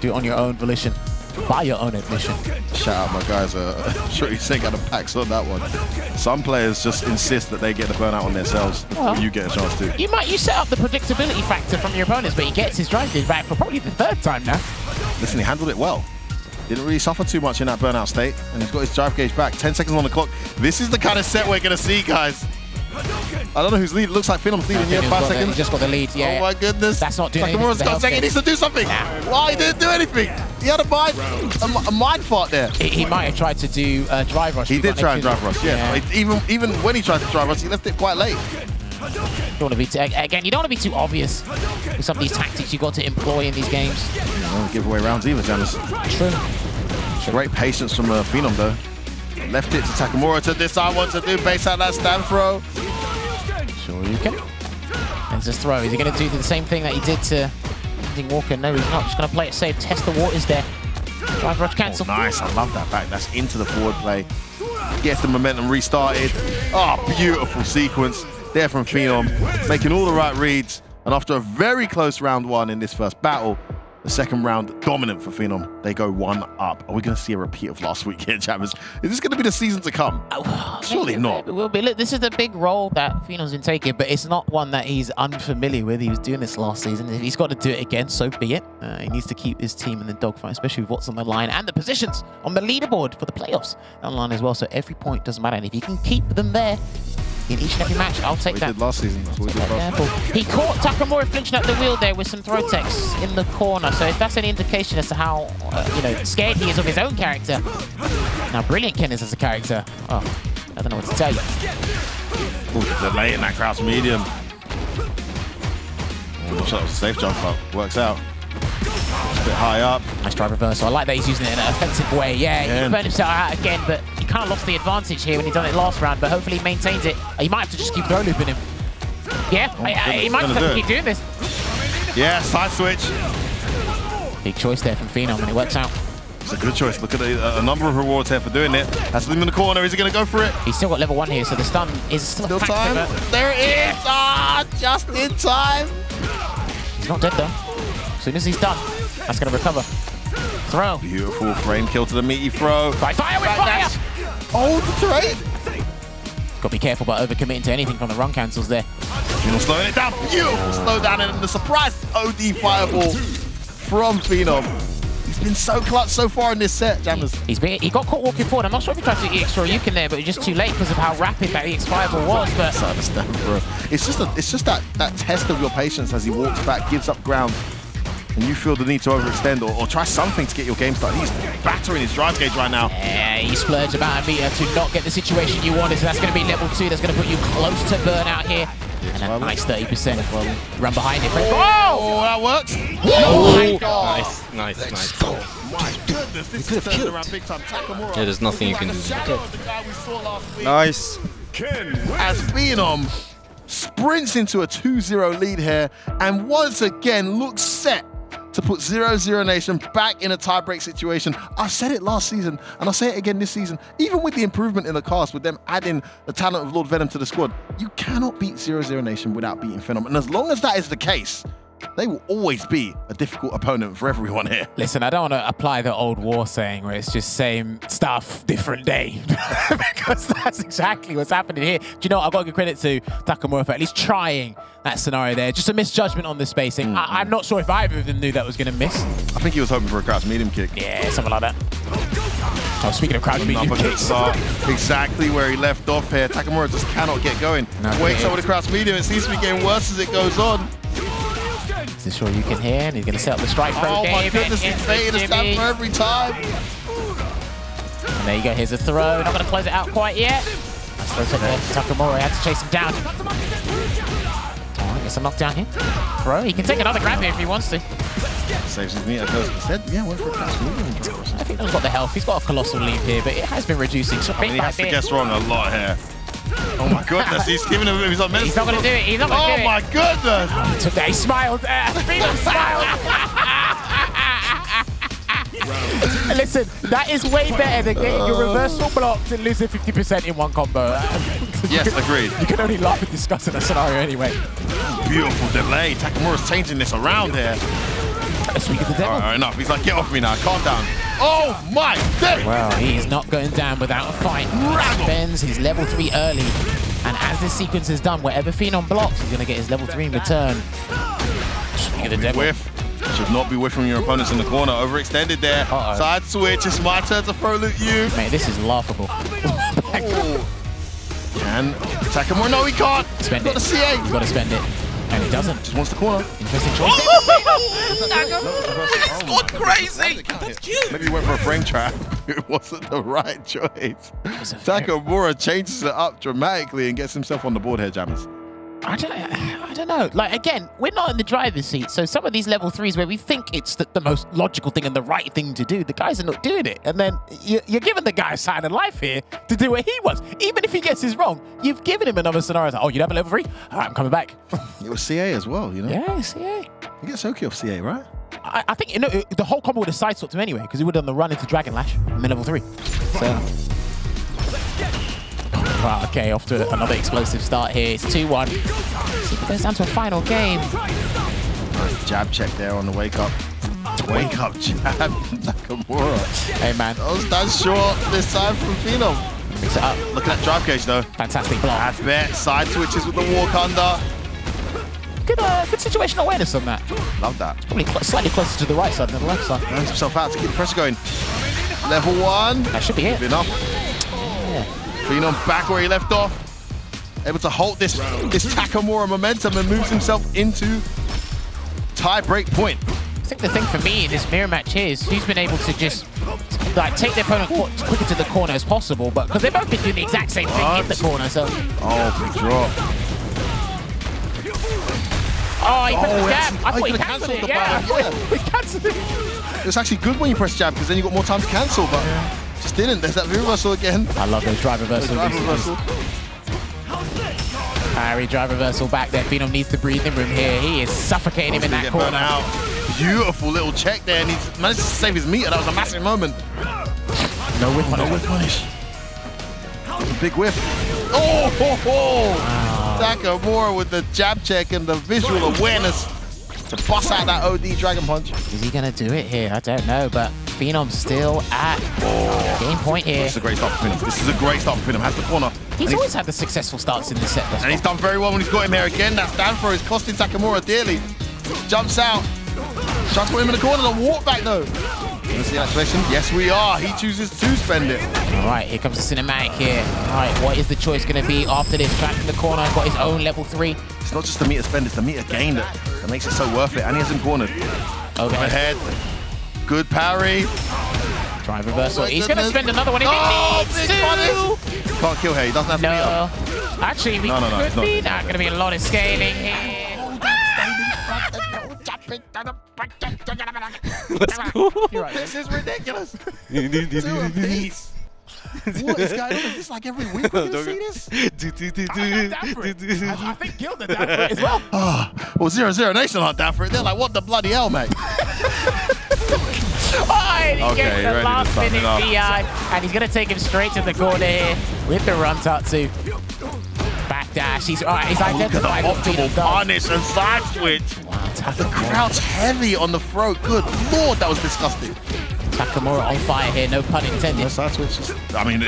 Do it on your own volition. By your own admission. Shout out my guys. I'm sure he's taking out of packs on that one. Some players just insist that they get the burnout on themselves before you get a chance to. You set up the predictability factor from your opponents, but he gets his drive gauge back for probably the 3rd time now. Listen, he handled it well. Didn't really suffer too much in that burnout state, and he's got his drive gauge back. 10 seconds on the clock. This is the kind of set we're going to see, guys. I don't know who's leading. Looks like Phenom's leading. Yeah, 5 seconds. He just got the lead. Yeah. Oh my goodness. That's not doing anything. Takamura's got a second. He needs to do something. Why? He didn't do anything. He had a mind fart there. He might have tried to do drive rush. He did try and drive rush. Yeah. Even when he tried to drive rush, he left it quite late. You don't want to be again. You don't want to be too obvious with some of these tactics you've got to employ in these games. Don't give away rounds either, Janus. True. Great patience from Phenom though. Left it to Takamura to decide what to do. Base out that stand throw. Sure you can. There's his throw. Is he going to do the same thing that he did to Walker? No, he's not. Just going to play it safe. Test the waters there. Drive rush cancel. Oh, nice. I love that back. That's into the forward play. Gets the momentum restarted. Oh, beautiful sequence there from Phenom. Making all the right reads. And after a very close round 1 in this first battle, the second round dominant for Phenom. They go 1 up. Are we going to see a repeat of last week here, Chappers? Is this going to be the season to come? Surely not. It will be. Look, this is the big role that Phenom's been taking, but it's not one that he's unfamiliar with. He was doing this last season. If he's got to do it again, so be it. He needs to keep his team in the dogfight, especially with what's on the line and the positions on the leaderboard for the playoffs on the line as well. So every point doesn't matter. And if you can keep them there in each and every match, I'll take that. We did last season. That's what we did last season. He caught Takamura flinching at the wheel there with some throw techs in the corner. So if that's any indication as to how scared he is of his own character, now brilliant Ken is as a character. Oh, I don't know what to tell you. Ooh, delay in that crouch medium. Oh, that was a safe jump up. Works out. It's a bit high up. Nice drive reversal. I like that he's using it in an offensive way. Yeah, he burned himself out again, but he kind of lost the advantage here when he done it last round, but hopefully he maintains it. He might have to just keep throw looping him. Yeah, he might have to keep doing this. Yeah, side switch. Big choice there from Phenom, and it works out. It's a good choice. Look at a number of rewards here for doing it. That's him in the corner. Is he going to go for it? He's still got level 1 here, so the stun is still a time. There it is. Ah, just in time. He's not dead, though. As soon as he's done, that's going to recover. Throw. Beautiful frame kill to the meaty throw. Fire with fire! Oh, the trade. Got to be careful about overcommitting to anything from the run cancels there. Slowing it down. Beautiful slow down, and the surprise OD fireball from Phenom. He's been so clutch so far in this set, Jammers. He got caught walking forward. I'm not sure if he tried to EX or Yukin there, but it was just too late because of how rapid that EX fireball was. But I understand, bro. It's just that test of your patience as he walks back, gives up ground, and you feel the need to overextend or try something to get your game started. He's battering his drive gauge right now. Yeah, he splurged about a meter to not get the situation you wanted, so that's going to be level 2. That's going to put you close to burnout here. And a nice 30% run behind it. Oh, that works. Oh my God. Nice. My goodness, this is turned around big time. Yeah, there's nothing you can do. Nice. As Phenom sprints into a 2-0 lead here and once again looks set to put 0-0 Nation back in a tie-break situation. I said it last season, and I'll say it again this season. Even with the improvement in the cast, with them adding the talent of Lord Venom to the squad, you cannot beat 0-0 Nation without beating Phenom. And as long as that is the case, they will always be a difficult opponent for everyone here. Listen, I don't want to apply the old war saying where it's just same stuff, different day. Because that's exactly what's happening here. Do you know what? I've got to give credit to Takamura for at least trying that scenario there. Just a misjudgment on the spacing. I'm not sure if either of them knew that was going to miss. I think he was hoping for a crouch medium kick. Yeah, something like that. Oh, speaking of crouch medium kicks. Exactly where he left off here. Takamura just cannot get going. Waits over the crouch medium. It seems to be getting worse as it goes on. Is this sure you can hear? And he's going to set up the strike throw game. Oh my goodness, he's baiting a stand for every time. And there you go, here's a throw. Not going to close it out quite yet. Nice throw there for Takamura. He had to chase him down. Oh, I guess a knockdown here. Throw. He can take another grab here if he wants to. Saves his meter. Instead, yeah, went for a crouch medium. I think he's got the health. He's got a colossal lead here, but it has been reducing. So he has to guess wrong a lot here. Oh my goodness, he's giving him, he's on medicine. He's not going to do it, he's not going to do it. Oh my goodness! Oh, he took that, he smiled. Phenom smiled. Listen, that is way better than getting your reversal blocked and losing 50% in one combo. Yes, agreed. You can only laugh and discuss in that scenario anyway. Beautiful delay. Takamura's changing this around here. Speak of the devil. All right, enough. He's like, get off me now, calm down. Oh my goodness! Well, he is not going down without a fight. He spends his level 3 early. And as this sequence is done, wherever Phenom blocks, he's going to get his level 3 in return. Speak of the devil. Whiff. Should not be whiffing your opponents in the corner. Overextended there. Side switch. It's my turn to throw loot you. Mate, this is laughable. Can Takamura? No, he can't. Spend He's got the CA. He's got to spend it. And he doesn't. Just wants the corner. Interesting choice. It's gone crazy. That's cute. Maybe he went for a frame trap. It wasn't the right choice. Takamura changes it up dramatically and gets himself on the board here, Jammers. I don't know. Like, again, we're not in the driver's seat, so some of these level 3s where we think it's the most logical thing and the right thing to do, the guys are not doing it. And then you're giving the guy a sign of life here to do what he wants. Even if he gets his wrong, you've given him another scenario. Like, oh, you'd have a level 3? All right, I'm coming back. It was CA as well, you know? Yeah, CA. You get Soki off CA, right? I think, you know, the whole combo would have sideswiped him anyway, because he would have done the run into Dragon Lash and then level 3. So... Wow, okay, off to another explosive start here. It's 2-1. See if it goes down to a final game. Nice jab check there on the wake up. Wake up jab from Takamura. Hey, man. That's short this time from Phenom. Mix it up. Look at that drive gauge, though. Fantastic block. That's bet. Side switches with the walk under. Good situational awareness on that. Love that. It's probably slightly closer to the right side than the left side. Earns himself out to keep the pressure going. Level 1. That should be it. Enough. Yeah. Phenom back where he left off. Able to halt this Takamura momentum and moves himself into tie break point. I think the thing for me in this mirror match here is who's been able to just like take their opponent quicker to the corner as possible, but because they've both been doing the exact same thing in the corner, so. Oh, big drop. Oh, he pressed the jab. I thought he cancelled it. Yeah, he cancelled it. It's actually good when you press jab because then you got more time to cancel, but just didn't. There's that reversal again. I love those drive reversals. Parry, drive reversal back there. Phenom needs the breathing room here. He is suffocating him in that corner. Out. Beautiful little check there, and he's managed to save his meter. That was a massive moment. No whiff punish. No whiff punish. Big whiff. Oh, ho, ho. Wow. Takamura with the jab check and the visual awareness to bust out that OD Dragon Punch. Is he going to do it here? I don't know, but Phenom still at game point here. This is a great start for Phenom. This is a great start for Phenom. Has the corner. He's always had the successful starts in this set. And he's done very well when he's got him here again. That stand throw is costing Takamura dearly. Jumps out. Tries to put him in the corner. The walk back though. Gonna see activation? Yes, we are. He chooses to spend it. All right, here comes the cinematic here. All right, what is the choice going to be after this? Track in the corner, got his own level 3. It's not just the meter spend, it's the meter gain that makes it so worth it. And he has him cornered. Overhead. Good parry. Drive reversal. He's going to spend another one if he needs to. Can't kill here. He doesn't have to No. Actually, we could be. Not going to be a lot of scaling here. Let's go. This is ridiculous. What is going on? Is this like every week we're going to see this? I think Guild are down for it as well. Well, 0-0 Nation aren't down for it. They're like, what the bloody hell, mate? And he gets the last minute DI, and he's going to take him straight to the corner here with the run Tatsu. Backdash. He's identified the optimal punish and side switch. The crouch heavy on the throat. Good lord, that was disgusting. Takamura on fire here, no pun intended. No side switches. I mean,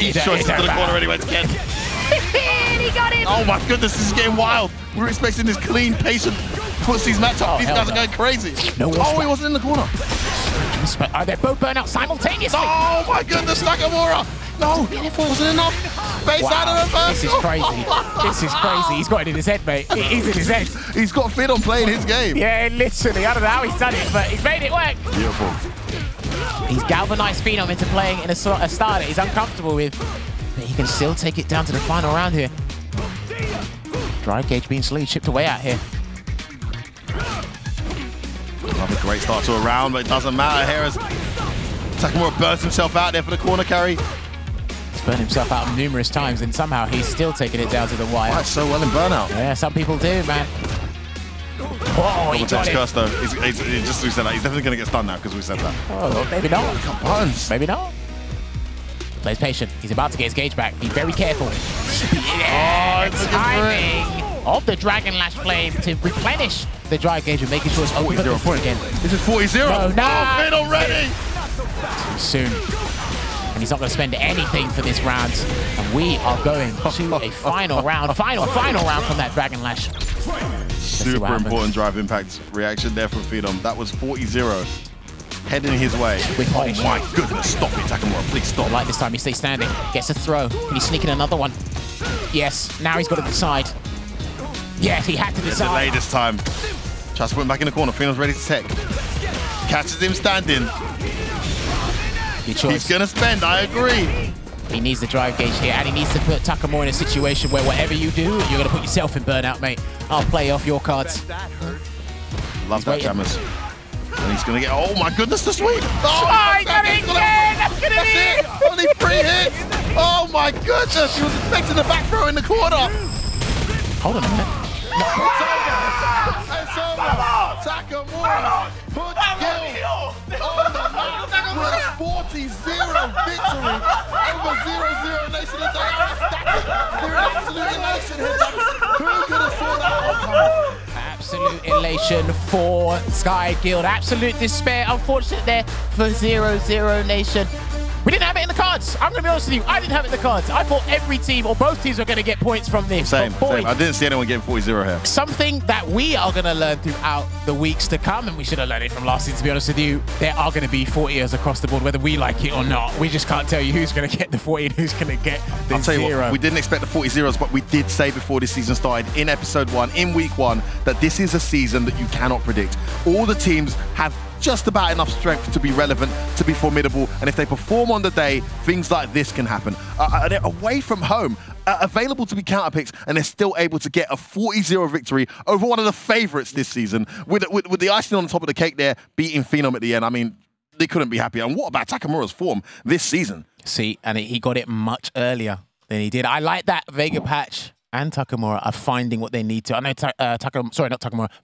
each choice to the corner anyway. It's Ken. He got him. Oh my goodness, this is getting wild. We were expecting this clean, patient footsies matchup. These guys are going crazy. No, he wasn't in the corner. They're both burnt out simultaneously. Oh my goodness, Nakamura. No, wasn't enough. Face out of reverse. This is crazy. This is crazy. He's got it in his head, mate. He's in his head. He's got fit on playing his game. Yeah, literally. I don't know how he's done it, but he's made it work. Beautiful. He's galvanized Phenom into playing in a style that he's uncomfortable with, but he can still take it down to the final round here. Drive gauge being slowly chipped away out here. Another great start to a round, but it doesn't matter here as Takamura burns himself out there for the corner carry. He's burned himself out numerous times, and somehow he's still taking it down to the wire. That's so well in burnout. Yeah, some people do, man. Oh, he got it. Curse, though. Just we said that. He's definitely going to get stunned now because we said that. Oh, maybe not. Buttons. Maybe not. Plays patient. He's about to get his gauge back. Be very careful. Yeah, timing of the Dragon Lash Flame to replenish the drive gauge and making sure it's open again. This is 40-0. No, Oh, Finn already. Too soon. And he's not going to spend anything for this round. And we are going to a final round. Final round from that Dragon Lash. Super important drive impact reaction there from Phenom. That was 40-0. Heading his way. Oh my goodness, stop it, Takamura, please stop. I like this time he stays standing. Gets a throw. Can he sneak in another one? Yes, now he's got to decide. Yes, he had to decide. Delay this time. Tries to put him back in the corner. Phenom's ready to tech. Catches him standing. He's going to spend, I agree. He needs the drive gauge here, and he needs to put Takamura in a situation where whatever you do, you're going to put yourself in burnout, mate. I'll play off your cards. Love that, Jammers. And he's going to get, oh my goodness, the sweep. Oh, he got it again. That's going to be it. Only 3 hits. Oh my goodness. He was expecting the back throw in the corner. Hold on a minute. It's over. Takamura puts Gil on the map with a 40-0 victory over 0-0 Nation. They are ecstatic. They're an absolute elation here. Who could have saw that one coming? Absolute elation for Sky Guild. Absolute despair, unfortunate there for 0-0 Nation. We didn't have it in the cards. I'm going to be honest with you. I didn't have it in the cards. I thought every team or both teams were going to get points from this. Same. I didn't see anyone getting 40-0 here. Something that we are going to learn throughout the weeks to come, and we should have learned it from last season, to be honest with you. There are going to be 40ers across the board, whether we like it or not. We just can't tell you who's going to get the 40 and who's going to get the 0. I'll tell you what, we didn't expect the 40-0s, but we did say before this season started in episode 1, in week 1, that this is a season that you cannot predict. All the teams have just about enough strength to be relevant, to be formidable, and if they perform on the day, things like this can happen. They're away from home, available to be counterpicks, and they're still able to get a 40-0 victory over one of the favourites this season, with the icing on the top of the cake there, beating Phenom at the end. I mean, they couldn't be happier. And what about Takamura's form this season? See, and he got it much earlier than he did. I like that Vega Patch and Takamura are finding what they need to. I know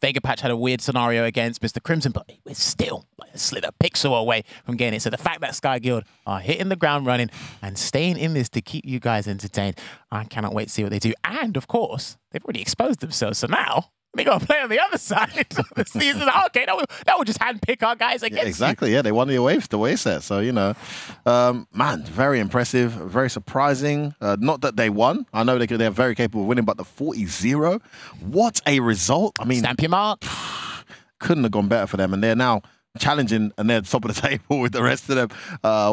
Vega Patch had a weird scenario against Mr. Crimson, but it was still like a slither pixel away from getting it. So the fact that Sky Guild are hitting the ground running and staying in this to keep you guys entertained, I cannot wait to see what they do. And of course, they've already exposed themselves. So now they got to play on the other side of the season. Okay, that would just handpick our guys against you. Exactly, yeah. They won the away set. So, you know, man, very impressive, very surprising. Not that they won. I know they're very capable of winning, but the 40-0, what a result. I mean, stamp your mark. Couldn't have gone better for them. And they're now challenging and they're top of the table with the rest of them.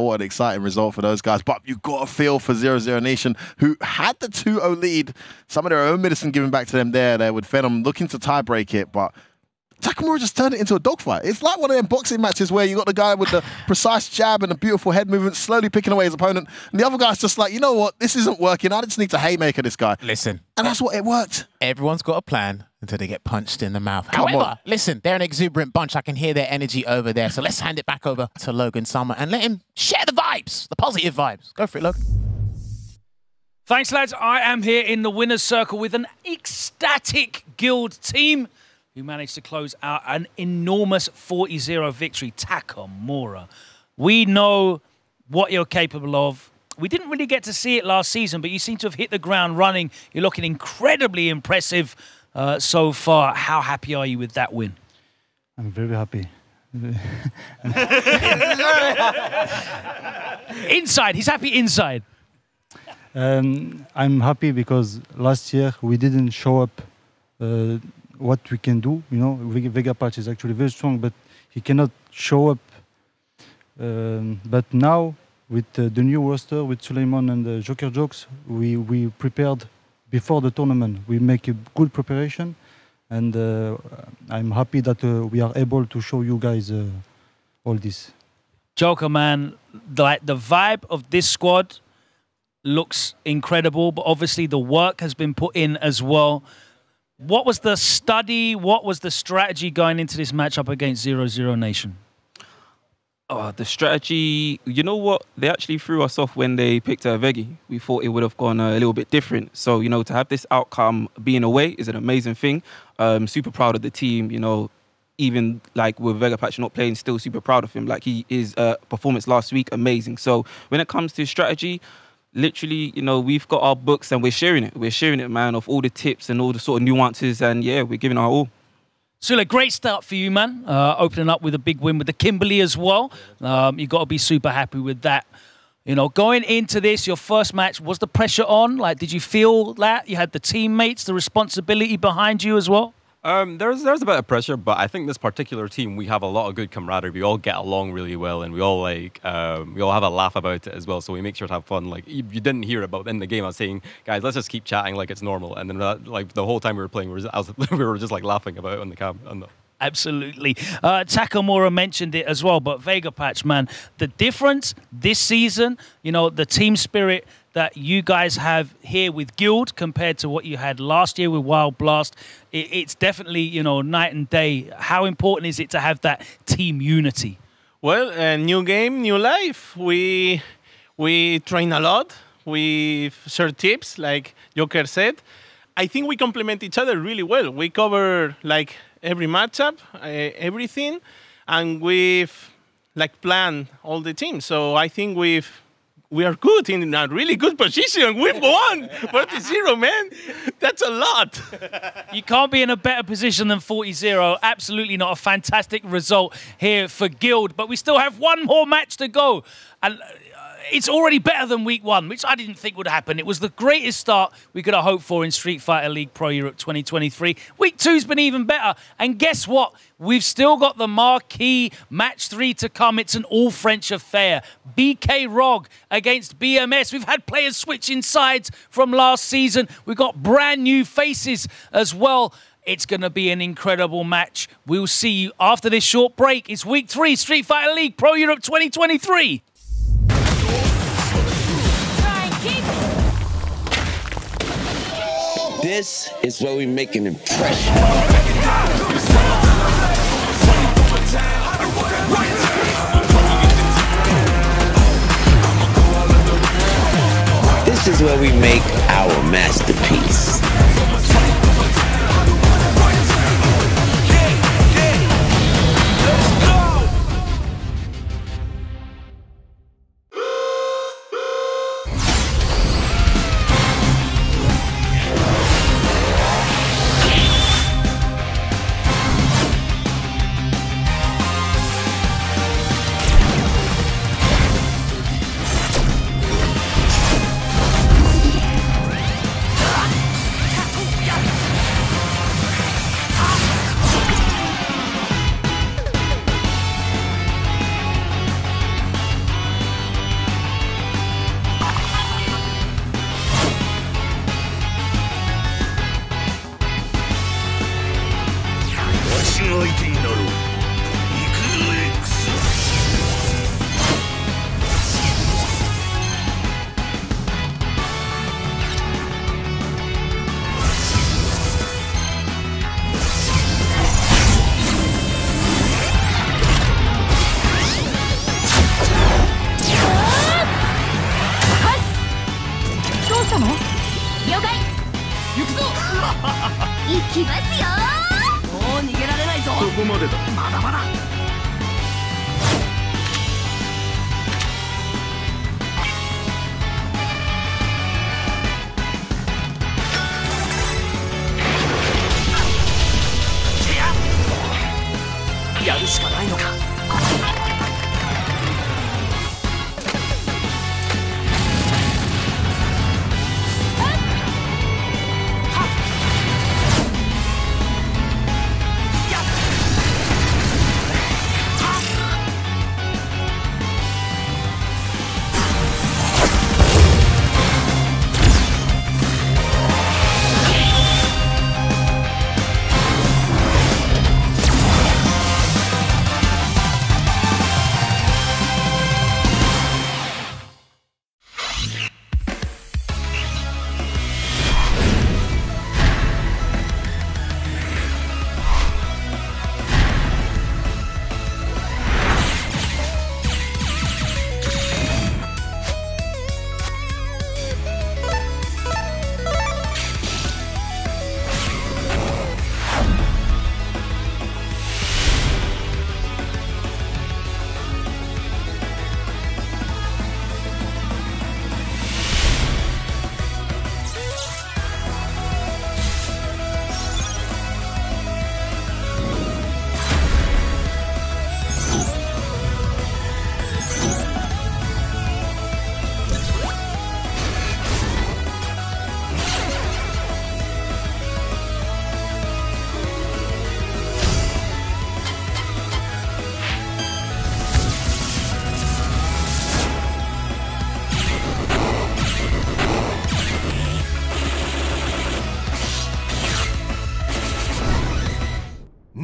What an exciting result for those guys. But you've got to feel for 0-0 Nation, who had the 2-0 lead. Some of their own medicine given back to them there with Phenom looking to tie break it, but Takamura just turned it into a dogfight. It's like one of them boxing matches where you got the guy with the precise jab and the beautiful head movement slowly picking away his opponent, and the other guy's just like, you know what, this isn't working. I just need to haymaker this guy. Listen. And that's what it worked. Everyone's got a plan until they get punched in the mouth. Come However, on. listen, they're an exuberant bunch. I can hear their energy over there. So let's hand it back over to Logan Summer and let him share the vibes, the positive vibes. Go for it, Logan. Thanks, lads. I am here in the winner's circle with an ecstatic Guild team who managed to close out an enormous 40-0 victory. Takamura, we know what you're capable of. We didn't really get to see it last season, but you seem to have hit the ground running. You're looking incredibly impressive so far. How happy are you with that win? I'm very happy. Inside, he's happy inside. I'm happy because last year we didn't show up what we can do. You know, Vegapatch is actually very strong, but he cannot show up. But now, with the new roster, with Suleiman and Joker Jokes, we prepared before the tournament. We make a good preparation, and I'm happy that we are able to show you guys all this. Joker, man, the vibe of this squad looks incredible, but obviously the work has been put in as well. What was the study? What was the strategy going into this matchup against 0-0 Nation? The strategy, you know what? They actually threw us off when they picked Veggie. We thought it would have gone a little bit different. So, you know, to have this outcome being away is an amazing thing. Super proud of the team, you know, even like with Vegapatch not playing, still super proud of him. Like his performance last week, amazing. So when it comes to strategy, literally, you know, we've got our books and we're sharing it. We're sharing it, man, of all the tips and all the sort of nuances. And yeah, we're giving our all. Sule, great start for you, man. Opening up with a big win with the Kimberly as well. You've got to be super happy with that. You know, going into this, your first match, was the pressure on? Like, did you feel that? You had the teammates, the responsibility behind you as well? There's a bit of pressure, but I think this particular team, we have a lot of good camaraderie. We all get along really well, and we all have a laugh about it as well. So we make sure to have fun. Like you didn't hear about in the game, I was saying, guys, let's just keep chatting like it's normal. And then like the whole time we were playing, we were just like laughing about it on the cam. Absolutely. Takamura mentioned it as well, but Vegapatch, man, the difference this season, you know, the team spirit that you guys have here with Guild compared to what you had last year with Wild Blast, it's definitely, you know, night and day. How important is it to have that team unity? Well, new game, new life. We train a lot. We share tips, like Joker said. I think we complement each other really well. We cover like every matchup, everything, and we've like planned all the teams. So I think we are good in a really good position. We've won 40-0, man. That's a lot. You can't be in a better position than 40-0. Absolutely not. A fantastic result here for Guild. But we still have one more match to go. And it's already better than week one, which I didn't think would happen. It was the greatest start we could have hoped for in Street Fighter League Pro Europe 2023. Week two's been even better. And guess what? We've still got the marquee match 3 to come. It's an all-French affair. BK Rog against BMS. We've had players switching sides from last season. We've got brand new faces as well. It's going to be an incredible match. We'll see you after this short break. It's week 3, Street Fighter League Pro Europe 2023. This is where we make an impression. This is where we make our masterpiece. 行くぞ行きますよもう逃げられないぞそこまでだまだまだやるしかないのか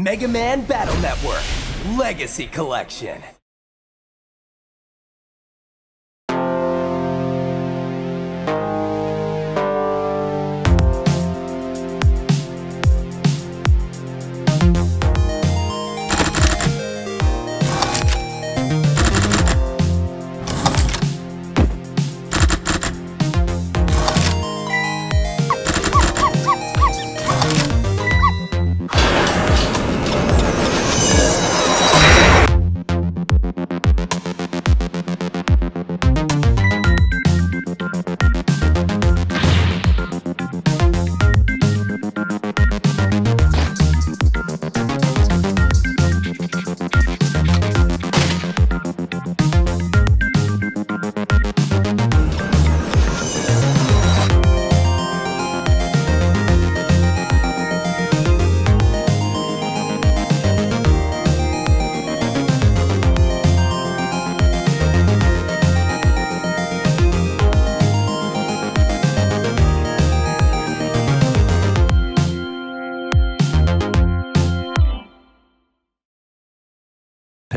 Mega Man Battle Network Legacy Collection.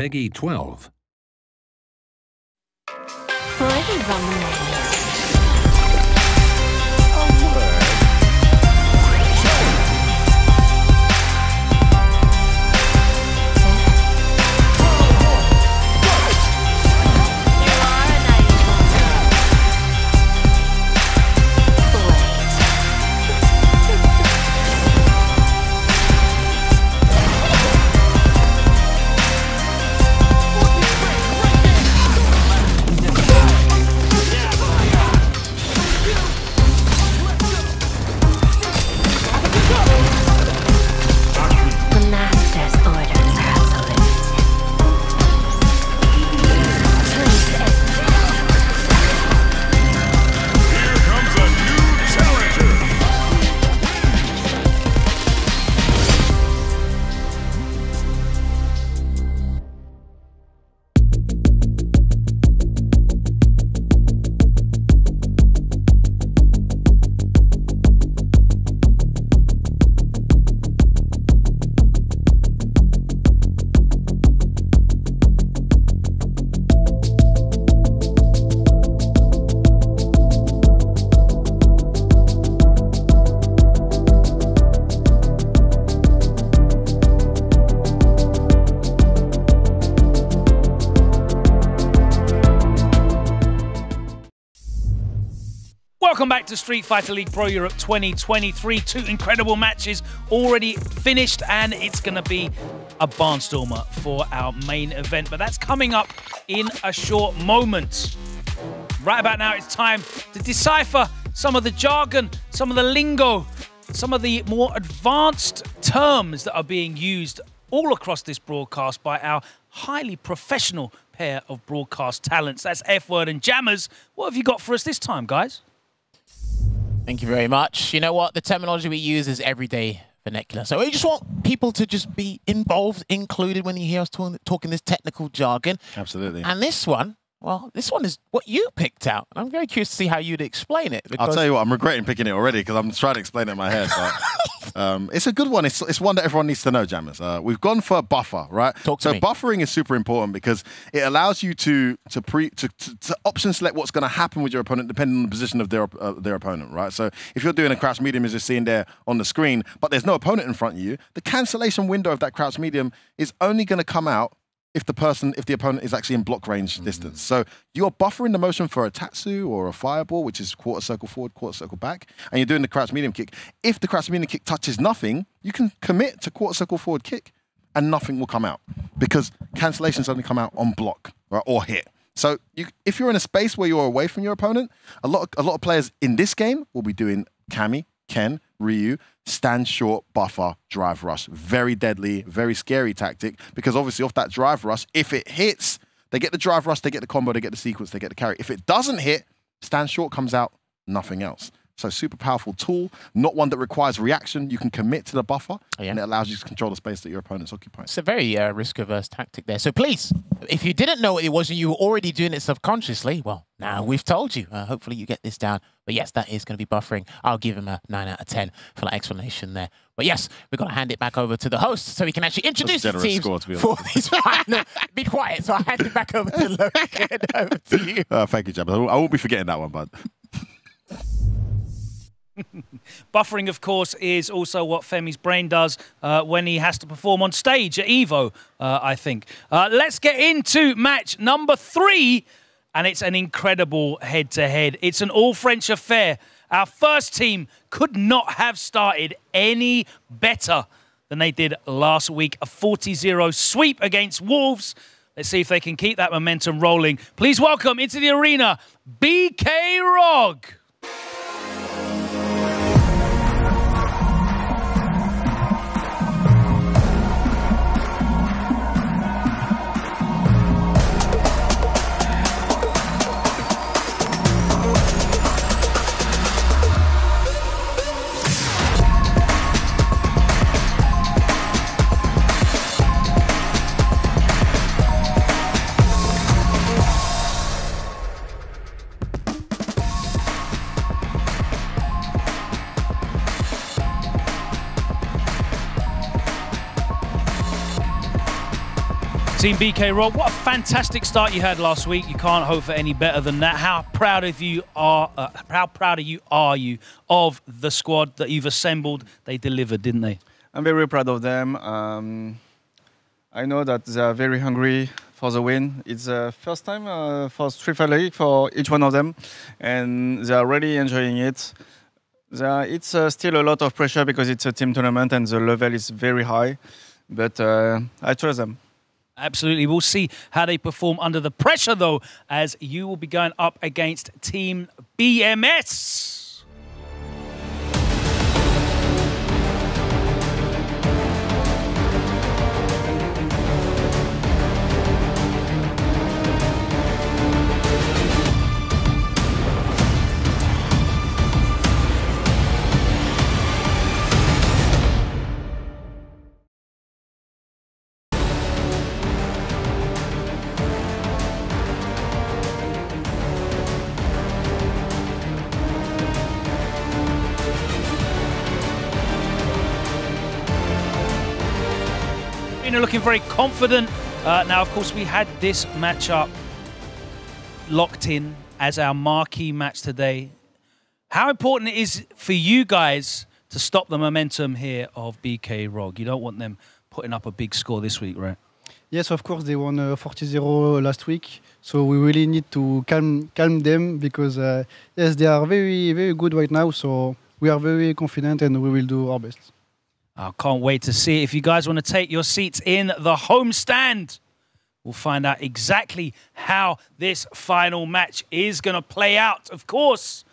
Peggy 12. Poison's on the way. Welcome back to Street Fighter League Pro Europe 2023. 2 incredible matches already finished, and it's going to be a barnstormer for our main event. But that's coming up in a short moment. Right about now, it's time to decipher some of the jargon, some of the lingo, some of the more advanced terms that are being used all across this broadcast by our highly professional pair of broadcast talents. That's F-Word and Jammers. What have you got for us this time, guys? Thank you very much. You know what? The terminology we use is everyday vernacular. So we just want people to just be involved, included when you hear us talking this technical jargon. Absolutely. And this one, well, this one is what you picked out. I'm very curious to see how you'd explain it. I'll tell you what, I'm regretting picking it already because I'm trying to explain it in my head. But it's a good one. It's one that everyone needs to know, Jammers. We've gone for buffer, right? So buffering is super important because it allows you to option select what's going to happen with your opponent depending on the position of their opponent, right? So if you're doing a crouch medium as you're seeing there on the screen, but there's no opponent in front of you, the cancellation window of that crouch medium is only going to come out if the opponent is actually in block range distance. So you're buffering the motion for a Tatsu or a Fireball, which is quarter circle forward, quarter circle back, and you're doing the crouch medium kick. If the crouch medium kick touches nothing, you can commit to quarter circle forward kick and nothing will come out because cancellations only come out on block or hit. So if you're in a space where you're away from your opponent, a lot of players in this game will be doing Kami, Ken, Ryu, stand short, buffer, drive rush. Very deadly, very scary tactic because obviously off that drive rush, if it hits, they get the drive rush, they get the combo, they get the sequence, they get the carry. If it doesn't hit, stand short comes out, nothing else. So super powerful tool, not one that requires reaction. You can commit to the buffer and it allows you to control the space that your opponent's occupying. It's a very risk-averse tactic there. So please, if you didn't know what it was and you were already doing it subconsciously, well, now we've told you. Hopefully you get this down. But yes, that is going to be buffering. I'll give him a 9 out of 10 for that explanation there. But yes, we're going to hand it back over to the host so he can actually introduce the teams for this final. Be quiet, so I'll hand it back over to Logan. Over to you. Thank you, Jabbers. I won't be forgetting that one, bud. Buffering, of course, is also what Femi's brain does when he has to perform on stage at EVO, I think. Let's get into match number 3, and it's an incredible head-to-head. It's an all-French affair. Our first team could not have started any better than they did last week. A 40-0 sweep against Wolves. Let's see if they can keep that momentum rolling. Please welcome into the arena, BK Rog. Team BK Rog, what a fantastic start you had last week. You can't hope for any better than that. How proud of you are you of the squad that you've assembled? They delivered, didn't they? I'm very proud of them. I know that they are very hungry for the win. It's the first time for Street Fighter League for each one of them, and they are really enjoying it. It's still a lot of pressure because it's a team tournament and the level is very high, but I trust them. Absolutely. We'll see how they perform under the pressure, though, as you will be going up against Team BMS. Looking very confident. Now, of course, we had this matchup locked in as our marquee match today. How important it is for you guys to stop the momentum here of BK Rog? You don't want them putting up a big score this week, right? Yes, of course, they won 40-0 last week. So we really need to calm them because, yes, they are very, very good right now. So we are very confident and we will do our best. I can't wait to see it. If you guys want to take your seats in the home stand, we'll find out exactly how this final match is going to play out. Of course,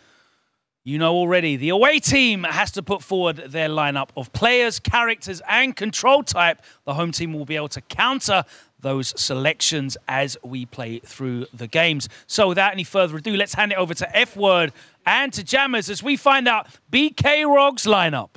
you know already, the away team has to put forward their lineup of players, characters, and control type. The home team will be able to counter those selections as we play through the games. So without any further ado, let's hand it over to F-Word and to Jammers as we find out BK Rog's lineup.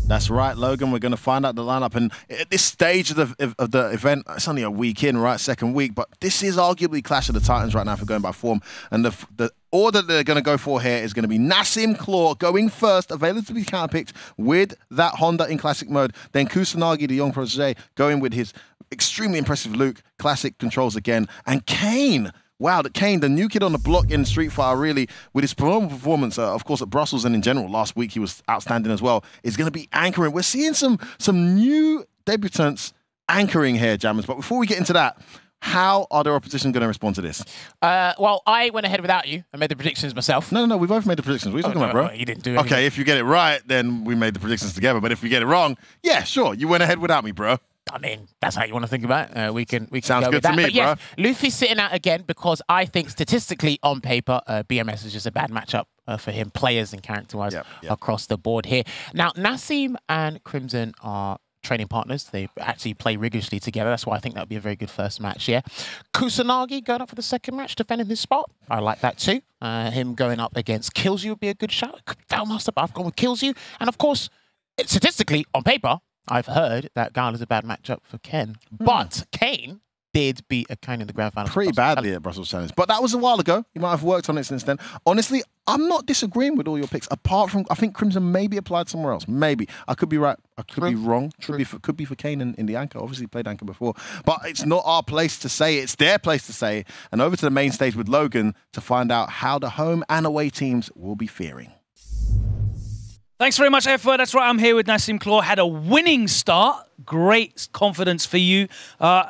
That's right, Logan. We're going to find out the lineup. And at this stage of the event, it's only a week in, right? Second week. But this is arguably Clash of the Titans right now for going by form. And the order they're going to go for here is going to be Nassim Claw going first, available to be counterpicked with that Honda in classic mode. Then Kusanagi, the young protege, going with his extremely impressive Luke, classic controls again. And Kane. Wow, Kane, the new kid on the block in Street Fighter, really, with his phenomenal performance, of course, at Brussels and in general, last week he was outstanding as well, is going to be anchoring. We're seeing some new debutants anchoring here, Jammers. But before we get into that, how are their opposition going to respond to this? Well, I went ahead without you. I made the predictions myself. No, we both made the predictions. What are you talking about, bro? You didn't do anything. Okay, if you get it right, then we made the predictions together. But if we get it wrong, yeah, sure, you went ahead without me, bro. I mean, that's how you want to think about it. We can Sounds go good with that. to me, but yes, bro. Luffy's sitting out again because I think statistically on paper, BMS is just a bad matchup for him, players and character-wise across the board here. Now, Nassim and Crimson are training partners. They actually play rigorously together. That's why I think that would be a very good first match, yeah. Kusanagi going up for the second match, defending his spot. I like that too. Him going up against Kills You would be a good shot. Master, but I've gone with Kills You. And of course, statistically, on paper, I've heard that Gala is a bad matchup for Ken. But Kane did beat a Kane in the grand final. Pretty badly at Brussels Challenge. But that was a while ago. You might have worked on it since then. Honestly, I'm not disagreeing with all your picks, apart from I think Crimson maybe applied somewhere else. Maybe. I could be right. I could be wrong. Could be for Kane in the anchor. Obviously played anchor before. But it's not our place to say. It's their place to say. And over to the main stage with Logan to find out how the home and away teams will be faring. Thanks very much, F-Word. That's right, I'm here with Nassim Claw. Had a winning start. Great confidence for you.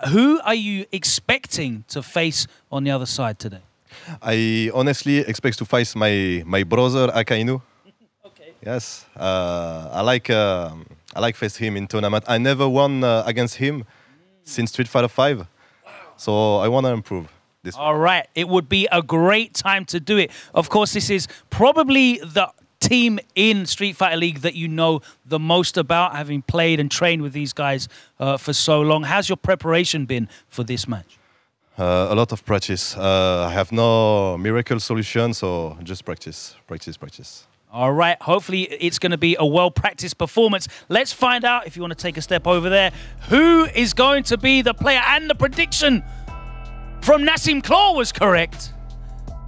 Who are you expecting to face on the other side today? I honestly expect to face my brother Akainu. Okay. Yes, I like face him in tournament. I never won against him since Street Fighter 5, wow. So I want to improve. This All right, it would be a great time to do it. Of course, this is probably the team in Street Fighter League that you know the most about, having played and trained with these guys for so long. How's your preparation been for this match? A lot of practice. I have no miracle solution, so just practice. All right, hopefully it's going to be a well-practiced performance. Let's find out, if you want to take a step over there, who is going to be the player. And the prediction from Nassim Claw was correct.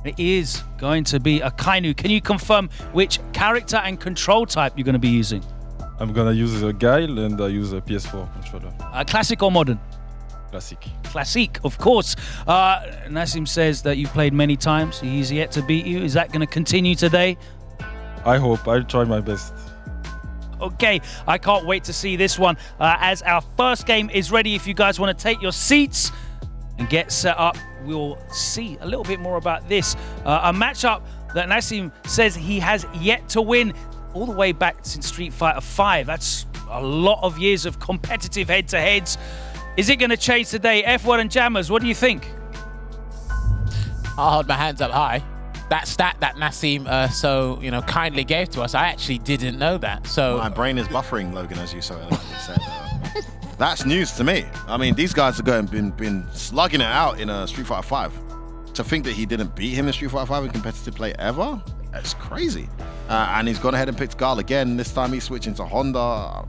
It is going to be Akainu. Can you confirm which character and control type you're going to be using? I'm going to use a Guile and I use a PS4 controller. Classic or modern? Classic. Classic, of course. Nassim says that you've played many times. He's yet to beat you. Is that going to continue today? I hope. I'll try my best. Okay, I can't wait to see this one. As our first game is ready, if you guys want to take your seats and get set up, we'll see a little bit more about this. A matchup that Nassim says he has yet to win all the way back since Street Fighter 5. That's a lot of years of competitive head-to-heads. Is it going to change today? F1 and Jammers, what do you think? I'll hold my hands up high. That stat that Nassim kindly gave to us, I actually didn't know that. So my brain is buffering, Logan, as you so eloquently said. That's news to me. I mean, these guys have been slugging it out in Street Fighter 5. To think that he didn't beat him in Street Fighter 5 in competitive play ever, that's crazy. And he's gone ahead and picked Guile again. This time he's switching to Honda.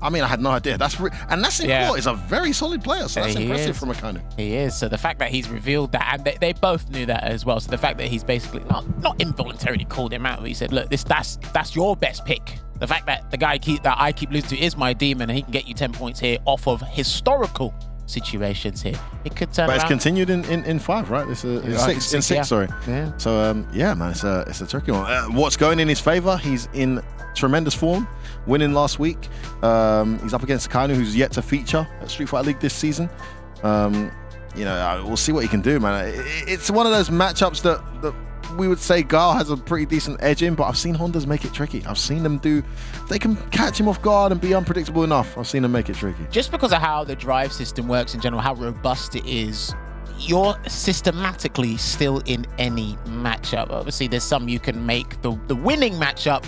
I mean, I had no idea. And Nassim Claw is a very solid player, so that's impressive from Akainu. He is. So the fact that he's revealed that, and they both knew that as well. So the fact that he's basically not involuntarily called him out, but he said, "Look, that's your best pick." The fact that the guy that I keep losing to is my demon, and he can get you 10 points here off of historical situations here. It could turn around. But it's continued in 5, right? This is in six, sorry. Yeah. So yeah, man, it's a tricky one. What's going in his favor? He's in tremendous form, winning last week. He's up against Akainu, who's yet to feature at Street Fighter League this season. You know, we'll see what he can do, man. It's one of those matchups that we would say Guile has a pretty decent edge in, but I've seen Hondas make it tricky. I've seen them they can catch him off guard and be unpredictable enough. I've seen them make it tricky. Just because of how the drive system works in general, how robust it is, you're systematically still in any matchup. Obviously, there's some you can make the winning matchup.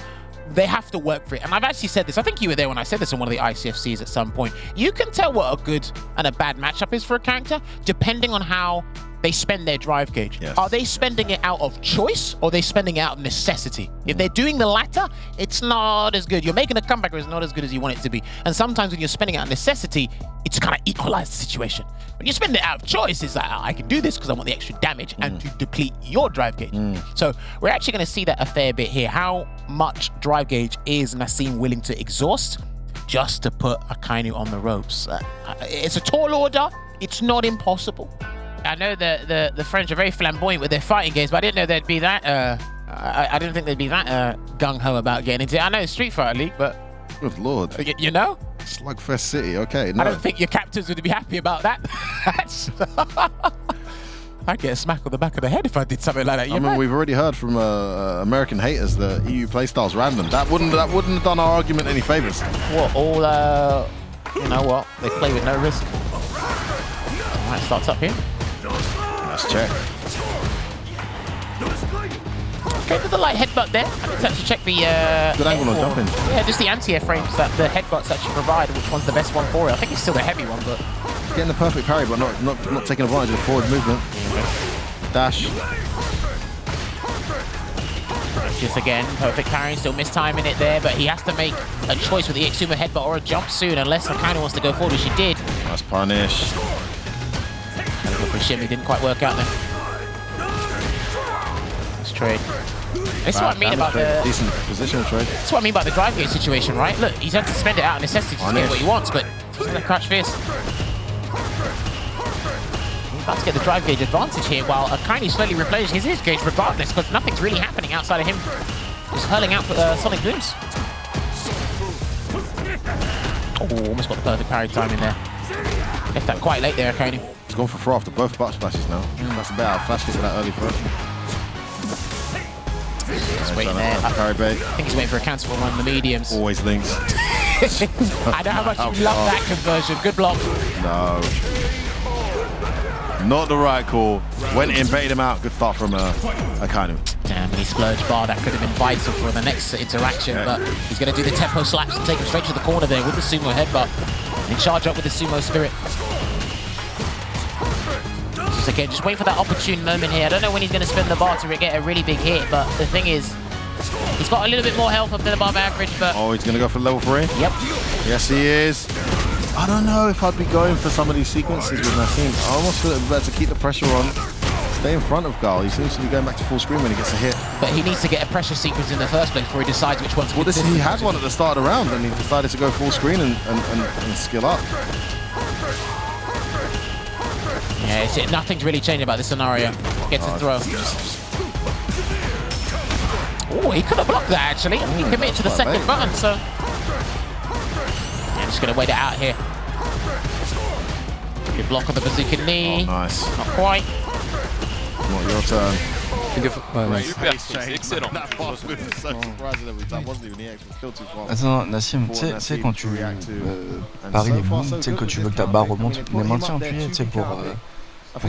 They have to work for it. And I've actually said this. I think you were there when I said this in one of the ICFCs at some point. You can tell what a good and a bad matchup is for a character depending on how they spend their drive gauge. Yes. Are they spending it out of choice or are they spending it out of necessity? If they're doing the latter, it's not as good. You're making a comeback where it's not as good as you want it to be. And sometimes when you're spending it out of necessity, it's kind of equalize the situation. When you spend it out of choice, it's like, oh, I can do this because I want the extra damage and to deplete your drive gauge. So we're actually going to see that a fair bit here. How much drive gauge is Nassim willing to exhaust just to put Akainu on the ropes? It's a tall order. It's not impossible. I know the French are very flamboyant with their fighting games, but I didn't know they'd be that. I didn't think they'd be that gung ho about getting into it. I know it's Street Fighter League, but good lord, you know, Slugfest City. Okay, no. I don't think your captains would be happy about that. I'd get a smack on the back of the head if I did something like that. I mean, we've already heard from American haters the EU playstyle's random. That wouldn't have done our argument any favors. What all? You know what? They play with no risk. All right, starts up here. Let's check. Okay, to the light headbutt there. I need to actually check the good angle on jumping. Yeah, just the anti-air frames that the headbutts actually provide, which one's the best one for it. I think it's still the heavy one, but getting the perfect parry, but not taking advantage of the forward movement. Dash. Just again, perfect parry, still mistiming it there, but he has to make a choice with the Exuma headbutt or a jump soon, unless Akainu wants to go forward, which he did. Nice punish. For Shimmy, didn't quite work out there. Let's trade. This is what I mean about the decent positional trade. That's what I mean about the drive gauge situation, right? Look, he's had to spend it out of necessity to get what he wants, but he's gonna crouch fierce. He's about to get the drive gauge advantage here, while Akainu slowly replenishes his gauge regardless, because nothing's really happening outside of him just hurling out sonic booms. Oh, almost got the perfect parry timing there. Left that quite late there, Akainu. He's gone for throw after both butt splashes now. That's a bit out of flash kick that early throw. He's waiting there. Parry bait. I think he's waiting for a cancel from one of the mediums. Always links. I know how much you love that conversion. Good block. No. Not the right call. Went in, baited him out. Good start from Akainu. Damn, he splurged bar. That could have been vital for the next interaction, but he's going to do the tempo slaps and take him straight to the corner there with the sumo headbutt. And charge up with the sumo spirit. Just again, just wait for that opportune moment here. I don't know when he's going to spin the bar to get a really big hit, but the thing is, he's got a little bit more health up than above average, but... Oh, he's going to go for level 3? Yep. Yes, he is. I don't know if I'd be going for some of these sequences with Nassim. I almost feel it's better to keep the pressure on. Stay in front of Guile. He seems to be going back to full screen when he gets a hit. But he needs to get a pressure sequence in the first place before he decides which one's good. Well, he had one at the start of the round and he decided to go full screen and skill up. Yeah, nothing's really changed about this scenario. Gets a throw. Oh, he could have blocked that actually. He committed to the second button, so... Yeah, just going to wait it out here. Good block on the bazooka knee. Oh, nice. Not quite. Not your turn. Attends, Nassim, tu sais, quand tu paries les booms, tu sais, que tu veux que ta barre remonte, les maintiens appuyés, tu sais, pour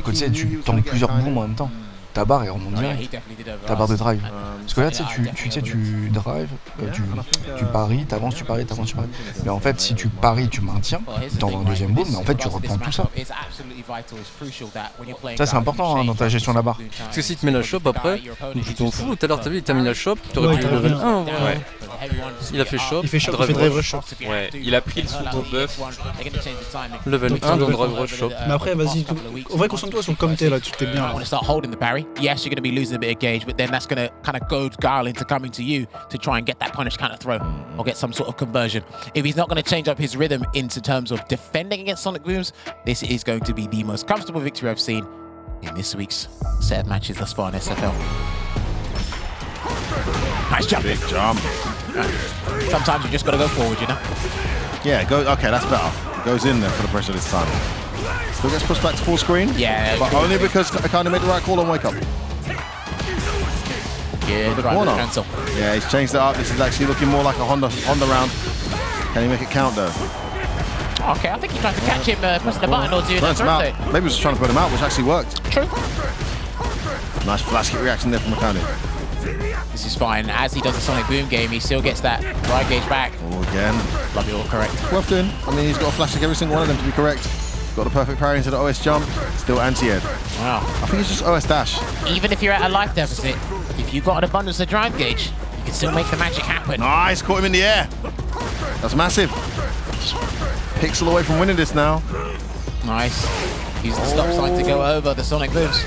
que tu tentes plusieurs booms en même temps. Ta barre elle remonte direct, ta barre de drive. Parce que là, tu drive, tu paries, t'avances, tu paries. Mais en fait, si tu paries, tu maintiens, tu t'envoies un deuxième boom, mais en fait, tu reprends tout ça. Ça, c'est important hein, dans ta gestion de la barre. Parce que si tu mets la chope après, tu t'en fous. Tout à l'heure, t'as vu, il t'a mis la chope, t'aurais pu level 1. Ouais. Il a fait chope, il fait drive rush chope. Ouais, il a pris le sumo buff. Level 1 dans drive rush chope. Mais après, vas-y, en vrai, concentre-toi sur comme t'es là, tu t'es bien. Yes, you're going to be losing a bit of gauge, but then that's going to kind of goad Guile into coming to you to try and get that punish counter throw or get some sort of conversion. If he's not going to change up his rhythm into terms of defending against Sonic Booms, this is going to be the most comfortable victory I've seen in this week's set of matches thus far in SFL. Nice jump. Big jump. Sometimes you just got to go forward, you know? Yeah, okay, that's better. Goes in there for the pressure this time. Still gets pushed back to full screen. Yeah. But only because I kind of made the right call on wake up. Yeah, the corner. Cancel. Yeah, he's changed it up. This is actually looking more like a Honda round. Can he make it count though? Okay, I think he tried to catch him pressing the button or doing that throw. Maybe he was trying to put him out, which actually worked. True. Nice flash kick reaction there from Akanu. This is fine. As he does the Sonic Boom game, he still gets that drive gauge back. Oh, again. Love you all correct. Worth doing. I mean, he's got a flash kick every single one of them to be correct. Got the perfect parry into the OS jump. Still anti-ed. Wow. I think it's just OS dash. Even if you're at a life deficit, if you've got an abundance of drive gauge, you can still make the magic happen. Nice, caught him in the air. That's massive. Just pixel away from winning this now. Nice. Use the stop sign to go over the Sonic Booms.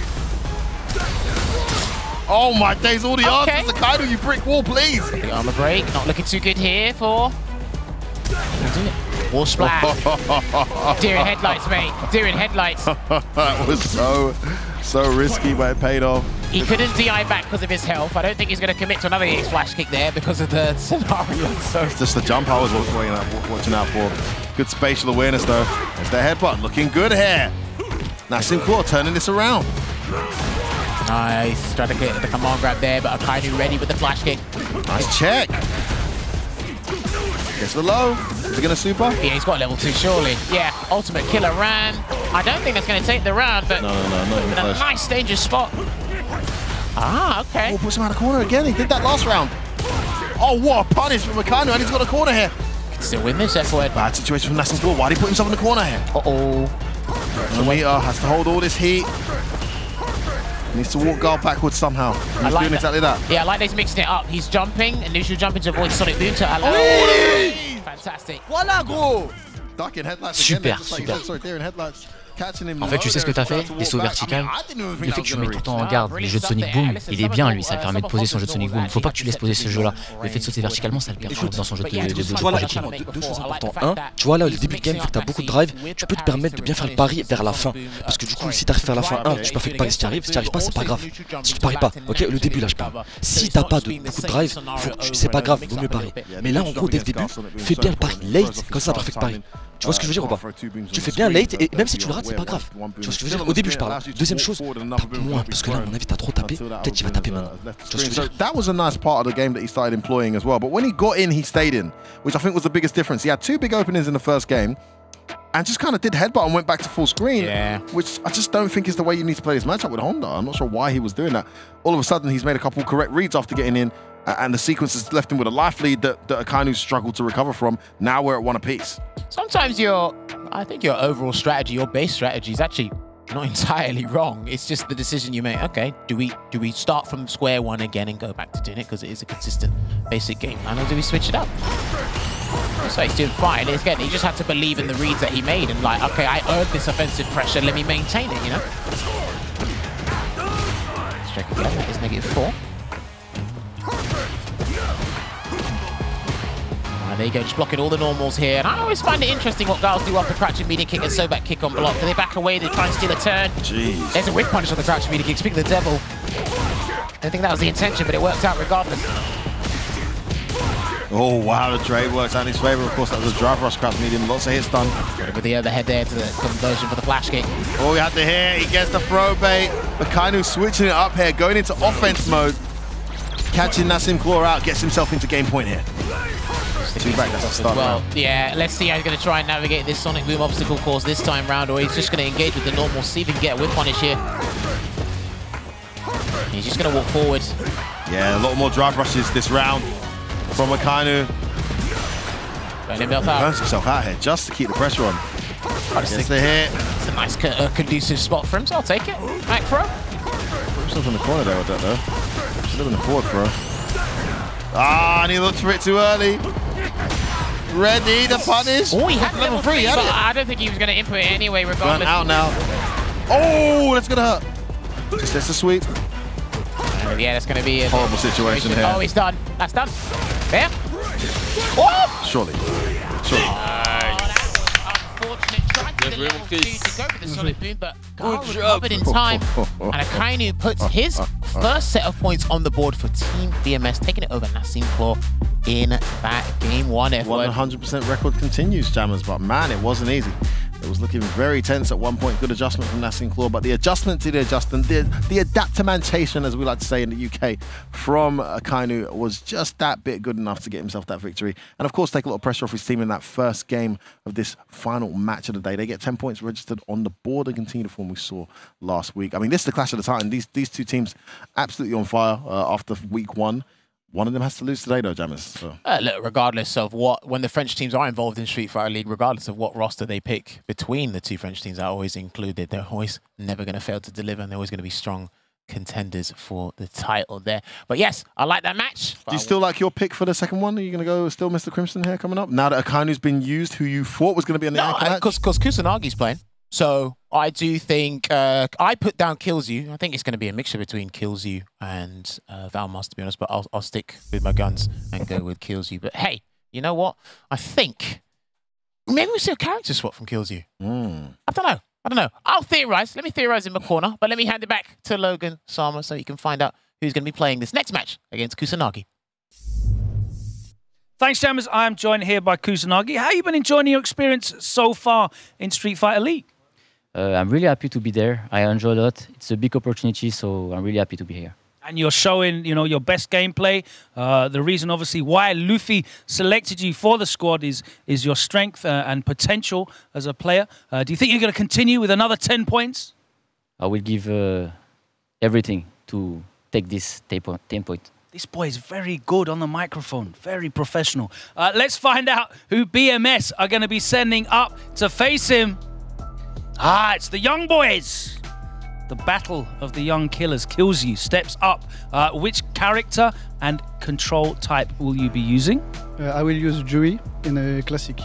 Oh my days, all the answers. Akanu, you brick wall, please. The armor break, not looking too good here for... Wall splash. Deer in headlights, mate. Deer in headlights. That was so risky, but it paid off. He couldn't DI back because of his health. I don't think he's going to commit to another EX flash kick there because of the scenario. So it's just the jump I was watching out for. Good spatial awareness though. There's the headbutt, looking good here. Nassim Claw turning this around. Nice, trying to get the command grab there, but Akanu ready with the flash kick. Nice check. Gets the low. Is he going to super? Yeah, he's got level 2, surely. Yeah, ultimate killer ran. I don't think that's going to take the round, but no, not even close. A nice dangerous spot. Ah, okay. Oh, puts him out of corner again. He did that last round. Oh, what a punish from Akanu, and he's got a corner here. Can still win this, F-word. Bad situation from Nassim Claw. Why did he put himself in the corner here? Uh-oh. Meter has to hold all this heat. Needs to walk guard backwards somehow. He's doing exactly that. Yeah, I like that he's mixing it up. He's jumping, and neutral jumping to avoid Sonic Boom to allow. Fantastic. Voilà, gros. Ducking headlights again. Super. Sorry, they're in headlights. En fait, tu sais ce que t'as fait? Les sauts verticales. Le fait que tu mets tout le temps en garde, les jeux de Sonic Boom, il est bien lui, ça le permet de poser son jeu de Sonic Boom. Faut pas que tu laisses poser ce jeu-là. Le fait de sauter verticalement, ça le perd dans son jeu de Tu vois là, deux choses importantes. Un, tu vois là, le début de game, vu que t'as beaucoup de drive, tu peux te permettre de bien faire le pari vers la fin. Parce que du coup, si t'arrives à faire la fin, tu peux faire le pari si t'y arrives. Si t'y arrives pas, c'est pas grave. Si tu paries pas, ok, le début là, je parle. Si t'as pas beaucoup de drive, c'est pas grave, vaut mieux parier. Mais là, en gros, dès le début, fais bien le pari late, comme ça, perfect pari. Tu vois ce que je veux dire ou pas? Tu fais bien late et même si tu le rates, c'est pas grave. Tu vois ce que je veux dire? Au début, je parle. Deuxième chose, tape moins parce que là, à mon avis, t'as trop tapé. Peut-être qu'il va taper maintenant. Tu vois ce que je veux dire? That was a nice part of the game that he started employing as well. But when he got in, he stayed in, which I think was the biggest difference. He had 2 big openings in the first game and just kind of did headbutt and went back to full screen, which I just don't think is the way you need to play this matchup with Honda. I'm not sure why he was doing that. All of a sudden, he's made a couple correct reads after getting in, and the sequence has left him with a life lead that Akanu struggled to recover from. Now we're at 1 apiece. Sometimes I think your overall strategy, your base strategy is actually not entirely wrong. It's just the decision you make. Okay, do we start from square one again and go back to doing it because it is a consistent basic game plan, or do we switch it up? So he's doing fine. Again, he just had to believe in the reads that he made and like, okay, I earned this offensive pressure, let me maintain it, you know? Let's check again, that is -4. There you go, just blocking all the normals here. And I always find it interesting what guys do after crouching media kick and so back kick on block. Do they back away, they try and steal a turn? Jeez. There's a whip punish on the crouching media kick. Speaking of the devil, I don't think that was the intention, but it worked out regardless. Oh, wow, the trade works out in his favor. Of course, that was a drive rush crouch medium. Lots of hits done. With the head there to the conversion for the flash kick. Oh, we had to hit. He gets the throw bait. Akanu switching it up here, going into offense mode. Catching Nassim Claw out, gets himself into game point here. 2 back, that's a start well, yeah, let's see how he's going to try and navigate this Sonic Boom obstacle course this time round, or he's just going to engage with the normal, see if he can get a whip punish here. He's just going to walk forward. Yeah, a lot more drive rushes this round from Akanu. Burns himself out here just to keep the pressure on. Gets the hit. It's a nice conducive spot for him, so I'll take it. Back throw. Put himself in the corner there with that though. Should have been a forward throw. Ah, and he looked for it too early. Ready to punish. Oh, he had level 3, but I don't think he was going to input it anyway, regardless. Burn out now. Oh, that's going to hurt. Just that's a sweep. Yeah, that's going to be a horrible situation here. Oh, he's done. That's done. There. Oh! Surely. Unfortunate. Tried to the level 2 to go for the Sonic Boom, but Gar recovered in time. And Akanu puts his first set of points on the board for Team BMS, taking it over Nassim Claw. in that game one. 100% record continues, Jammers, but man, it wasn't easy. It was looking very tense at one point. Good adjustment from Nassim Claw, but the adjustment to the adjustment, the adaptamentation, as we like to say in the UK, from Akainu was just that bit good enough to get himself that victory. And of course, take a lot of pressure off his team in that first game of this final match of the day. They get 10 points registered on the board and continue the form we saw last week. I mean, this is the clash of the Titans. These two teams absolutely on fire after week one. One of them has to lose today, though, Jammers. So. Look, regardless of when the French teams are involved in Street Fighter League, regardless of what roster they pick between the two French teams are always included, they're always never going to fail to deliver, and they're always going to be strong contenders for the title there. But yes, I like that match. Do you still like your pick for the second one? Are you going to go still Mr. Crimson here coming up? Now that Akainu's been used, who you thought was going to be in the anchor match? Because Kusanagi's playing. So I do think I put down Killzoo. I think it's going to be a mixture between Killzoo and Valmas, to be honest. But I'll stick with my guns and go with Killzoo. But hey, you know what? I think maybe we see a character swap from Killzoo. I don't know. I'll theorize. Let me theorize in my corner. But let me hand it back to Logan Sama so you can find out who's going to be playing this next match against Kusanagi. Thanks, Jammers. I'm joined here by Kusanagi. How have you been enjoying your experience so far in Street Fighter League? I'm really happy to be there. I enjoy a lot. It's a big opportunity, so I'm really happy to be here. And you're showing, you know, your best gameplay. The reason, obviously, why Luffy selected you for the squad is your strength and potential as a player. Do you think you're going to continue with another 10 points? I will give everything to take this 10 point. This boy is very good on the microphone, very professional. Let's find out who BMS are going to be sending up to face him. It's the young boys. The battle of the young killers. Killzoo steps up. Which character and control type will you be using? I will use Jury in a classic.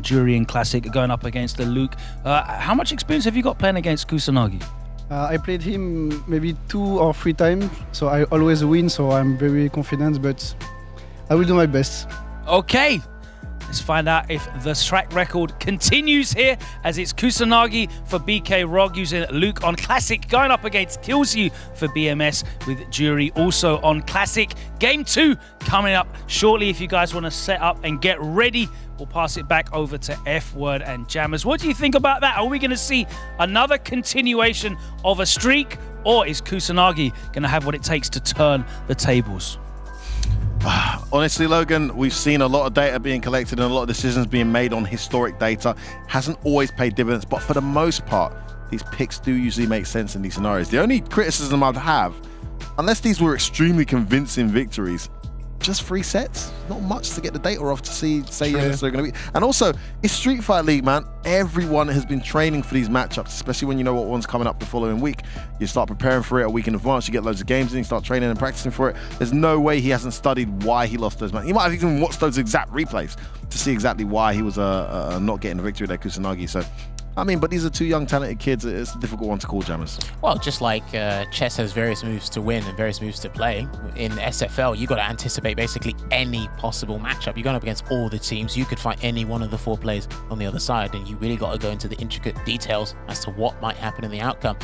Jury in classic going up against the Luke. How much experience have you got playing against Kusanagi? I played him maybe 2 or 3 times, so I always win, so I'm very confident, but I will do my best. Okay. Let's find out if the track record continues here, as it's Kusanagi for BK Rog using Luke on Classic, going up against Killzoo for BMS with Jury also on Classic. Game 2 coming up shortly. If you guys want to set up and get ready, we'll pass it back over to F-Word and Jammers. What do you think about that? Are we going to see another continuation of a streak, or is Kusanagi going to have what it takes to turn the tables? Honestly, Logan, we've seen a lot of data being collected and a lot of decisions being made on historic data. Hasn't always paid dividends, but for the most part, these picks do usually make sense in these scenarios. The only criticism I'd have, unless these were extremely convincing victories, just 3 sets, not much to get the data off to say yes, they're going to be. And also, it's Street Fighter League, man. Everyone has been training for these matchups, especially when you know what one's coming up the following week. You start preparing for it a week in advance, you get loads of games in, you start training and practicing for it. There's no way he hasn't studied why he lost those matches. He might have even watched those exact replays to see exactly why he was not getting the victory there, Kusanagi. So, I mean, but these are 2 young, talented kids. It's a difficult one to call, Jammers. Well, just like chess has various moves to win and various moves to play, in SFL, you've got to anticipate basically any possible matchup. You're going up against all the teams. You could fight any one of the 4 players on the other side, and you really got to go into the intricate details as to what might happen in the outcome.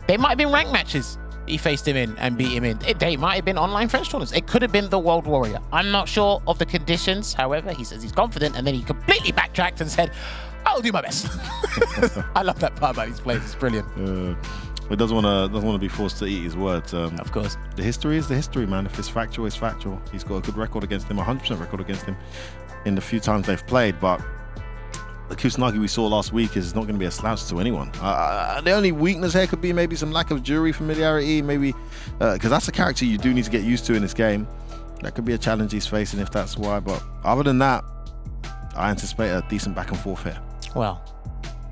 They might have been ranked matches he faced him in and beat him in. They might have been online French tournaments. It could have been the World Warrior. I'm not sure of the conditions. However, he says he's confident, and then he completely backtracked and said, I'll do my best. I love that part about these plays. It's brilliant. He doesn't want to be forced to eat his words. Of course. The history is the history, man. If it's factual, it's factual. He's got a good record against him, 100% record against him in the few times they've played. But the Kusanagi we saw last week is not going to be a slouch to anyone. The only weakness here could be maybe some lack of Jury familiarity, maybe because that's a character you do need to get used to in this game. That could be a challenge he's facing if that's why. But other than that, I anticipate a decent back and forth here. Well,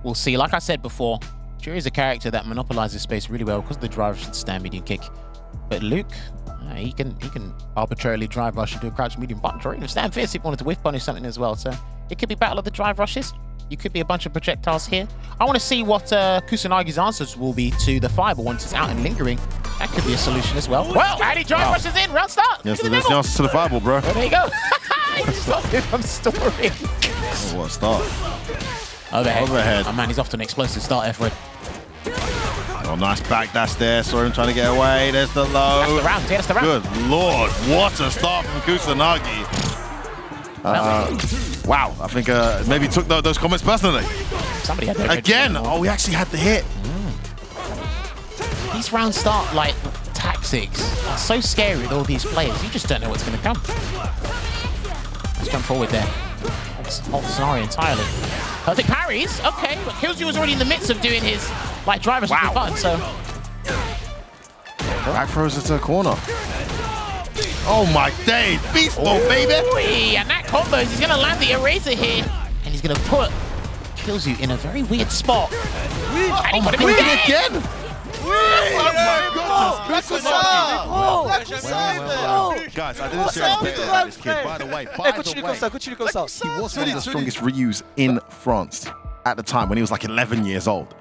we'll see. Like I said before, Jury is a character that monopolizes space really well because of the drive rush and stand medium kick. But Luke, he can arbitrarily drive rush and do a crouch medium punch, or even stand fierce if he wanted to whiff punish something as well. So it could be battle of the drive rushes. You could be a bunch of projectiles here. I want to see what Kusanagi's answers will be to the fireball once it's out and lingering. That could be a solution as well. Well, and he drive rushes in, round start. Yes, there's the answer to the fireball, bro. Well, there you go. He stopped him from storing. Oh, what a start. Overhead. Oh man, he's off to an explosive start, F-Word. Oh, nice backdash there. Saw him trying to get away. There's the low. That's the round. Yeah, that's the round. Good lord, what a start from Kusanagi. Wow, I think maybe took those comments personally. Somebody had their again. Oh, we actually had the hit. These rounds start like tactics. It's so scary with all these players. You just don't know what's going to come. Let's jump forward there. Whole scenario entirely. Perfect parries. Okay, but Killzu was already in the midst of doing his like drivers with the button. So back throws into a corner. Oh my days, beast mode, baby! And that combo, he's going to land the eraser here, and he's going to put Killzu in a very weird spot. And he put him again! Guys, I didn't say anything about this kid, by the way. He was one of the strongest Ryus in France at the time when he was like 11 years old.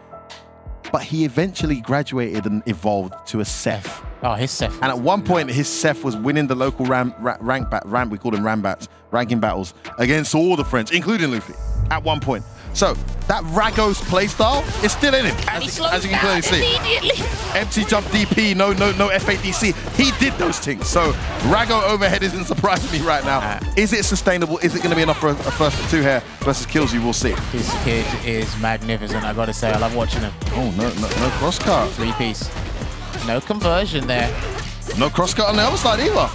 But he eventually graduated and evolved to a Seth. Oh, his Seth. And at one point, his Seth was winning the local we call them ranking battles against all the French, including Luffy, at one point. So that Rago's playstyle is still in him, as you can clearly see. Empty jump DP, no F8DC. He did those things. So Rago overhead isn't surprising me right now. Is it sustainable? Is it going to be enough for a first to two here versus Killzu? We'll see. This kid is magnificent, I gotta say. I love watching him. Oh, no cross cut. Three-piece. No conversion there. No cross cut on the other side either.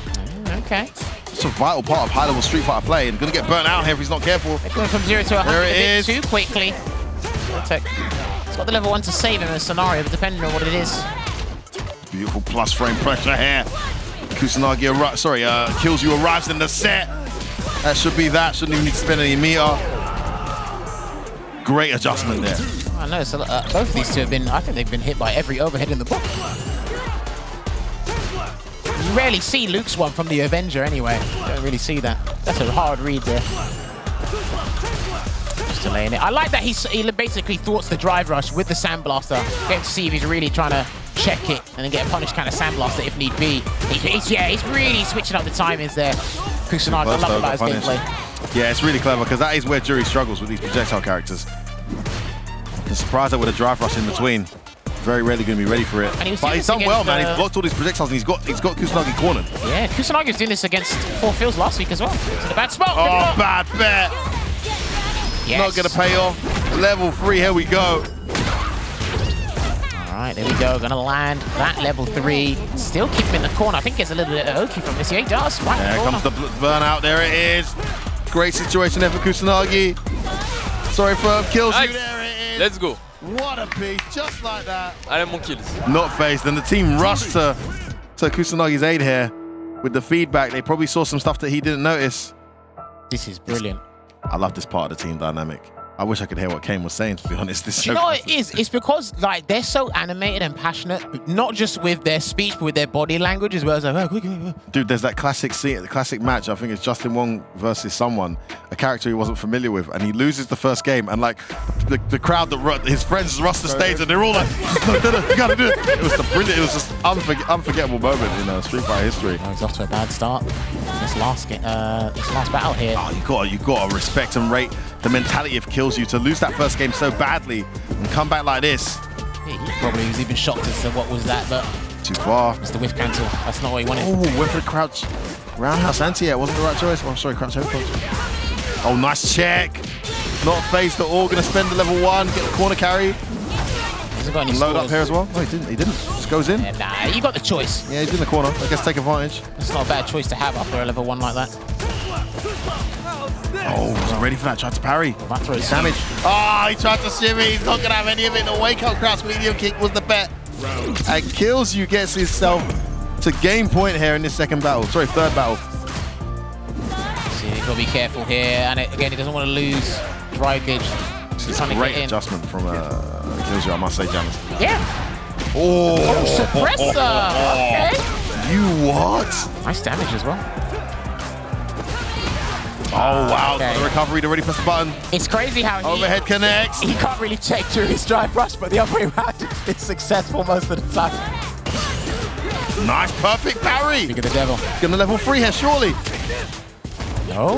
Okay. It's a vital part of high-level Street Fighter play, and going to get burnt out here if he's not careful. They're going from 0 to 100 there it a is. bit too quickly. It's got the level 1 to save him in a scenario, but depending on what it is. Beautiful plus frame pressure here. Kusanagi, Killzu arrives in the set. That should be that. Shouldn't even need to spend any meter. Great adjustment there. I know. So both of these two have been. I think they've been hit by every overhead in the book. You rarely see Luke's one from the Avenger anyway. You don't really see that. That's a hard read there. Just delaying it. I like that he basically thwarts the drive rush with the Sandblaster. Get to see if he's really trying to check it and then get a punish kind of Sandblaster if need be. He's really switching up the timings there. Kusanagi, I love about his gameplay. Yeah, it's really clever because that is where Jury struggles with these projectile characters. I'm surprised that with a drive rush in between. Very rarely going to be ready for it. But he's done well, man. He's blocked all these projectiles and he's got Kusanagi cornered. Yeah, Kusanagi was doing this against 4 Fields last week as well. It's in a bad spot. Oh, bad bet. Yes. Not going to pay off. Level 3, here we go. All right, there we go. Going to land that level 3. Still keep him in the corner. I think it's a little bit of Oki from this. Yeah, he does. Right there comes the burnout. There it is. Great situation there for Kusanagi. Sorry for Killzu. There it is. Let's go. What a piece, just like that. Allez, mon kills. Not phased, and the team rushed to Kusanagi's aid here with the feedback. They probably saw some stuff that he didn't notice. This is brilliant. I love this part of the team dynamic. I wish I could hear what Kane was saying, to be honest. Do you know what it is? It's because like they're so animated and passionate, not just with their speech, but with their body language as well. It's like, dude, there's that classic scene, the classic match. I think it's Justin Wong versus someone, a character he wasn't familiar with, and he loses the first game, and like the crowd that his friends rush the stage, and they're all like, "You gotta do it." It was brilliant. It was just unforgettable moment in Street Fighter history. Oh, he's off to a bad start. This last battle here. Oh, you gotta respect and rate the mentality of Killzu to lose that first game so badly and come back like this. He probably was even shocked as to what was that, but too far. It's the whiff cancel. That's not what he wanted. Oh, went for the crouch roundhouse anti-air. Wasn't the right choice. Oh, I'm sorry, crouch headphones. Oh, nice check. Not phased at all. Gonna spend the level 1, get the corner carry. And load up here as well. Oh, he didn't. Just goes in. Nah, you got the choice. Yeah, he's in the corner. I guess take advantage. That's not a bad choice to have after a level 1 like that. Oh, wasn't ready for that. Tried to parry. He's damage. Oh, he tried to shimmy. He's not going to have any of it. The wake-up crouch medium kick was the bet. And Killzu gets himself to game point here in this third battle. So he's got to be careful here. And again, he doesn't want to lose drive gauge. This is a great adjustment from Killzu, I must say, Janis. Yeah. Oh, suppressor. Okay. You what? Nice damage as well. Oh, wow. Okay. The recovery to already press the button. It's crazy how overhead connects. He can't really check during his drive rush, but the other way around is successful most of the time. Nice, perfect parry. Look at the devil. Gonna level 3 here, surely. Oh.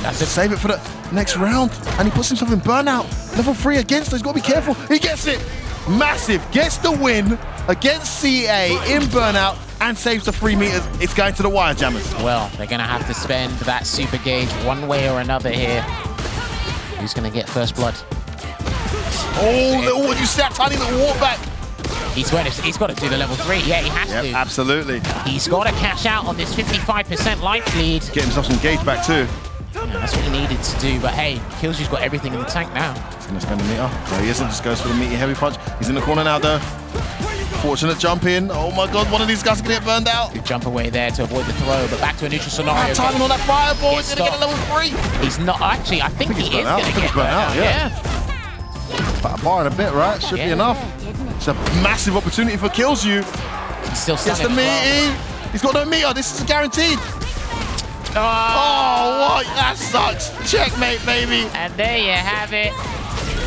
That's it. Save it for the next round. And he puts himself in burnout. Level 3 against, so he's got to be careful. He gets it. Massive. Gets the win against CA in burnout. and saves the 3 meters. It's going to the wire, Jammers. Well, they're going to have to spend that super gauge one way or another here. Who's going to get first blood? Oh, you see that tiny little walk back? He's got to do the level 3. Yeah, he has to. Absolutely. He's got to cash out on this 55% life lead. Get himself some gauge back too. Yeah, that's what he needed to do. But hey, Killsue's got everything in the tank now. He's going to spend a meter. No, he isn't. Just goes for the meaty heavy punch. He's in the corner now, though. Fortunate jump in. Oh my God, one of these guys can get burned out. Good jump away there to avoid the throw, but back to a neutral scenario. Timing on that fireball. He's going to get a level 3. He's not. Actually, I think he is going to get burnt out. Yeah. About a bar in a bit, right? Should be enough. It's a massive opportunity for Killsue. He's still gets the meaty. He's got no meter. This is guaranteed. Oh, what? That sucks. Checkmate, baby. And there you have it.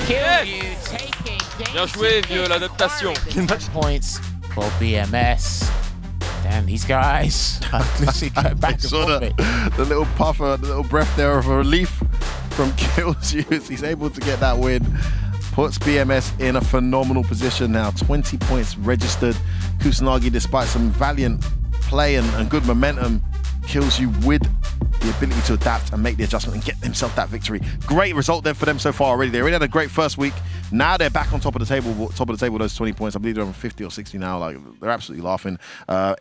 Killsue taking Bien joué, vieux, l'adaptation. Points for BMS. Damn, these guys. Back the little puffer, the little breath there of relief from Killsue. He's able to get that win. Puts BMS in a phenomenal position now. 20 points registered. Kusanagi, despite some valiant play and good momentum, Killsue with the ability to adapt and make the adjustment and get themselves that victory. Great result then for them so far already. They already had a great first week. Now they're back on top of the table, those 20 points. I believe they're on 50 or 60 now. Like, they're absolutely laughing.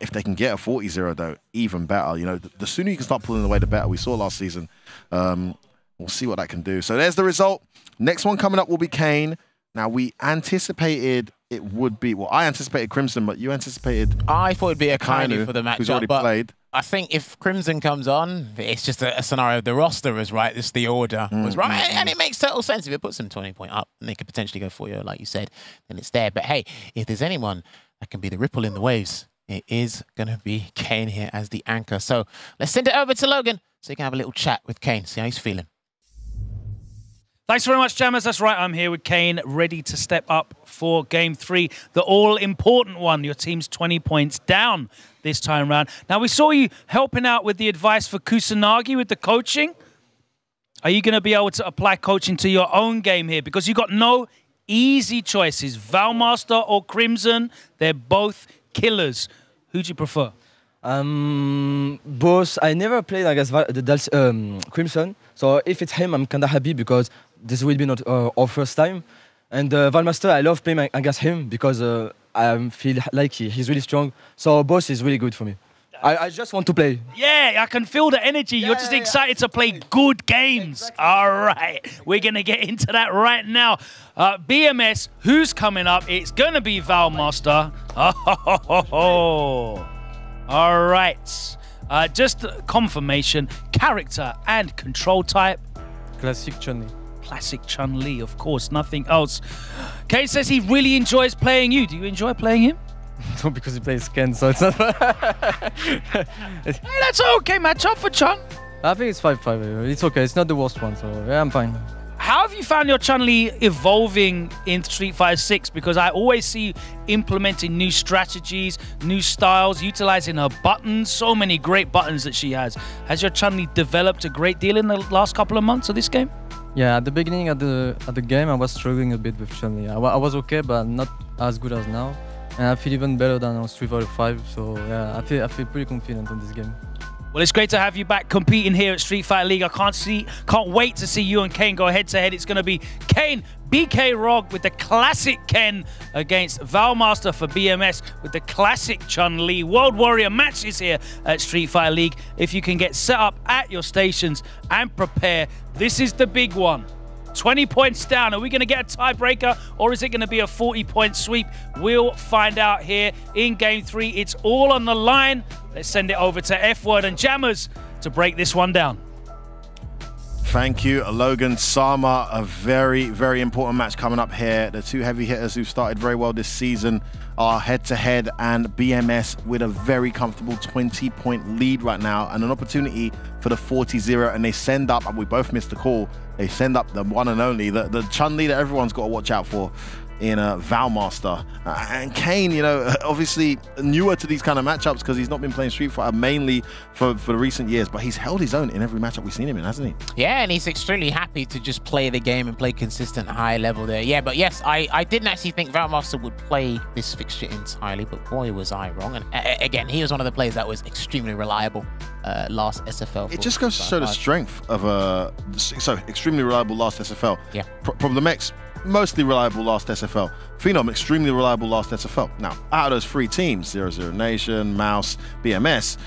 If they can get a 40-0 though, even better. You know, the sooner you can start pulling away, the better. We saw last season. We'll see what that can do. So there's the result. Next one coming up will be Kane. Now, we anticipated it would be, well, I anticipated Crimson, but you anticipated... I thought it'd be a Kainu for the matchup, who's already played. I think if Crimson comes on, it's just a scenario. The roster was right. This the order was right, and it makes total sense. If it puts them 20 point up, and they could potentially go 4-0, like you said, then it's there. But hey, if there's anyone that can be the ripple in the waves, it is going to be Kane here as the anchor. So let's send it over to Logan so you can have a little chat with Kane, see how he's feeling. Thanks very much, Jammers. That's right, I'm here with Kane, ready to step up for Game 3, the all-important one. Your team's 20 points down this time round. Now, we saw you helping out with the advice for Kusanagi with the coaching. Are you going to be able to apply coaching to your own game here? Because you've got no easy choices. Valmaster or Crimson, they're both killers. Who do you prefer? Both. I never played against Crimson, so if it's him, I'm kind of happy because this will be not our first time. And Valmaster, I love playing against him because I feel like he's really strong. So both is really good for me. I just want to play. Yeah, I can feel the energy. You're just excited to play good games. Exactly. All right, we're going to get into that right now. BMS, who's coming up? It's going to be Valmaster. Oh. All right, just confirmation, character and control type. Classic Chun-Li. Classic Chun-Li, of course, nothing else. Kane says he really enjoys playing you. Do you enjoy playing him? No, because he plays Ken, so it's not... Hey, that's okay, match up for Chun. I think it's 5-5. It's okay, it's not the worst one, so yeah, I'm fine. How have you found your Chun-Li evolving in Street Fighter 6? Because I always see you implementing new strategies, new styles, utilizing her buttons, so many great buttons that she has. Has your Chun-Li developed a great deal in the last couple of months of this game? Yeah, at the beginning of the game, I was struggling a bit with Chun-Li. I was okay, but not as good as now. And I feel even better than on Street Fighter 5, so yeah, I feel pretty confident in this game. Well, it's great to have you back competing here at Street Fighter League. I can't wait to see you and Kane go head-to-head. It's going to be Kane, BK Rog with the classic Ken against Valmaster for BMS with the classic Chun-Li. World Warrior matches here at Street Fighter League. If you can get set up at your stations and prepare, this is the big one. 20 points down. Are we going to get a tiebreaker or is it going to be a 40-point sweep? We'll find out here in Game 3. It's all on the line. Let's send it over to F-Word and Jammers to break this one down. Thank you, Logan Sama. A very, very important match coming up here. The two heavy hitters who've started very well this season are head-to-head, and BMS with a very comfortable 20-point lead right now and an opportunity for the 40-0, and they send up, and we both missed the call, they send up the one and only, the Chun-Li that everyone's got to watch out for. in Valmaster. And Kane, you know, obviously newer to these kind of matchups because he's not been playing Street Fighter mainly for recent years, but he's held his own in every matchup we've seen him in, hasn't he? Yeah, and he's extremely happy to just play the game and play consistent high level there. Yeah, but yes, I didn't actually think Valmaster would play this fixture entirely, but boy, was I wrong. And again, he was one of the players that was extremely reliable last SFL. It just goes to show the strength of extremely reliable last SFL. Yeah. Problem X, mostly reliable last SFL. Phenom, extremely reliable last SFL. Now, out of those 3 teams, 00 Nation, Mouse, BMS,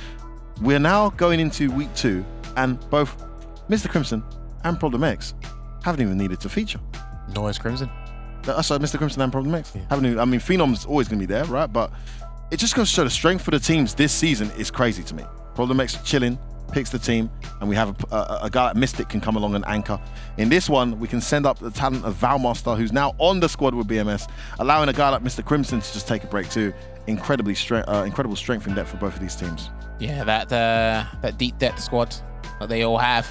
we're now going into week 2, and both Mr. Crimson and Problem X haven't even needed to feature. Nor is Crimson. Sorry, Mr. Crimson and Problem X. Haven't even, I mean, Phenom's always going to be there, right? But it just goes to show the strength for the teams this season is crazy to me. Problem X chilling, picks the team, and we have a guy like Mystic can come along and anchor. In this one, we can send up the talent of Valmaster, who's now on the squad with BMS, allowing a guy like Mr. Crimson to just take a break too. Incredible strength and depth for both of these teams. Yeah, that deep depth squad that they all have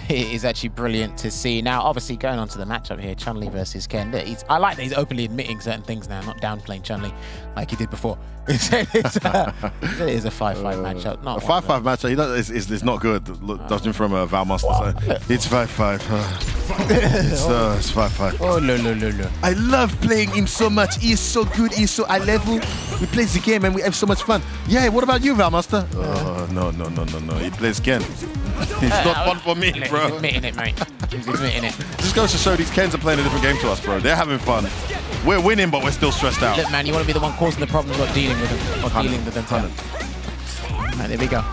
is actually brilliant to see. Now, obviously, going on to the matchup here, Chun-Li versus Ken. I like that he's openly admitting certain things now, not downplaying Chun-Li like he did before. It is a 5-5 matchup. Not a 5-5 matchup. It's not good. Dodging from a Valmaster. So it's 5-5. It's 5-5. Oh no. I love playing him so much. He is so good. He is so high level. We play the game and we have so much fun. Yeah. What about you, Valmaster? No. He plays Ken. It's not fun for me, bro. He's admitting it, mate. He's admitting it. Just goes to show these Kens are playing a different game to us, bro. They're having fun. We're winning, but we're still stressed out. Look, man, you want to be the one causing the problems, not dealing with them. Or dealing with them. Right, there we go.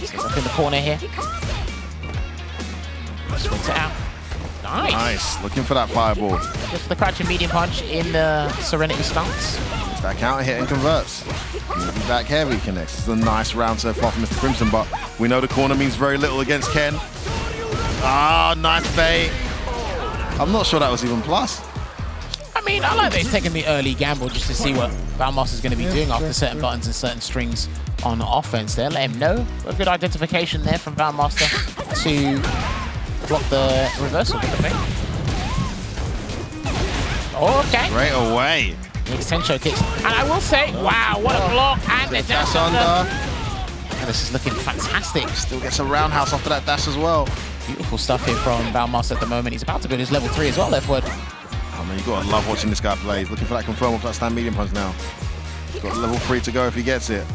Stays up in the corner here. Swings it out. Nice. Looking for that fireball. Just for the crouching medium punch in the Serenity stance. It's that counter hit and converts. Moving back heavy connects. It's a nice round so far from Mr. Crimson, but we know the corner means very little against Ken. Ah, nice bait. I'm not sure that was even plus. I mean, I like that he's taking the early gamble just to see what Valmaster is going to be doing after certain buttons and certain strings on offense there. Let him know. A good identification there from Valmaster to block the reversal. Okay. Straight away. Extension kicks. And I will say, wow, what a block. And the dash under. And this is looking fantastic. Still gets a roundhouse after that dash as well. Beautiful stuff here from Valmaster at the moment. He's about to go to his level 3 as well, left forward. Oh man, you gotta love watching this guy play. He's looking for that confirm off that stand medium punch now. He's got level 3 to go if he gets it.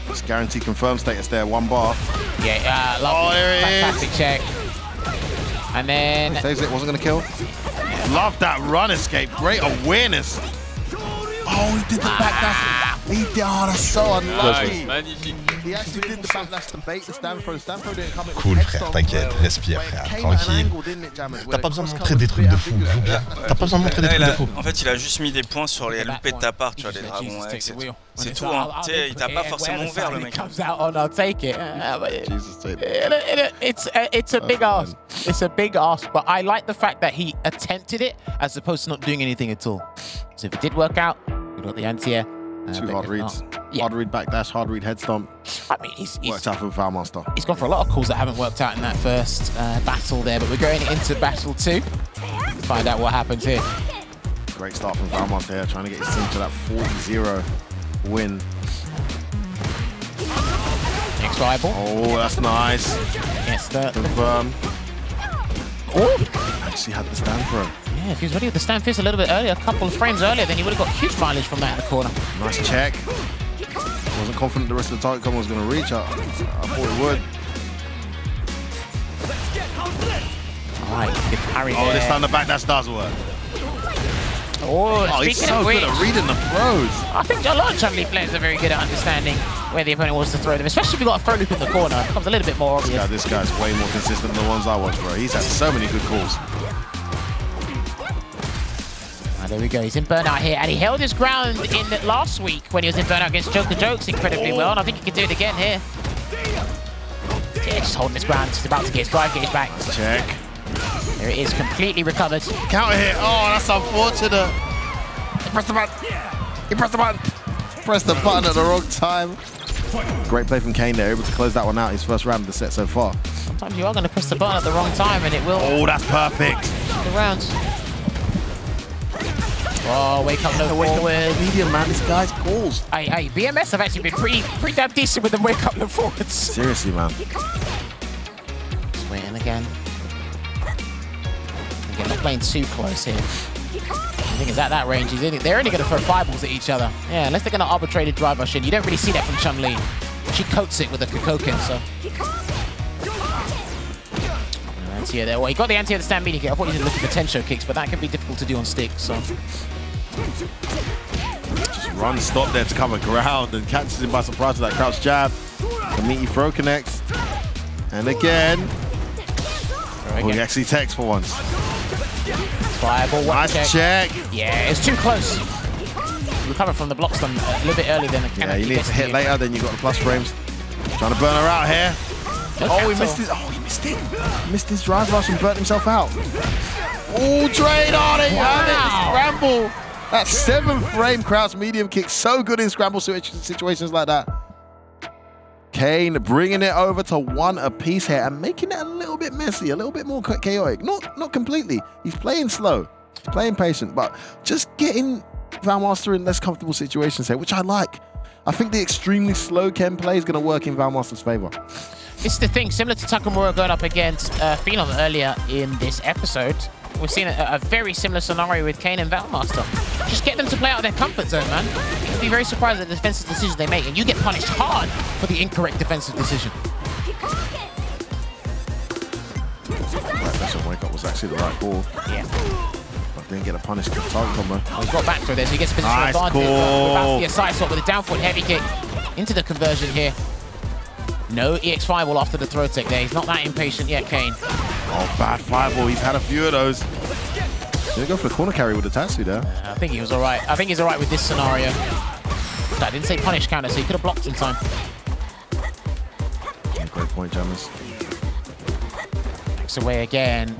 It's guaranteed confirm status there, 1 bar. Yeah, lovely. Oh, there it fantastic is. check. And then... Saves it, wasn't gonna kill. Love that run escape, great awareness. Oh, he did the back dash. He did, oh, that's so unlucky. He actually did the back dash to bait the stand throw. The stand throw didn't come in. Cool frère, t'inquiète, respire frère, tranquille. T'as pas besoin de montrer des trucs de fou, joue bien. T'as pas besoin de montrer des trucs de fou. En fait, il a juste mis des points sur les loupés de ta part, tu vois, les dragons. C'est tout, hein. Tu sais, il t'a pas forcément ouvert le mec. I'll take it. It's a big ask. It's a big ask, but I like the fact that he attempted it as opposed to not doing anything at all. So if it did work out, we got the anti-air. 2 hard reads. Hard read back dash, hard read head stomp. I mean, he's worked out for Valmaster. He's gone for a lot of calls that haven't worked out in that first battle there, but we're going into battle 2. Find out what happens here. Great start from Valmaster here, trying to get his team to that 40-0 win. Next fireball. Oh, that's nice. Yes, the confirm. Oh, actually had the stand throw. Yeah, if he was ready with the stand fist a little bit earlier, a couple of frames earlier, then he would have got huge mileage from that in the corner. Nice check. Wasn't confident the rest of the target combo was going to reach. I thought it would. All right, good parry there. Oh, this time the back dash does work. Oh, he's so good at reading the throws. I think a lot of Chun-Li players are very good at understanding where the opponent wants to throw them, especially if you've got a throw loop in the corner. It becomes a little bit more obvious. This guy's way more consistent than the ones I watch, bro. He's had so many good calls. There we go, he's in burnout here, and he held his ground in last week when he was in burnout against Joker Jokes incredibly well, and I think he can do it again here. Yeah, just holding his ground, he's about to get his drive gauge back. Check. There it is, completely recovered. Counter hit, oh, that's unfortunate. He pressed the button. He pressed the button. Pressed the button at the wrong time. Great play from Kane there, able to close that one out, his first round of the set so far. Sometimes you are going to press the button at the wrong time, and it will... Oh, that's perfect. The rounds. Oh, wake up, low forward. Medium, man, this guy's calls. Hey, BMS have actually been pretty damn decent with the wake up, low forwards. Seriously, man. Just waiting again. Again, not playing too close here. I think it's at that range. They're only going to throw fireballs at each other. Yeah, unless they're going to arbitrate a drive rush in. You don't really see that from Chun-Li. She coats it with a Kokoken, so. Anti-air there. Well, he got the anti-air the stand meeting kick. I thought he didn't look at the Tensho kicks, but that can be difficult to do on sticks, so. Just run, stop there to cover ground and catches him by surprise with that crouch jab. The meaty throw connects. And again. Oh, he actually techs for once. Fireball, nice check. Yeah, it's too close. Recover from the block stun a little bit earlier than the Yeah, you need to hit later, then you got the plus frames. Trying to burn her out here. Oh, he missed it. Oh, he missed it. Missed his drive rush and burnt himself out. Oh, drain on it. Wow. Scramble. That 7th frame crouch medium kick. So good in scramble situations like that. Kane bringing it over to 1 apiece here and making it a little bit messy, a little bit more chaotic. Not completely. He's playing slow. He's playing patient, but just getting Valmaster in less comfortable situations here, which I like. I think the extremely slow Ken play is going to work in Valmaster's favor. This is the thing, similar to Takamura going up against Phenom earlier in this episode. We're seeing a very similar scenario with Kane and Valmaster. Just get them to play out of their comfort zone, man. You'd be very surprised at the defensive decisions they make, and you get punished hard for the incorrect defensive decision. That wake up was actually the right call. Yeah. But didn't get a punished target combo. Well, he's got back throw there, so he gets positional advantage. Without the side swap with a down foot heavy kick into the conversion here. No EX fireball after the throw tech there. He's not that impatient yet, Kane. Oh, bad fireball. He's had a few of those. Didn't go for the corner carry with the Tatsu there. I think he was all right. I think he's all right with this scenario. I didn't say punish counter, so he could have blocked in time. Yeah, great point, Jammers. Backs away again.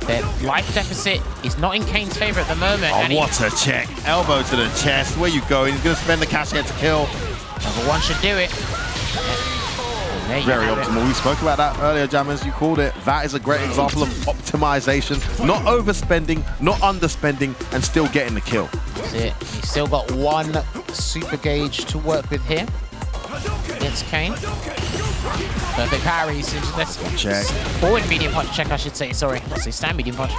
Their life deficit is not in Kane's favor at the moment. Oh, what a check. Elbow to the chest. Where you going? He's going to spend the cash here to kill. Number 1 should do it. Very optimal. We spoke about that earlier, Jammers. You called it. That is a great example of optimization. Not overspending, not underspending, and still getting the kill. That's it. He's still got 1 super gauge to work with here against Kane. Perfect parries. Check. Forward medium punch check, I should say. Sorry. Let's say stand medium punch.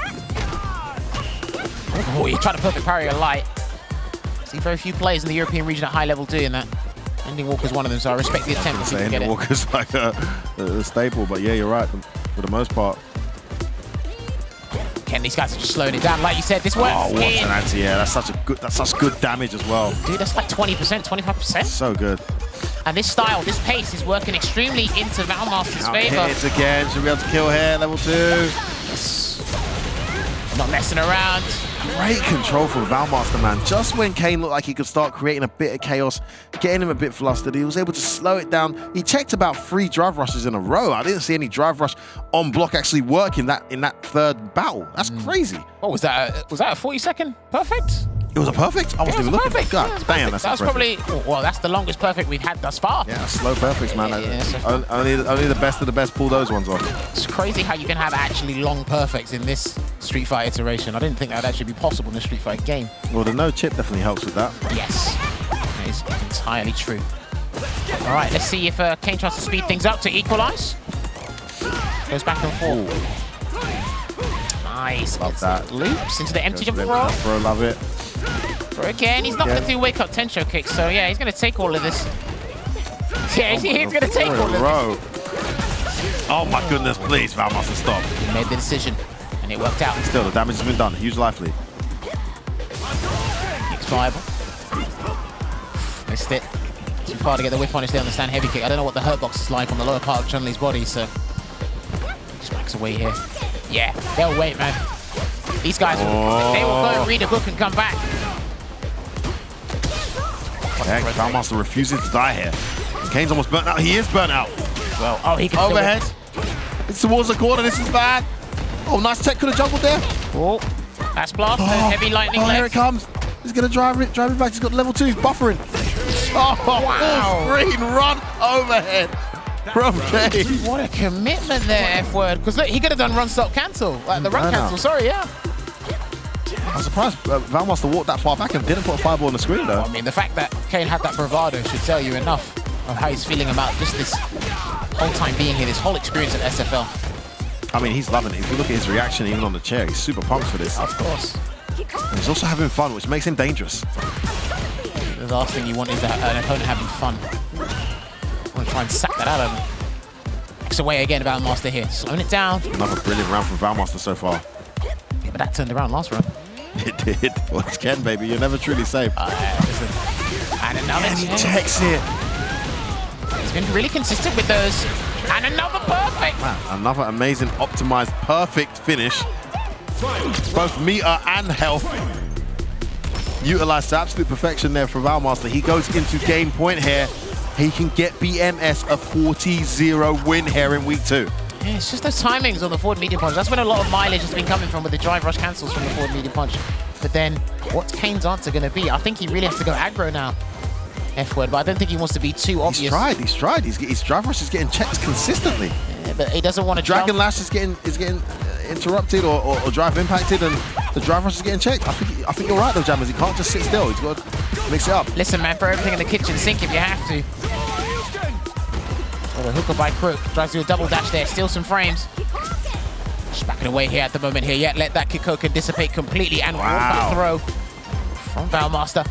Oh, he tried to perfect parry a light. See very few players in the European region at high level doing that. Ending Walker's one of them, so I respect the attempt to get it. Walker's like a staple, but yeah, you're right, for the most part. Ken, these guys are just slowing it down. Like you said, this works. Oh, what an anti-air. That's such good damage as well. Dude, that's like 20%, 25%. So good. And this style, this pace is working extremely into Valmaster's favor. Hits again. Should be able to kill here. Level 2. Yes. Not messing around. Great control from Valmaster, man. Just when Kane looked like he could start creating a bit of chaos, getting him a bit flustered, he was able to slow it down. He checked about 3 drive rushes in a row. I didn't see any drive rush on block actually work in that 3rd battle. That's crazy. What was that? Was that a 40-second perfect? It was a perfect? I wasn't even looking. Perfect. God, yeah, damn, that's probably, well, that's the longest perfect we've had thus far. Yeah, slow perfects, man. Yeah, only the best of the best pull those ones off. It's crazy how you can have actually long perfects in this Street Fighter iteration. I didn't think that would actually be possible in a Street Fighter game. Well, the no chip definitely helps with that. Yes, that is entirely true. All right, let's see if Kane tries to speed things up to equalize. Goes back and forth. Nice. Love that. Loops into the empty jump throw. Love it. Again, he's not going to do wake up Tensho kicks, so yeah, he's going to take all of this. Yeah, he's going to take all of this. Oh my goodness, please, Valmaster, stop. He made the decision, and it worked out. Still, the damage has been done. Huge life lead. Kicks viable. Missed it. Too far to get the whip punish there on the stand heavy kick. I don't know what the hurt box is like on the lower part of Chun-Li's body, so just backs away here. Yeah, they'll wait, man. These guys, they will go and read a book and come back. Heck, Valmaster refuses to die here. Kane's almost burnt out. He is burnt out. Well, oh, he can overhead. It's towards the corner. This is bad. Oh, nice tech. Could have juggled there. Oh, that's blast. Heavy lightning. Oh, here it comes. He's going to drive it back. He's got level 2. He's buffering. Oh, wow. Full screen run overhead from Kane. What a commitment there, F-word. Because look, he could have done run, stop, cancel. Like the run cancel. Sorry, yeah. I'm surprised Valmaster walked that far back and didn't put a fireball on the screen, though. Well, I mean, the fact that Kane had that bravado should tell you enough of how he's feeling about just this whole time being here, this whole experience at SFL. I mean, he's loving it. If you look at his reaction even on the chair, he's super pumped for this. Of course. And he's also having fun, which makes him dangerous. The last thing you want is an opponent having fun. I want to try and sack that out of him. X away again, Valmaster here. Slowing it down. Another brilliant round from Valmaster so far. Yeah, but that turned around last round. It did. Well, it's Ken, baby. You're never truly safe. And another he checks it. He's been really consistent with those. And another perfect. Man, another amazing, optimized, perfect finish. Both meter and health. Utilized to absolute perfection there for Valmaster. He goes into game point here. He can get BMS a 40-0 win here in week 2. Yeah, it's just those timings on the forward medium punch. That's when a lot of mileage has been coming from with the drive rush cancels from the forward medium punch. But then, what's Kane's answer going to be? I think he really has to go aggro now. F-word, but I don't think he wants to be too obvious. He's tried. His drive rush is getting checked consistently. Yeah, but he doesn't want to Dragon Lash is getting interrupted or drive impacted, and the drive rush is getting checked. I think you're right though, Jammers. He can't just sit still. He's got to mix it up. Listen, man, throw everything in the kitchen sink if you have to. Oh, the hooker by Crook tries to do a double dash there, steal some frames. Just backing away here at the moment here. Yeah, let that Kikoken dissipate completely and walk that throw from Valmaster.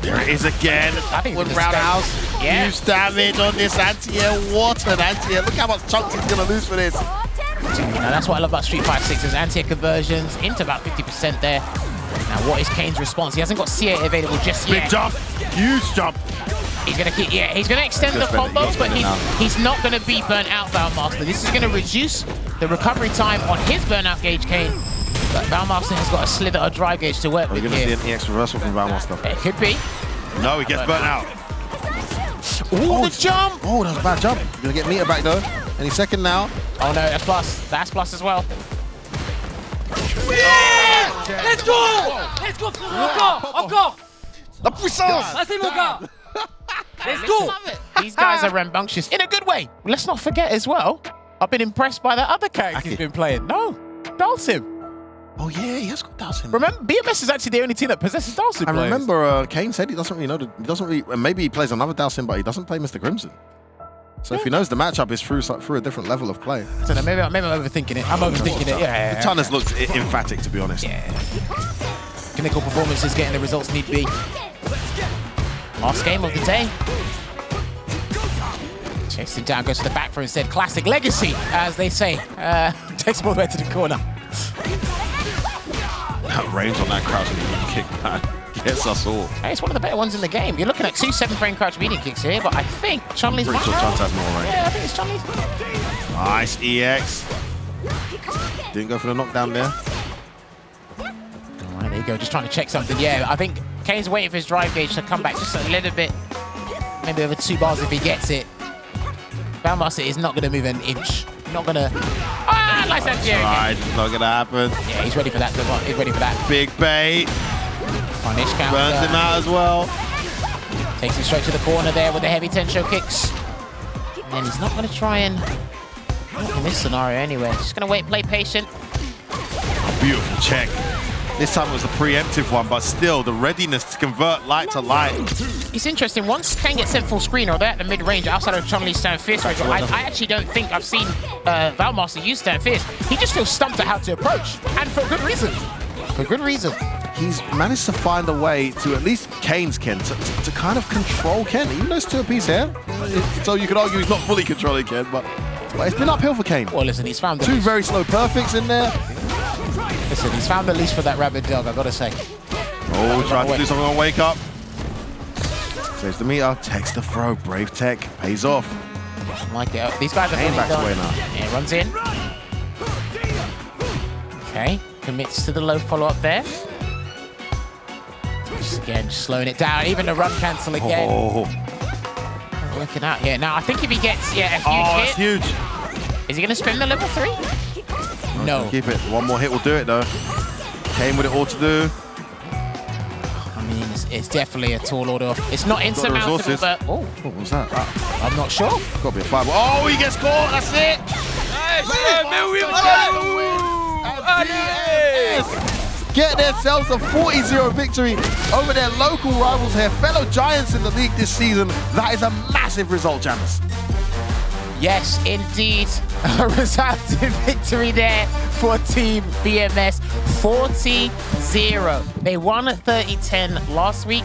There it is again. I think with roundhouse. Yeah. Huge damage on this anti-air. What an anti-air. Look how much chunks he's going to lose for this. Now, that's what I love about Street Fighter 6 is anti-air conversions into about 50% there. Now, what is Kane's response? He hasn't got C8 available just yet. Big jump. Huge jump. He's going to keep, he's going to extend the combos, but he's not going to be burnt out, Valmaster. This is going to reduce the recovery time on his burnout gauge, Kane. But Valmaster has got a slither of drive gauge to work with here. Are we going to see an EX reversal from Valmaster? It could be. No, he gets burnt out. Oh, the jump! Oh, that was a bad jump. You're going to get meter back, though. Any second now. Oh, no, that's plus. That's plus as well. Yeah! Let's go! Let's go, encore! La puissance! Ah, c'est mon gars! Let's go! These guys are rambunctious in a good way. Let's not forget as well, I've been impressed by that other character he's been playing. No, Dalsim. Oh yeah, he has got Dalsim. Remember, BMS is actually the only team that possesses Dalsim. I remember Kane said he doesn't really know. He doesn't really. Maybe he plays another Dalsim, but he doesn't play Mr. Crimson. So if he knows the matchup is through a different level of play. I don't know, maybe I'm overthinking it. I'm overthinking it. Yeah. The ton has looked emphatic, to be honest. Yeah. Clinical performance is getting the results need be. Last game of the day. Chasing down, goes to the back throw instead. Classic legacy, as they say. Takes him all the way to the corner. That range on that crouch medium kick, man, gets us all. Hey, it's one of the better ones in the game. You're looking at 2 7-frame crouch medium kicks here, but I think Chun-Li's Pretty sure Chun has more range. Yeah, I think it's Chun-Li's. Nice EX. Didn't go for the knockdown there. All right, there you go. Just trying to check something. Yeah, I think Kane's waiting for his drive gauge to come back just a little bit. Maybe over 2 bars if he gets it. Valmaster is not going to move an inch. Not going to... Ah, nice anti again. Right, it's not going to happen. Yeah, he's ready for that. He's ready for that. Big bait. Punish counter. Burns him out as well. Takes him straight to the corner there with the heavy Tensho kicks. And he's not going to try and... Not in this scenario anyway. Just going to wait, play patient. Beautiful check. This time it was a preemptive one, but still, the readiness to convert light to light. It's interesting. Once Kane gets sent full screen or they're at the mid-range outside of Chun-Li's stand fierce, I actually don't think I've seen Valmaster use stand fierce. He just feels stumped at how to approach, and for good reason. For good reason. He's managed to find a way to, at least Kane's Ken, to kind of control Ken, even though it's 2 apiece here. So you could argue he's not fully controlling Ken, but it's been uphill for Kane. Well, listen, he's found the 2 very slow perfects in there. Listen, he's found the leash for that rabid dog, I've got to say. Oh, trying to do something on Wake Up. Saves the meter, takes the throw. Brave tech, pays off. I like it. These guys are really back done. away now. Yeah, runs in. Okay, commits to the low follow-up there. Just again, just slowing it down. Even the run cancel again. Oh. Working out here. Now, I think if he gets, a huge hit. That's huge. Is he going to spin the level 3? No. Keep it. One more hit will do it, though. Kane with it all to do. I mean, it's definitely a tall order. It's not insurmountable, but... Oh, what was that? I'm not sure. Got to be a 5. Oh, he gets caught. That's it. BMS get themselves a 40-0 victory over their local rivals here, fellow giants in the league this season. That is a massive result, Janis. Yes, indeed. A resounding victory there for Team BMS. 40-0. They won at 30-10 last week.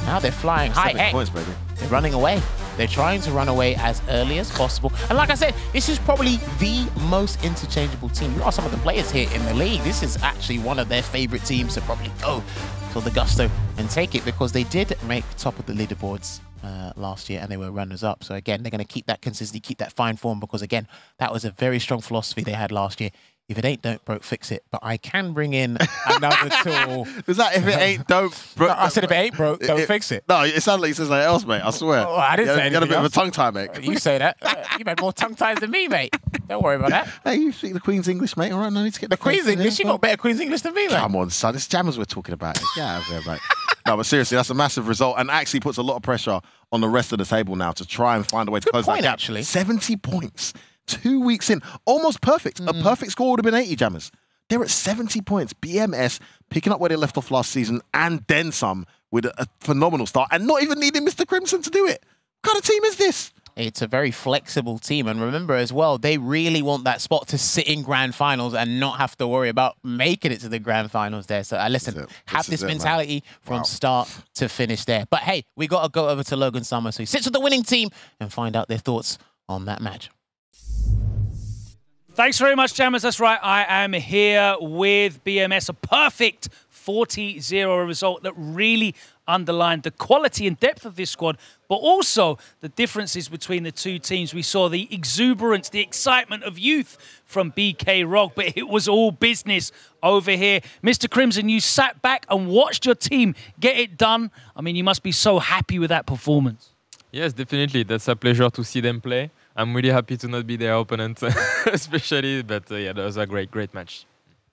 Now they're flying high. Hey, points, baby. They're running away. They're trying to run away as early as possible. And like I said, this is probably the most interchangeable team. You are some of the players here in the league. This is actually one of their favorite teams to probably go for the gusto and take it, because they did make top of the leaderboards last year and they were runners up. So again, they're going to keep that consistency, keep that fine form, because again, that was a very strong philosophy they had last year. If it ain't dope, broke, fix it. But I can bring in another tool. Was that if it ain't dope, broke? No, I said if it ain't broke, don't fix it. No, it sounded like you said something else, mate. I swear. Oh, I didn't say anything. You had a bit else. of a tongue tie, mate. You say that. You've had more tongue ties than me, mate. Don't worry about that. Hey, you speak the Queen's English, mate. All right, no need to get the Queen's English. You got better Queen's English than me, mate. Come on, son. It's Jammers we're talking about. Get out of there, mate. No, but seriously, that's a massive result and actually puts a lot of pressure on the rest of the table now to try and find a way to close that gap. Actually. 70 points. 2 weeks in. Almost perfect. A perfect score would have been 80, Jammers. They're at 70 points. BMS picking up where they left off last season and then some with a phenomenal start and not even needing Mr. Crimson to do it. What kind of team is this? It's a very flexible team. And remember as well, they really want that spot to sit in grand finals and not have to worry about making it to the grand finals there. So listen, have this mentality from start to finish there. But hey, we got to go over to Logan Summers, who sits with the winning team, and find out their thoughts on that match. Thanks very much, Jammers. That's right. I am here with BMS. A perfect 40-0 result that really underlined the quality and depth of this squad, but also the differences between the two teams. We saw the exuberance, the excitement of youth from BK Rog, but it was all business over here. Mr. Crimson, you sat back and watched your team get it done. I mean, you must be so happy with that performance. Yes, definitely. That's a pleasure to see them play. I'm really happy to not be their opponent, especially. But yeah, that was a great match.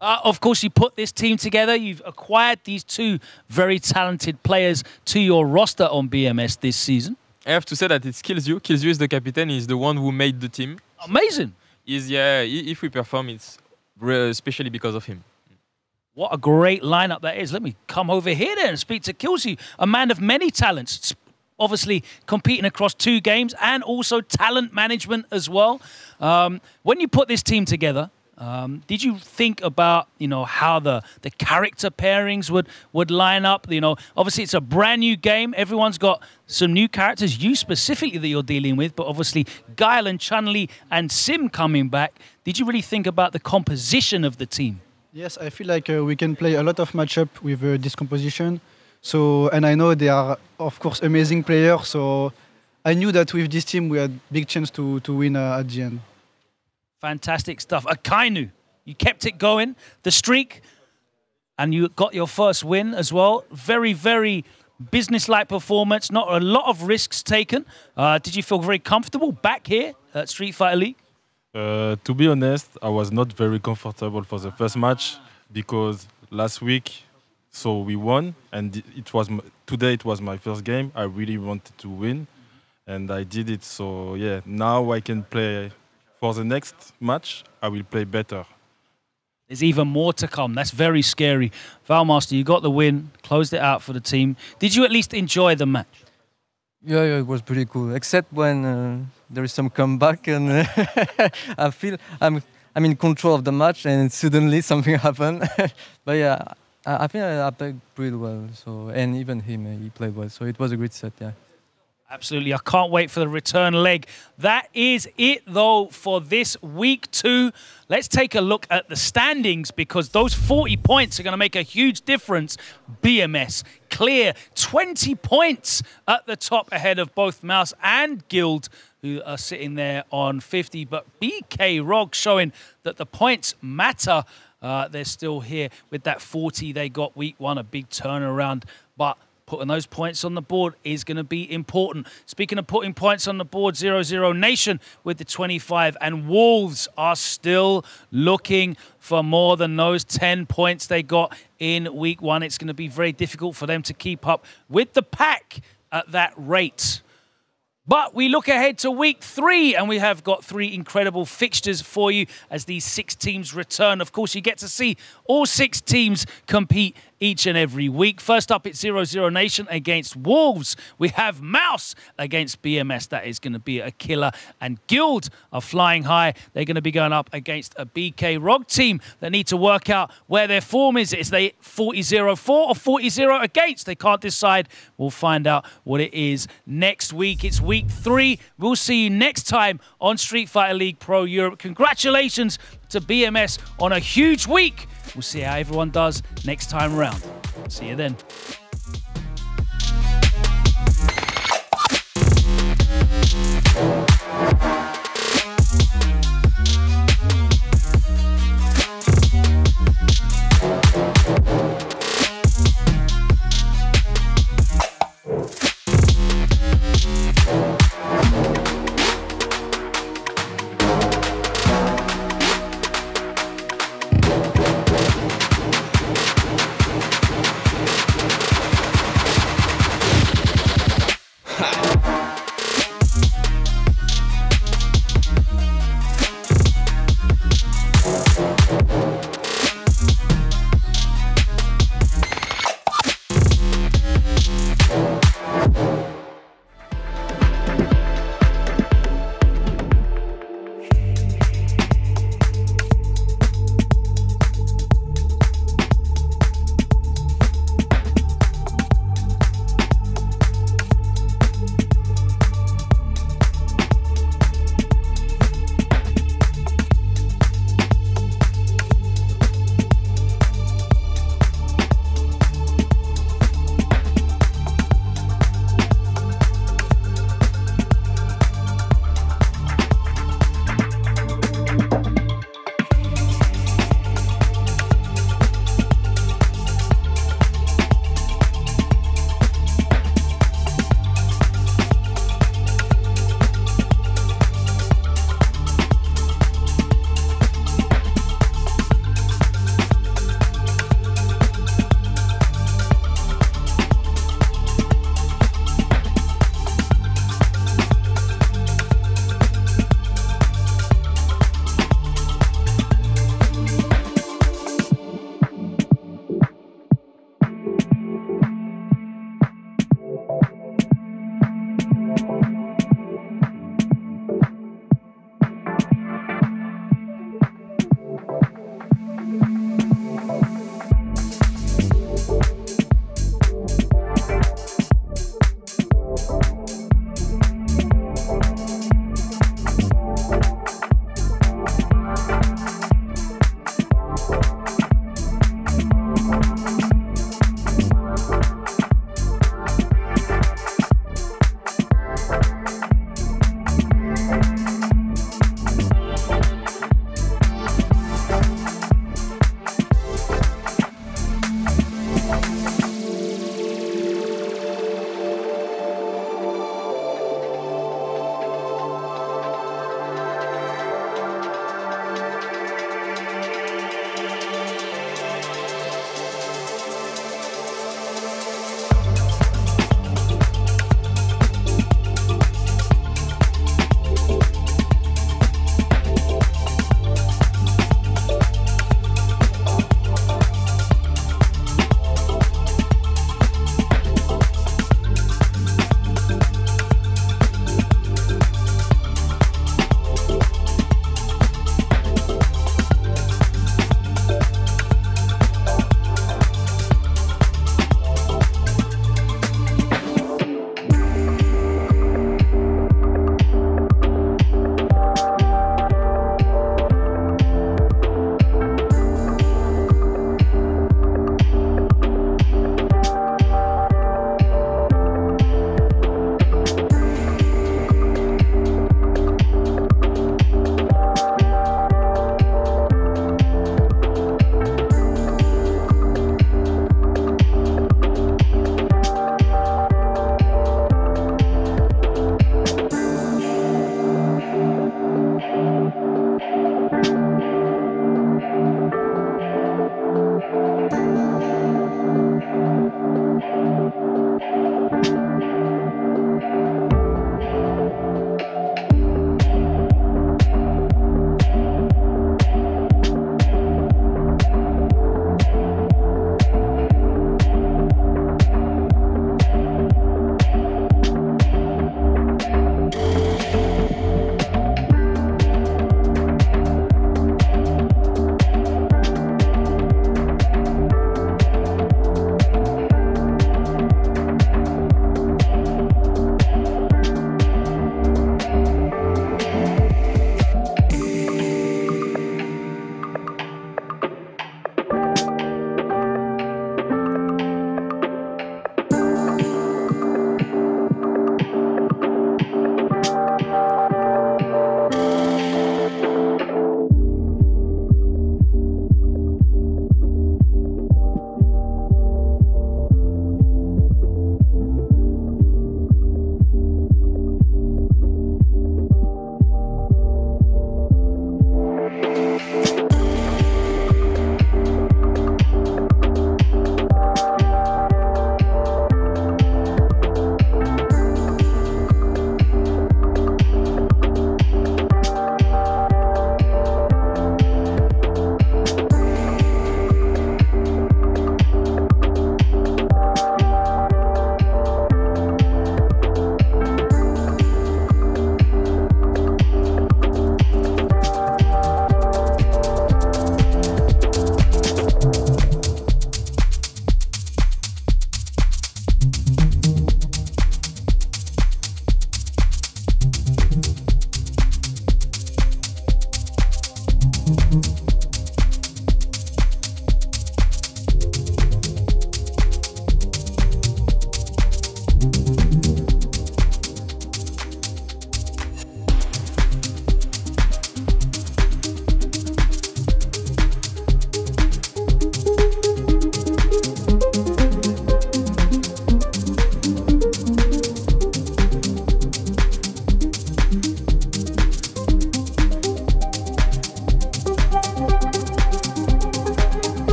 Of course, you put this team together. You've acquired these two very talented players to your roster on BMS this season. I have to say that it's Killzu. Killzu is the captain. He's the one who made the team. Amazing. Yeah, if we perform, it's especially because of him. What a great lineup that is. Let me come over here then and speak to Killzu, a man of many talents. Obviously competing across 2 games and also talent management as well. When you put this team together, did you think about, how the character pairings would line up? Obviously it's a brand new game. Everyone's got some new characters, you specifically that you're dealing with, but obviously Guile and Chun-Li and Sim coming back. Did you really think about the composition of the team? Yes, I feel like we can play a lot of matchup with this composition. So, and I know they are, of course, amazing players. So I knew that with this team, we had big chance to win at the end. Fantastic stuff. Akainu, you kept it going, the streak, and you got your first win as well. Very, very business-like performance, not a lot of risks taken. Did you feel very comfortable back here at Street Fighter League? To be honest, I was not very comfortable for the first match because last week, so we won, and today it was my first game. I really wanted to win, and I did it. So yeah, now I can play. For the next match, I will play better. There's even more to come. That's very scary. Valmaster, you got the win, closed it out for the team. Did you at least enjoy the match? Yeah, it was pretty cool. Except when there is some comeback and I feel I'm in control of the match and suddenly something happened. But yeah, I think I played pretty well. So, and even him, he played well. So it was a great set, yeah. Absolutely. I can't wait for the return leg. That is it, though, for this week 2. Let's take a look at the standings because those 40 points are going to make a huge difference. BMS clear 20 points at the top ahead of both Mouse and Guild, who are sitting there on 50. But BK Rog showing that the points matter. They're still here with that 40 they got week 1, a big turnaround. But putting those points on the board is going to be important. Speaking of putting points on the board, 0-0 Nation with the 25, and Wolves are still looking for more than those 10 points they got in week 1. It's going to be very difficult for them to keep up with the pack at that rate. But we look ahead to week 3, and we have got 3 incredible fixtures for you as these 6 teams return. Of course, you get to see all 6 teams compete each and every week. First up, it's 0-0 Nation against Wolves. We have Mouse against BMS. That is going to be a killer. And Guild are flying high. They're going to be going up against a BK ROG team that need to work out where their form is. Is they 40-0 for or 40-0 against? They can't decide. We'll find out what it is next week. It's week 3. We'll see you next time on Street Fighter League Pro Europe. Congratulations to BMS on a huge week. We'll see how everyone does next time around. See you then.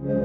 you.